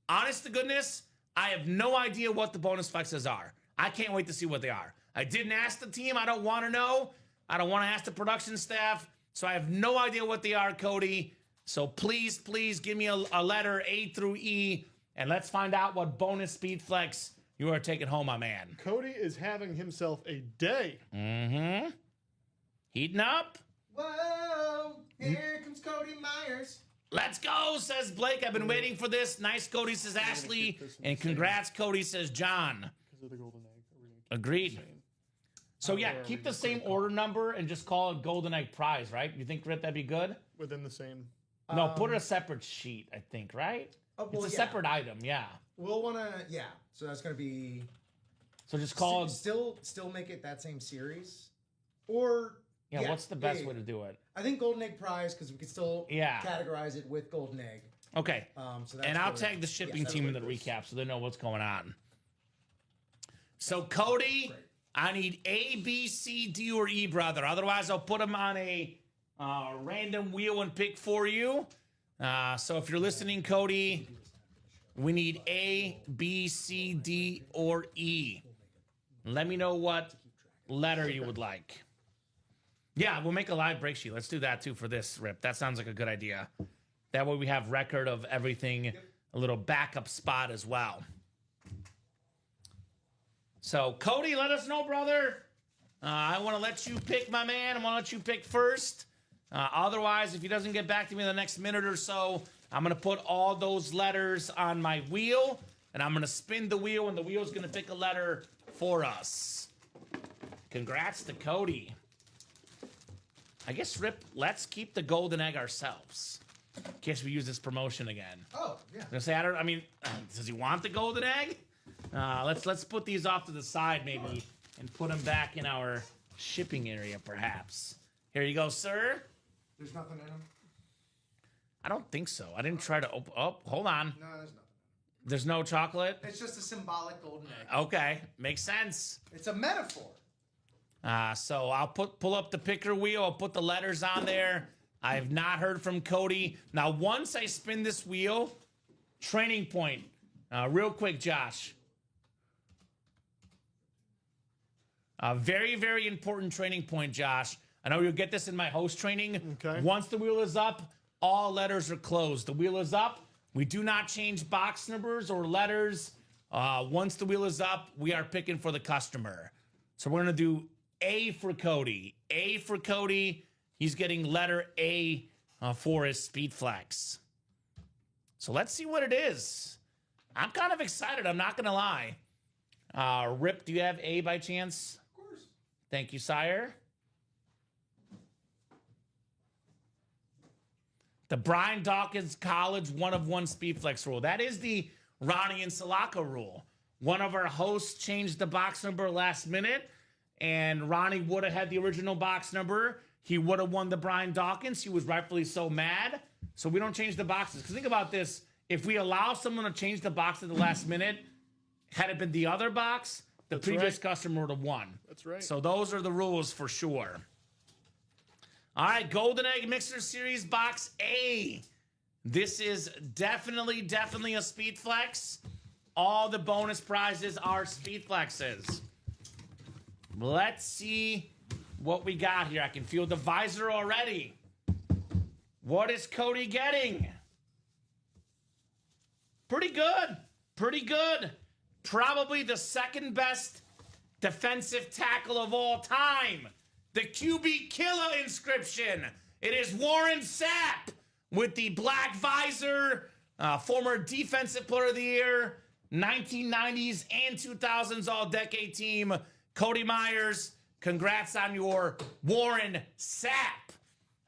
honest to goodness, I have no idea what the bonus flexes are. I can't wait to see what they are. I didn't ask the team. I don't want to know. I don't want to ask the production staff. So I have no idea what they are, Cody. So please, please give me a letter A through E, and let's find out what bonus speed flex you are taking home, my man. Cody is having himself a day. Mm-hmm. Heating up. Whoa. Here comes Cody Myers. Let's go, says Blake. I've been waiting for this. Nice, Cody, says Ashley. And congrats, Cody, says John. Because of the golden egg. Agreed. So, yeah, keep the same order number and just call it Golden Egg Prize, right? You think, Rip, that'd be good? Within the same. No, put it a separate sheet, I think, right? Oh, well, it's a separate item, yeah. We'll want to, yeah. So that's going to be... So just call it... Still make it that same series? Or... Yeah, what's the best way to do it? I think Golden Egg Prize, because we could still categorize it with Golden Egg. Okay. So that's and I'll tag the shipping team in the recap so they know what's going on. So, Cody, I need A, B, C, D, or E, brother. Otherwise, I'll put them on a random wheel and pick for you. So if you're listening, Cody, we need A, B, C, D, or E. Let me know what letter you would like. Yeah, we'll make a live break sheet. Let's do that, too, for this, Rip. That sounds like a good idea. That way we have record of everything, a little backup spot as well. So, Cody, let us know, brother. I want to let you pick, my man. I want to let you pick first. Otherwise, if he doesn't get back to me in the next minute or so, I'm going to put all those letters on my wheel, and I'm going to spin the wheel, and the wheel's going to pick a letter for us. Congrats to Cody. I guess, Rip, let's keep the golden egg ourselves. In case we use this promotion again. Oh, yeah. I'm gonna say, does he want the golden egg? Let's put these off to the side maybe and put them back in our shipping area, perhaps. Here you go, sir. There's nothing in them? I don't think so. I didn't try to open. Oh, hold on. No, there's nothing. There's no chocolate? It's just a symbolic golden egg. Okay, makes sense. It's a metaphor. So I'll pull up the picker wheel. I'll put the letters on there. I have not heard from Cody. Now, once I spin this wheel, training point. Real quick, Josh. Very, very important training point, Josh. I know you'll get this in my host training. Okay. Once the wheel is up, all letters are closed. The wheel is up. We do not change box numbers or letters. Once the wheel is up, we are picking for the customer. So we're going to do A for Cody. A for Cody. He's getting letter A for his Speed Flex. So let's see what it is. I'm kind of excited. I'm not going to lie. Rip, do you have A by chance? Of course. Thank you, sire. The Brian Dawkins College 1-of-1 Speed Flex rule. That is the Ronnie and Salaka rule. One of our hosts changed the box number last minute, and Ronnie would have had the original box number. He would have won the Brian Dawkins. He was rightfully so mad. So we don't change the boxes. Because think about this. If we allow someone to change the box at the last minute, had it been the other box, the previous customer would have won. That's right. So those are the rules for sure. All right, Golden Egg Mixer Series Box A. This is definitely a Speed Flex. All the bonus prizes are Speed Flexes. Let's see what we got here. I can feel the visor already. What is Cody getting? Pretty good. Pretty good. Probably the second best defensive tackle of all time. The QB Killer inscription. It is Warren Sapp with the black visor, former Defensive Player of the Year, 1990s and 2000s All-Decade team. Cody Myers, congrats on your Warren Sapp.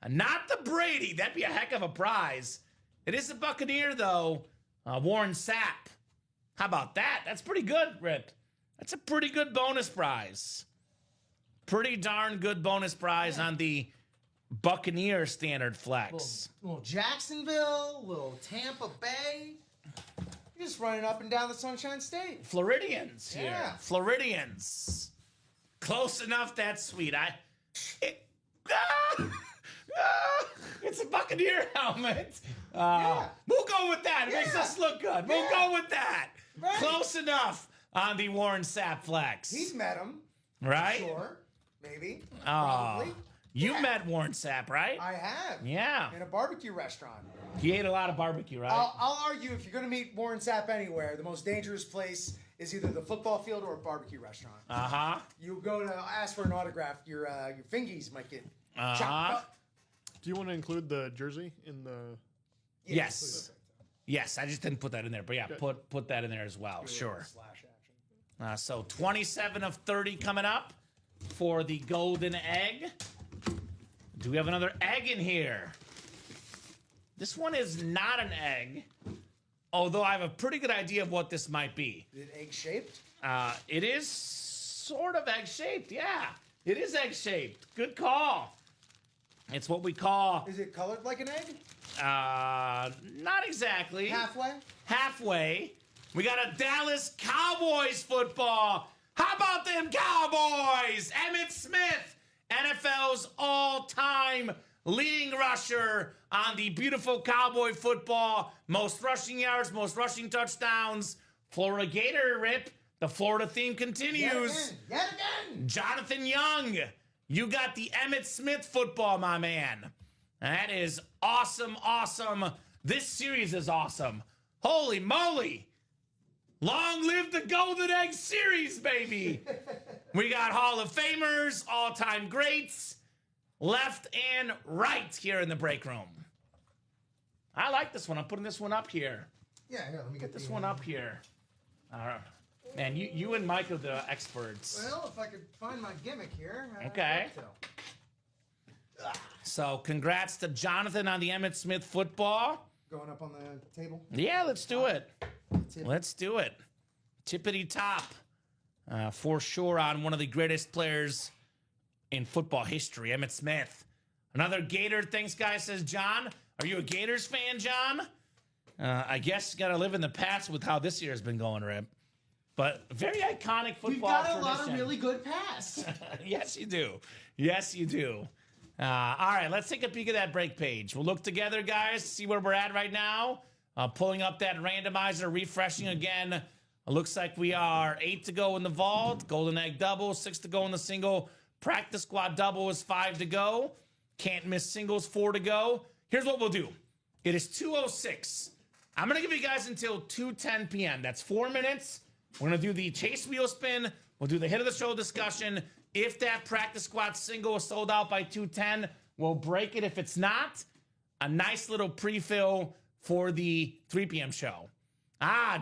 Not the Brady. That'd be a heck of a prize. It is a Buccaneer, though. Warren Sapp. How about that? That's pretty good, Rip. That's a pretty good bonus prize. Pretty darn good bonus prize on the Buccaneer standard flex. Little Jacksonville, little Tampa Bay. You're just running up and down the Sunshine State. Floridians here. Yeah. Floridians. Close enough, that's sweet. It's a Buccaneer helmet. We'll go with that. It makes us look good. We'll go with that. Right. Close enough on the Warren Sapp flex. He's met him. Right? Sure. Maybe. Oh, Probably. you met Warren Sapp, right? I have. Yeah. In a barbecue restaurant. He ate a lot of barbecue, right? I'll argue if you're going to meet Warren Sapp anywhere, the most dangerous place is either the football field or a barbecue restaurant. Uh-huh. You go to ask for an autograph, your fingies might get chopped Uh-huh. up. Do you want to include the jersey in the? Yes. Yes, I just didn't put that in there, but yeah, put that in there as well. Sure. Slash action. So 27 of 30 coming up for the golden egg. Do we have another egg in here? This one is not an egg, although I have a pretty good idea of what this might be. Is it egg shaped? It is sort of egg shaped. Yeah, it is egg shaped. Good call. It's what we call. Is it colored like an egg? Not exactly. Halfway? Halfway. We got a Dallas Cowboys football. How about them Cowboys? Emmitt Smith, NFL's all-time leading rusher on the beautiful Cowboy football. Most rushing yards, most rushing touchdowns. Florida Gator Rip. The Florida theme continues. Yet again. Jonathan Young, you got the Emmitt Smith football, my man. That is awesome, awesome. This series is awesome. Holy moly. Long live the Golden Egg series, baby. We got Hall of Famers, all-time greats, left and right here in the break room. I like this one. I'm putting this one up here. Yeah, let me get This one up here. All right. Man, you and Mike are the experts. Well, if I could find my gimmick here. Okay. So congrats to Jonathan on the Emmitt Smith football. Going up on the table. Yeah, let's do it. Let's do it. Tippity top. For sure on one of the greatest players in football history, Emmitt Smith. Another Gator. Thanks, guys, says John. Are you a Gators fan, John? I guess you got to live in the past with how this year has been going, Rip. But very iconic football We've got tradition. a lot of really good past. Yes, you do. Yes, you do. All right, let's take a peek at that break page. We'll look together, guys, see where we're at right now. Pulling up that randomizer, refreshing again. It looks like we are 8 to go in the vault. Golden egg double, 6 to go in the single. Practice squad double is 5 to go. Can't miss singles, 4 to go. Here's what we'll do. It is 2:06. I'm going to give you guys until 2:10 p.m. That's 4 minutes. We're going to do the chase wheel spin. We'll do the hit of the show discussion. If that practice squad single is sold out by 2:10, we'll break it. If it's not, a nice little pre-fill for the 3 p.m. show.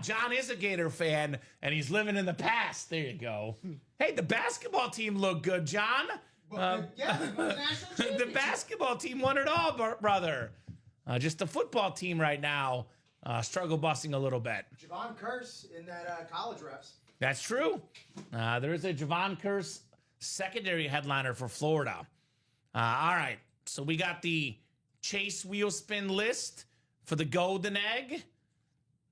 John is a Gator fan, and he's living in the past. There you go. Hey, the basketball team looked good, John. Yeah, we won the national The championship. basketball team won it all, brother. Just the football team right now struggle busting a little bit. Javon Curse in that college refs. That's true. There is a Javon Curse secondary headliner for Florida. All right. So we got the chase wheel spin list for the golden egg.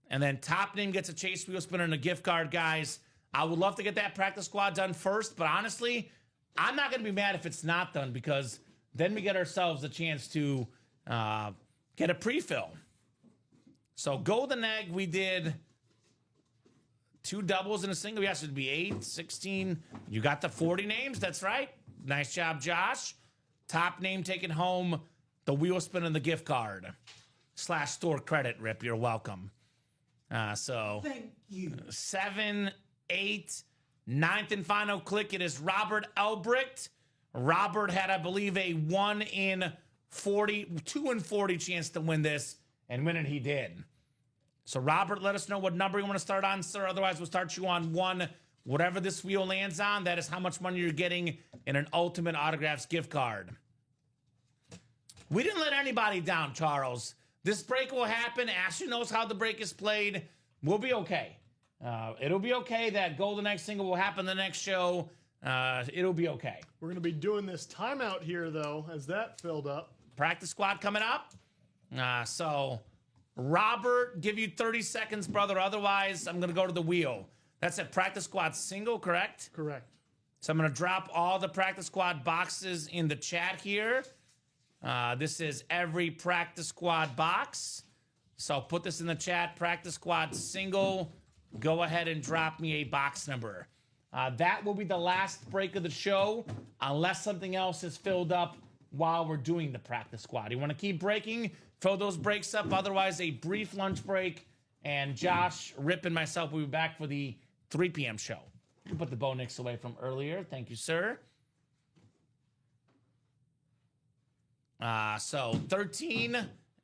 And then top name gets a chase wheel spinner and a gift card, guys. I would love to get that practice squad done first, but honestly, I'm not going to be mad if it's not done because then we get ourselves a chance to get a pre-fill. So golden egg, we did 2 doubles and a single. Yes, it'd be 8, 16. You got the 40 names. That's right. Nice job, Josh. Top name taking home the wheel spin and the gift card. / store credit, Rip. You're welcome. So Thank you. 7, 8, 9th and final click. It is Robert Elbricht. Robert had, I believe, a 1 in 40, 2 in 40 chance to win this, and win it he did. So, Robert, let us know what number you want to start on, sir. Otherwise, we'll start you on 1. Whatever this wheel lands on, that is how much money you're getting in an Ultimate Autographs gift card. We didn't let anybody down, Charles. This break will happen. Ashley knows how the break is played. We'll be okay. It'll be okay. That Golden Egg single will happen the next show. It'll be okay. We're going to be doing this timeout here, though, as that filled up. Practice squad coming up. So, Robert, give you 30 seconds, brother. Otherwise, I'm going to go to the wheel. That's a practice squad single, correct? Correct. So I'm going to drop all the practice squad boxes in the chat here. This is every practice squad box. So I'll put this in the chat. Practice squad single. Go ahead and drop me a box number. That will be the last break of the show, unless something else is filled up while we're doing the practice squad. You want to keep breaking, fill those breaks up. Otherwise, a brief lunch break. And Josh, Rip, and myself will be back for the 3 p.m. show. You can put the Bo Nix away from earlier. Thank you, sir. So 13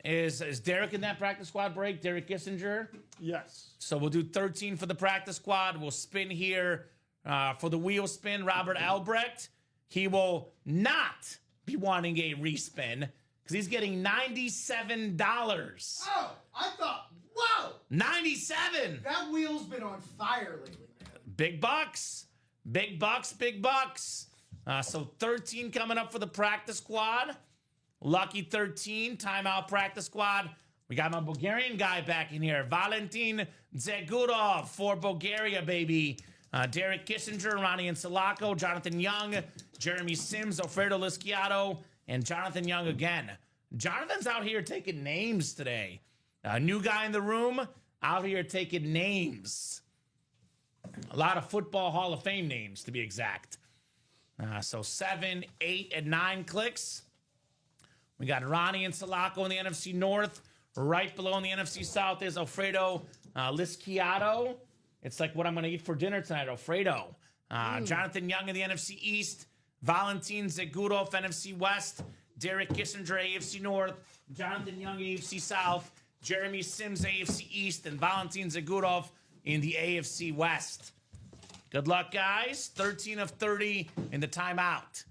is Derek in that practice squad break? Derek Kissinger? Yes. So we'll do 13 for the practice squad. We'll spin here for the wheel spin. Robert Albrecht. He will not be wanting a respin because he's getting $97. Oh, I thought, wow, 97. that wheel's been on fire lately, man. Big bucks. Big bucks, big bucks. So 13 coming up for the practice squad. Lucky 13, timeout practice squad. We got my Bulgarian guy back in here. Valentin Zegurov for Bulgaria, baby. Derek Kissinger, Ronnie Insalako, Jonathan Young, Jeremy Sims, Alfredo Lisciato, and Jonathan Young again. Jonathan's out here taking names today. A new guy in the room, out here taking names. A lot of football Hall of Fame names, to be exact. So 7, 8, and 9 clicks. We got Ronnie Insalako in the NFC North. Right below in the NFC South is Alfredo Lisciato. It's like what I'm going to eat for dinner tonight, Alfredo. Jonathan Young in the NFC East. Valentin Zegurov, NFC West. Derek Kissinger, AFC North. Jonathan Young, AFC South. Jeremy Sims, AFC East. And Valentin Zegurov in the AFC West. Good luck, guys. 13 of 30 in the timeout.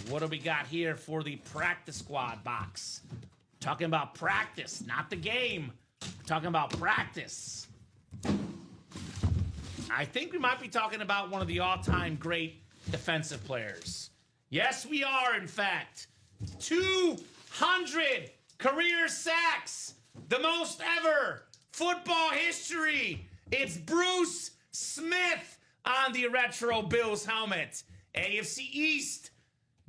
What do we got here for the practice squad box? Talking about practice, not the game. Talking about practice. I think we might be talking about one of the all-time great defensive players. Yes, we are, in fact. 200 career sacks. The most ever. Football history. It's Bruce Smith on the retro Bills helmet. AFC East.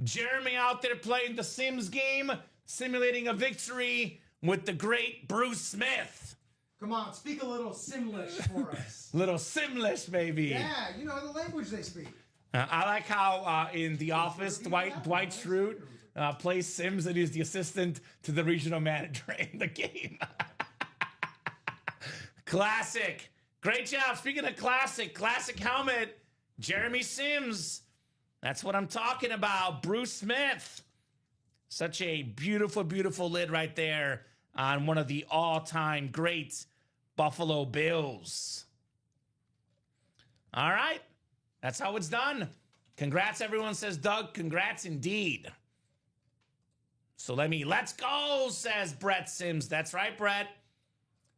Jeremy out there playing the Sims game, simulating a victory with the great Bruce Smith. Come on, speak a little Simlish for us. Little Simlish, baby. Yeah, you know the language they speak. I like how in The Office, Dwight Schrute plays Sims and he's the assistant to the regional manager in the game. Classic. Great job. Speaking of classic helmet, Jeremy Sims. That's what I'm talking about. Bruce Smith. Such a beautiful, beautiful lid right there on one of the all-time great Buffalo Bills. All right. That's how it's done. Congrats, everyone, says Doug. Congrats indeed. So let's go, says Brett Sims. That's right, Brett.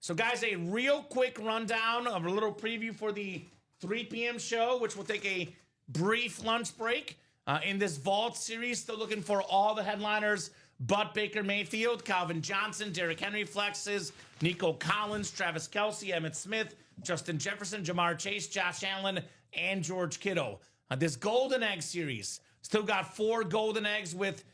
So, guys, a real quick rundown of a little preview for the 3 p.m. show, which will take a brief lunch break. In this Vault series, still looking for all the headliners, but Baker Mayfield, Calvin Johnson, Derrick Henry flexes, Nico Collins, Travis Kelce, Emmitt Smith, Justin Jefferson, Jamar Chase, Josh Allen, and George Kittle. This Golden Egg series, still got 4 Golden Eggs with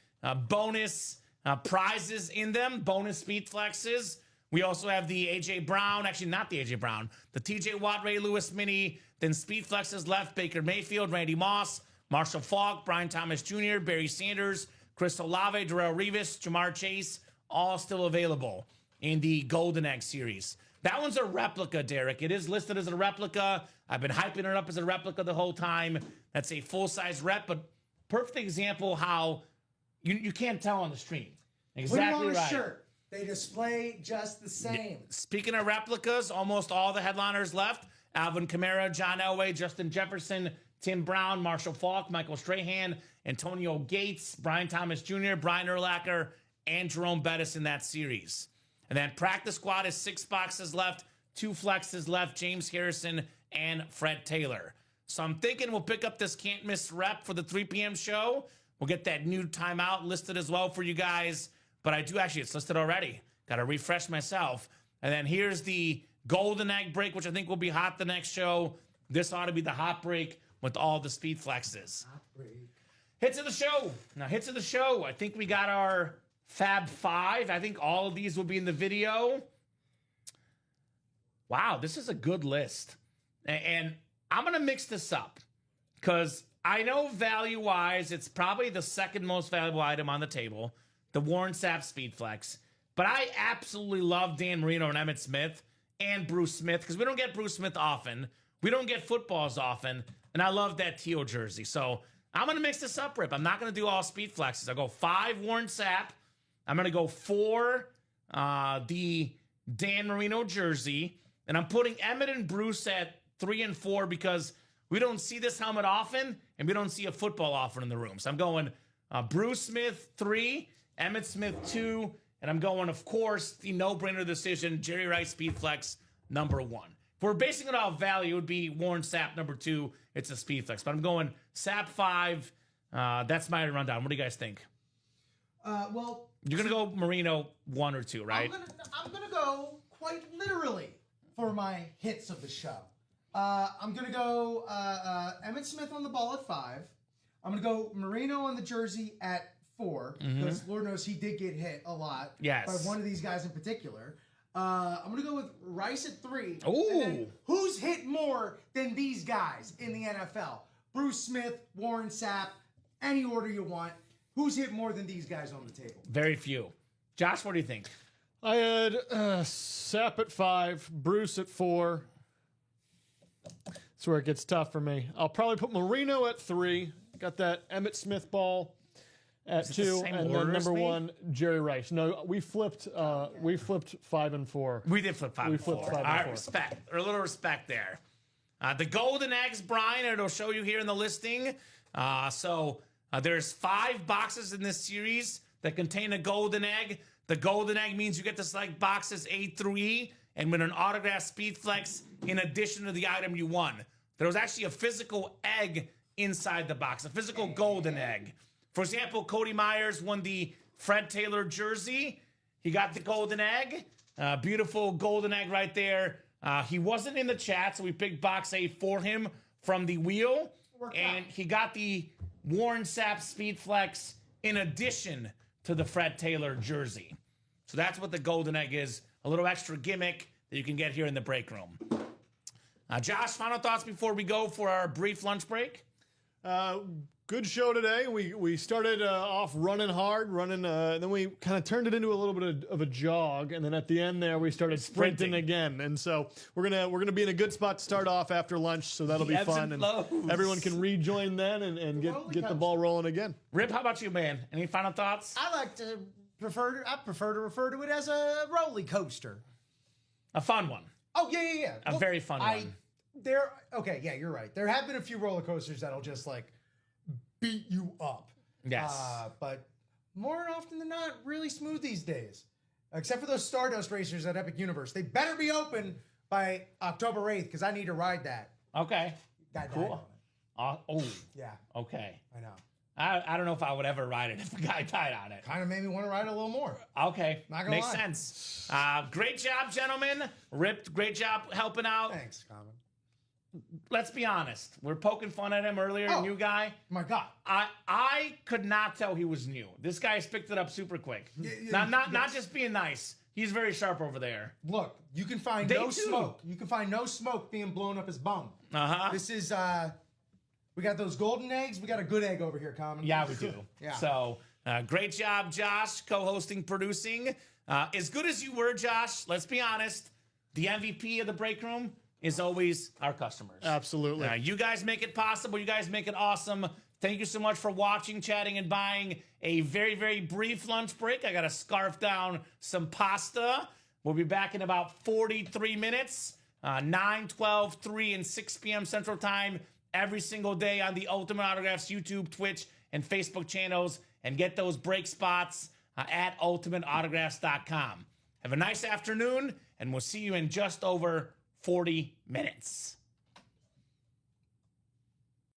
bonus prizes in them, bonus speed flexes. We also have the A.J. Brown, actually not the A.J. Brown, the T.J. Watt, Ray Lewis mini, then speed flexes left, Baker Mayfield, Randy Moss, Marshall Faulk, Brian Thomas Jr., Barry Sanders, Chris Olave, Darrelle Revis, Jamar Chase, all still available in the Golden Egg series. That one's a replica, Derek. It is listed as a replica. I've been hyping it up as a replica the whole time. That's a full-size rep, but perfect example how you can't tell on the stream. Exactly Put it on right. a shirt. They display just the same. Speaking of replicas, almost all the headliners left. Alvin Kamara, John Elway, Justin Jefferson, Tim Brown, Marshall Faulk, Michael Strahan, Antonio Gates, Brian Thomas Jr., Brian Urlacher, and Jerome Bettis in that series. And then practice squad is 6 boxes left, 2 flexes left, James Harrison and Fred Taylor. So I'm thinking we'll pick up this can't miss rep for the 3 p.m. show. We'll get that new timeout listed as well for you guys. But I do actually, it's listed already. Got to refresh myself. And then here's the Golden Egg break, which I think will be hot the next show. This ought to be the hot break with all the speed flexes. Hot break. Hits of the show. Now, hits of the show. I think we got our Fab 5. I think all of these will be in the video. Wow, this is a good list. And I'm going to mix this up because I know value-wise, it's probably the second most valuable item on the table, the Warren Sapp Speed Flex. But I absolutely love Dan Marino and Emmitt Smith and Bruce Smith because we don't get Bruce Smith often. We don't get footballs often. And I love that teal jersey. So I'm going to mix this up, Rip. I'm not going to do all speed flexes. I'll go 5 Warren Sapp. I'm going to go 4 the Dan Marino jersey. And I'm putting Emmett and Bruce at 3 and 4 because we don't see this helmet often, and we don't see a football often in the room. So I'm going Bruce Smith 3, Emmett Smith 2, and I'm going, of course, the no-brainer decision, Jerry Rice Speed Flex number 1. If we're basing it off value, it would be Warren Sapp number 2. It's a Speed Flex. But I'm going Sapp 5. That's my rundown. What do you guys think? Well, You're going to go Marino 1 or 2, right? I'm gonna go quite literally for my hits of the show. I'm gonna go Emmett Smith on the ball at 5. I'm gonna go Marino on the jersey at 4 because Lord knows he did get hit a lot Yes. by one of these guys in particular. I'm gonna go with Rice at 3. Ooh. And then who's hit more than these guys in the NFL? Bruce Smith, Warren Sapp, any order you want. Who's hit more than these guys on the table? Very few. Josh, what do you think? I had Sapp at 5, Bruce at 4. That's where it gets tough for me. I'll probably put Marino at 3. Got that Emmett Smith ball at Is it the 2, same and order then as number me? 1, Jerry Rice. No, we flipped 5 and 4. We did flip 5 We and 4. flipped 5 and All right, 4. respect. Or a little respect there. The Golden Eggs, Brian, it'll show you here in the listing. There's 5 boxes in this series that contain a golden egg. The golden egg means you get to select boxes A through E and win an autographed Speed Flex in addition to the item you won. There was actually a physical egg inside the box, a physical golden egg. For example, Cody Myers won the Fred Taylor jersey. He got the golden egg. Beautiful golden egg right there. He wasn't in the chat, so we picked box A for him from the wheel. And he got the Warren Sapp Speed Flex in addition to the Fred Taylor jersey. So that's what the golden egg is. A little extra gimmick that you can get here in the break room. Josh, final thoughts before we go for our brief lunch break? Good show today. We started off running hard, then we kind of turned it into a little bit of a jog, and then at the end there we started sprinting again. And so we're gonna be in a good spot to start off after lunch, so that'll be ebbs fun, and and flows. everyone can rejoin then and get the ball rolling again. Rip, how about you, man? Any final thoughts? I prefer to refer to it as a roller coaster. A fun one. Oh yeah. A very fun one. You're right. There have been a few roller coasters that'll just like beat you up. Yes. But more often than not, really smooth these days. Except for those Stardust racers at Epic Universe. They better be open by October 8th because I need to ride that. Okay. That Cool. Yeah, Okay. I know. I don't know if I would ever ride it if a guy died on it. Kind of made me want to ride a little more. Okay. Not gonna Makes lie. sense. Great job, gentlemen. Ripped, great job helping out. Thanks, Common. Let's be honest. We're poking fun at him earlier, Oh. new guy. My God. I could not tell he was new. This guy's picked it up super quick. Not just being nice. He's very sharp over there. Look, you can find Day no 2. smoke. You can find no smoke being blown up his bum. Uh-huh. This is, we got those golden eggs. We got a good egg over here, Common. Yeah, we do. Yeah. So, great job, Josh, co-hosting, producing. As good as you were, Josh, let's be honest, the MVP of the break room is always our customers. Absolutely. You guys make it possible. You guys make it awesome. Thank you so much for watching, chatting, and buying a very, very brief lunch break. I got to scarf down some pasta. We'll be back in about 43 minutes, 9, 12, 3, and 6 p.m. Central Time every single day on the Ultimate Autographs YouTube, Twitch, and Facebook channels. And get those break spots at ultimateautographs.com. Have a nice afternoon, and we'll see you in just over 40 minutes.